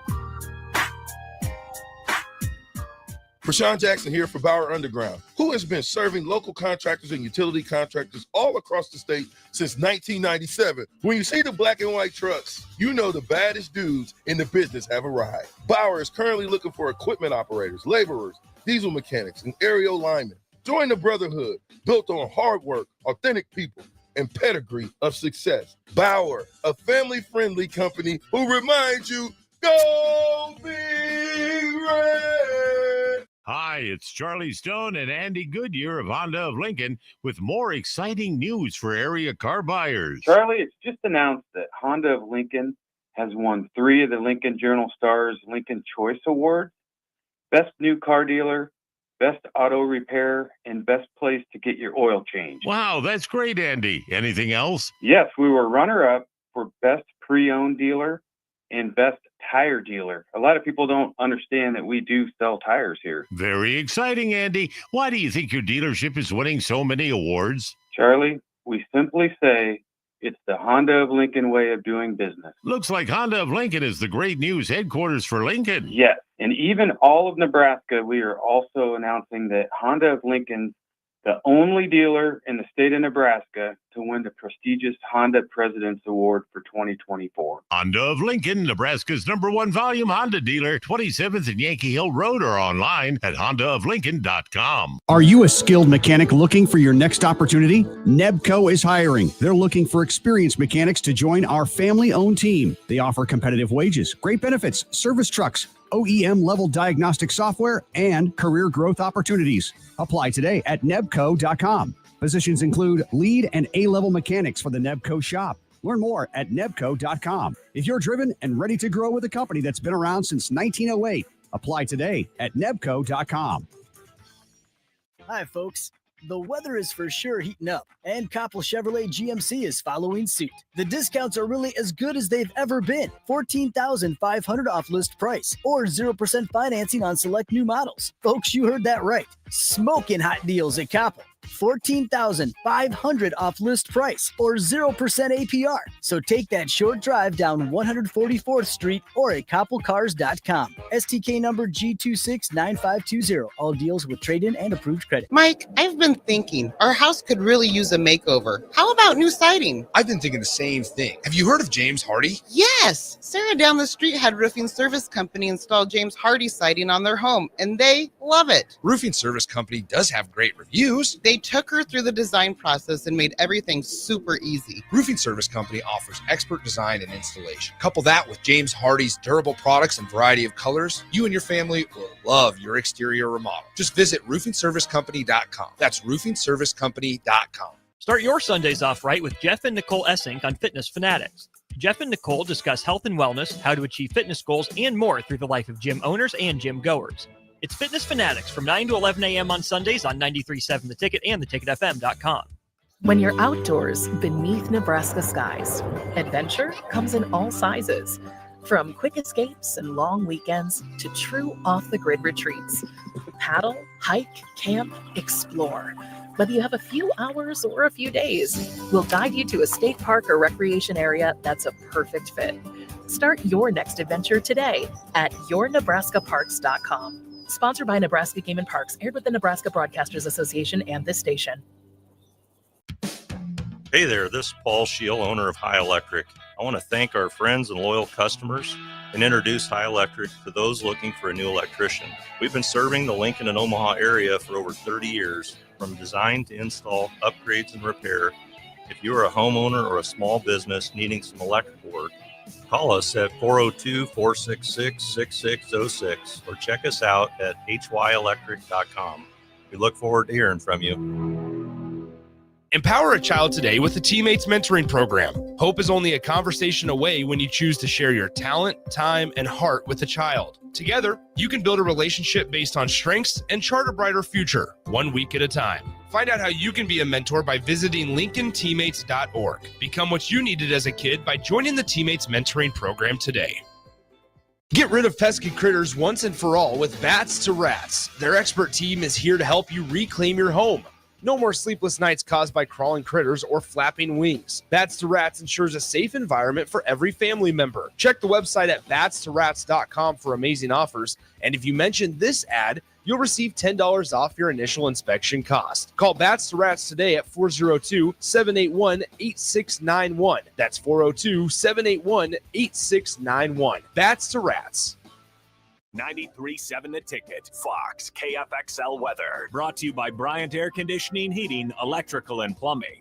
Rashawn Jackson here for Bauer Underground, who has been serving local contractors and utility contractors all across the state since 1997. When you see the black and white trucks, you know the baddest dudes in the business have arrived. Bauer is currently looking for equipment operators, laborers, diesel mechanics, and aerial linemen. Join the brotherhood built on hard work, authentic people, and pedigree of success. Bauer, a family-friendly company who reminds you, go Big Red! Hi, it's Charlie Stone and Andy Goodyear of Honda of Lincoln with more exciting news for area car buyers. Charlie, it's just announced that Honda of Lincoln has won 3 of the Lincoln Journal-Star's Lincoln Choice Awards: Best New Car Dealer, Best Auto Repair, and Best Place to Get Your Oil Changed. Wow, that's great, Andy. Anything else? Yes, we were runner-up for Best Pre-Owned Dealer and Best Tire Dealer. A lot of people don't understand that we do sell tires here. Very exciting, Andy. Why do you think your dealership is winning so many awards? Charlie, we simply say it's the Honda of Lincoln way of doing business. Looks like Honda of Lincoln is the great news headquarters for Lincoln. Yes, and even all of Nebraska, we are also announcing that Honda of Lincoln's the only dealer in the state of Nebraska to win the prestigious Honda President's Award for 2024. Honda of Lincoln, Nebraska's #1 volume Honda dealer, 27th and Yankee Hill Road, or online at hondaoflincoln.com. Are you a skilled mechanic looking for your next opportunity? Nebco is hiring. They're looking for experienced mechanics to join our family-owned team. They offer competitive wages, great benefits, service trucks, OEM-level diagnostic software, and career growth opportunities. Apply today at nebco.com. Positions include lead and A-level mechanics for the Nebco shop. Learn more at nebco.com. If you're driven and ready to grow with a company that's been around since 1908, apply today at nebco.com. Hi, folks. The weather is for sure heating up, and Coppell Chevrolet GMC is following suit. The discounts are really as good as they've ever been. $14,500 off list price, or 0% financing on select new models. Folks, you heard that right. Smoking hot deals at Koppel. $14,500 off list price or 0% APR. So take that short drive down 144th Street or at koppelcars.com. STK number G269520. All deals with trade-in and approved credit. Mike, I've been thinking our house could really use a makeover. How about new siding? I've been thinking the same thing. Have you heard of James Hardy? Yes! Sarah down the street had Roofing Service Company install James Hardy siding on their home, and they love it. Roofing Service Company does have great reviews. They took her through the design process and made everything super easy. Roofing Service Company offers expert design and installation. Couple that with James Hardy's durable products and variety of colors, you and your family will love your exterior remodel. Just visit roofingservicecompany.com. That's roofingservicecompany.com. Start your Sundays off right with Jeff and Nicole Essink on Fitness Fanatics. Jeff and Nicole discuss health and wellness, how to achieve fitness goals, and more through the life of gym owners and gym goers. It's Fitness Fanatics from 9 to 11 a.m. on Sundays on 93.7 The Ticket and theticketfm.com. When you're outdoors beneath Nebraska skies, adventure comes in all sizes. From quick escapes and long weekends to true off-the-grid retreats. Paddle, hike, camp, explore. Whether you have a few hours or a few days, we'll guide you to a state park or recreation area that's a perfect fit. Start your next adventure today at yournebraskaparks.com. Sponsored by Nebraska Game and Parks, aired with the Nebraska Broadcasters Association and this station. Hey there, this is Paul Scheel, owner of High Electric. I want to thank our friends and loyal customers and introduce High Electric to those looking for a new electrician. We've been serving the Lincoln and Omaha area for over 30 years, from design to install, upgrades, and repair. If you are a homeowner or a small business needing some electrical work, call us at 402-466-6606 or check us out at hyelectric.com. We look forward to hearing from you. Empower a child today with the Teammates Mentoring Program. Hope is only a conversation away when you choose to share your talent, time, and heart with a child. Together, you can build a relationship based on strengths and chart a brighter future, 1 week at a time. Find out how you can be a mentor by visiting LincolnTeammates.org. Become what you needed as a kid by joining the Teammates Mentoring Program today. Get rid of pesky critters once and for all with Bats to Rats. Their expert team is here to help you reclaim your home. No more sleepless nights caused by crawling critters or flapping wings. Bats to Rats ensures a safe environment for every family member. Check the website at batstorats.com for amazing offers. And if you mention this ad, you'll receive $10 off your initial inspection cost. Call Bats to Rats today at 402-781-8691. That's 402-781-8691. Bats to Rats. 93.7 The Ticket, Fox, KFXL weather. Brought to you by Bryant Air Conditioning, Heating, Electrical, and Plumbing.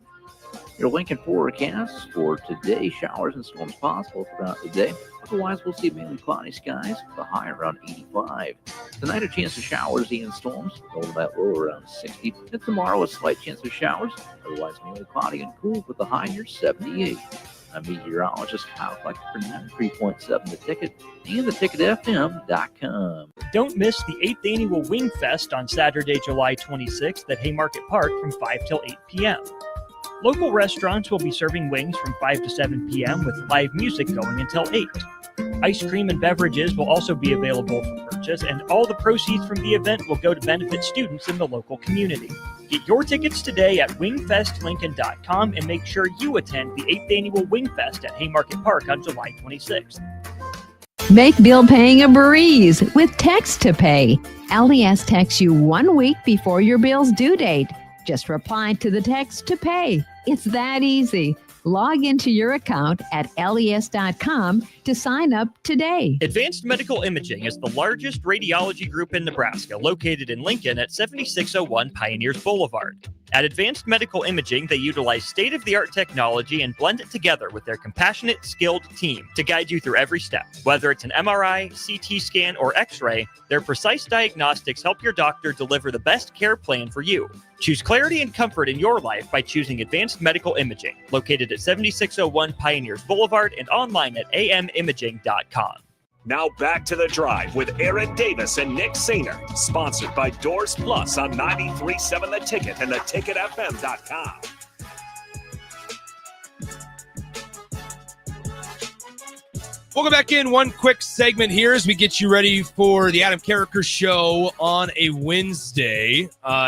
Your Lincoln forecast for today: showers and storms possible throughout the day. Otherwise, we'll see mainly cloudy skies with a high around 85. Tonight, a chance of showers and storms, over that low around 60. And tomorrow, a slight chance of showers. Otherwise, mainly cloudy and cool with a high near 78. I'm meteorologist Kyle Fleck for 93.7 The Ticket and theticketfm.com. Don't miss the 8th Annual Wing Fest on Saturday, July 26th at Haymarket Park from 5 till 8 p.m. Local restaurants will be serving wings from 5 to 7 p.m. with live music going until 8. Ice cream and beverages will also be available for purchase, and all the proceeds from the event will go to benefit students in the local community. Get your tickets today at wingfestlincoln.com and make sure you attend the 8th Annual Wingfest at Haymarket Park on July 26th. Make bill paying a breeze with Text to Pay. LES texts you 1 week before your bill's due date. Just reply to the text to pay. It's that easy. Log into your account at les.com to sign up today. Advanced Medical Imaging is the largest radiology group in Nebraska, located in Lincoln at 7601 Pioneers Boulevard. At Advanced Medical Imaging, they utilize state-of-the-art technology and blend it together with their compassionate, skilled team to guide you through every step. Whether it's an MRI, CT scan, or X-ray, their precise diagnostics help your doctor deliver the best care plan for you. Choose clarity and comfort in your life by choosing Advanced Medical Imaging, located at 7601 Pioneers Boulevard and online at amimaging.com. Now back to The Drive with Aaron Davis and Nick Sainer. Sponsored by Doors Plus on 93.7 The Ticket and theticketfm.com. Welcome back in. One quick segment here as we get you ready for the Adam Carricker Show on a Wednesday.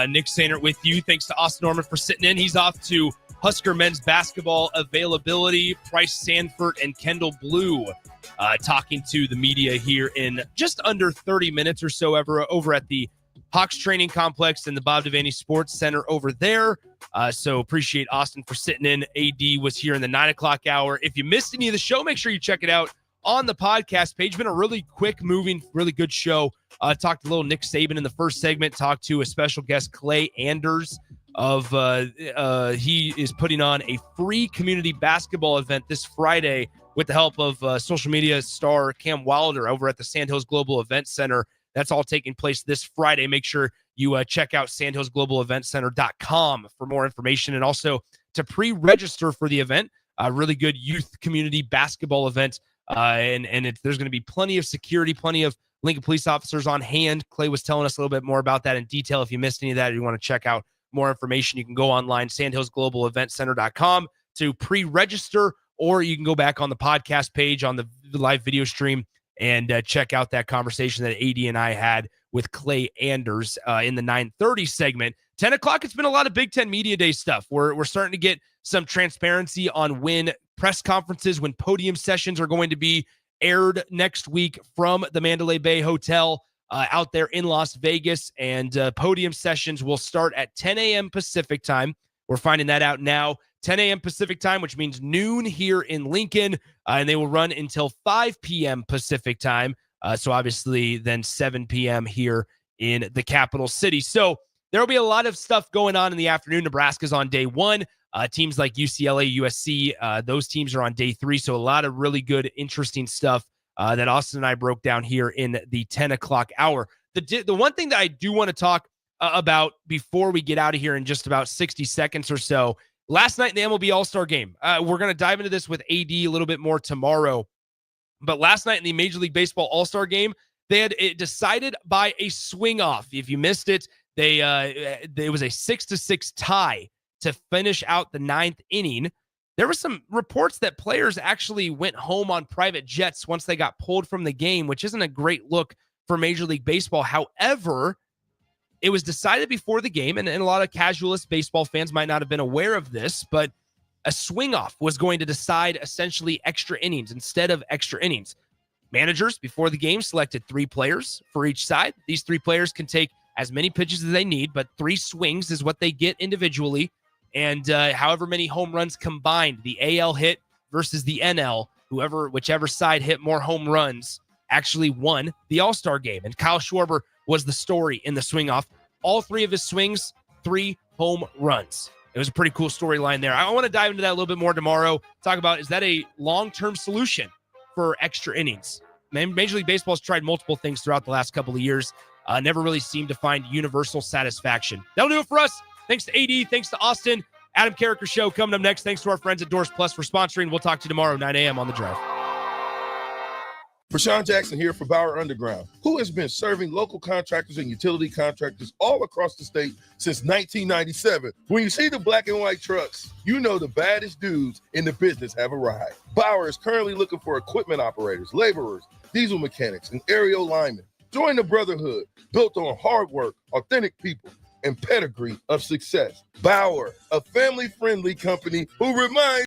Nick Sainert with you. Thanks to Austin Norman for sitting in. He's off to Husker men's basketball availability. Bryce Sanford and Kendall Blue talking to the media here in just under 30 minutes or so over at the Hawks Training Complex and the Bob Devaney Sports Center over there. So appreciate Austin for sitting in. AD was here in the 9 o'clock hour. If you missed any of the show, make sure you check it out on the podcast page. Been a really quick moving, really good show. Talked a little Nick Saban in the first segment. Talked to a special guest, Clay Anders. He is putting on a free community basketball event this Friday with the help of social media star Cam Wilder over at the Sandhills Global Event Center. That's all taking place this Friday. Make sure you check out sandhillsglobaleventcenter.com for more information, and also to pre-register for the event. A really good youth community basketball event. There's going to be plenty of security, plenty of Lincoln police officers on hand. Clay was telling us a little bit more about that in detail. If you missed any of that or you want to check out more information, you can go online, sandhillsglobaleventcenter.com to pre-register, or you can go back on the podcast page on the live video stream and check out that conversation that AD and I had with Clay Anders in the 9:30 segment. 10 o'clock, it's been a lot of Big Ten Media Day stuff. We're starting to get some transparency on when press conferences, when podium sessions are going to be aired next week from the Mandalay Bay Hotel out there in Las Vegas. And podium sessions will start at 10 a.m. Pacific time. We're finding that out now. 10 a.m. Pacific time, which means noon here in Lincoln. And they will run until 5 p.m. Pacific time. So obviously then 7 p.m. here in the capital city. So there will be a lot of stuff going on in the afternoon. Nebraska's on day one. Teams like UCLA, USC, those teams are on day 3. So a lot of really good, interesting stuff that Austin and I broke down here in the 10 o'clock hour. The one thing that I do want to talk about before we get out of here in just about 60 seconds or so, last night in the MLB All-Star Game, we're going to dive into this with AD a little bit more tomorrow. But last night in the Major League Baseball All-Star Game, they had it decided by a swing off. If you missed it, it was a 6-6 tie to finish out the 9th inning. There were some reports that players actually went home on private jets once they got pulled from the game, which isn't a great look for Major League Baseball. However, it was decided before the game, and a lot of casualist baseball fans might not have been aware of this, but a swing-off was going to decide essentially extra innings instead of extra innings. Managers before the game selected 3 players for each side. These 3 players can take as many pitches as they need, but 3 swings is what they get individually. And however many home runs combined, the AL hit versus the NL, whichever side hit more home runs actually won the All-Star game. And Kyle Schwarber was the story in the swing-off. All 3 of his swings, 3 home runs. It was a pretty cool storyline there. I want to dive into that a little bit more tomorrow. Talk about, is that a long-term solution for extra innings? Major League Baseball has tried multiple things throughout the last couple of years. Never really seemed to find universal satisfaction. That'll do it for us. Thanks to AD. Thanks to Austin. Adam Carricker Show coming up next. Thanks to our friends at Doors Plus for sponsoring. We'll talk to you tomorrow, 9 a.m. on The Drive. Rashawn Jackson here for Bauer Underground, who has been serving local contractors and utility contractors all across the state since 1997. When you see the black and white trucks, you know the baddest dudes in the business have arrived. Bauer is currently looking for equipment operators, laborers, diesel mechanics, and aerial linemen. Join the brotherhood built on hard work, authentic people, and pedigree of success. Bauer, a family-friendly company who reminds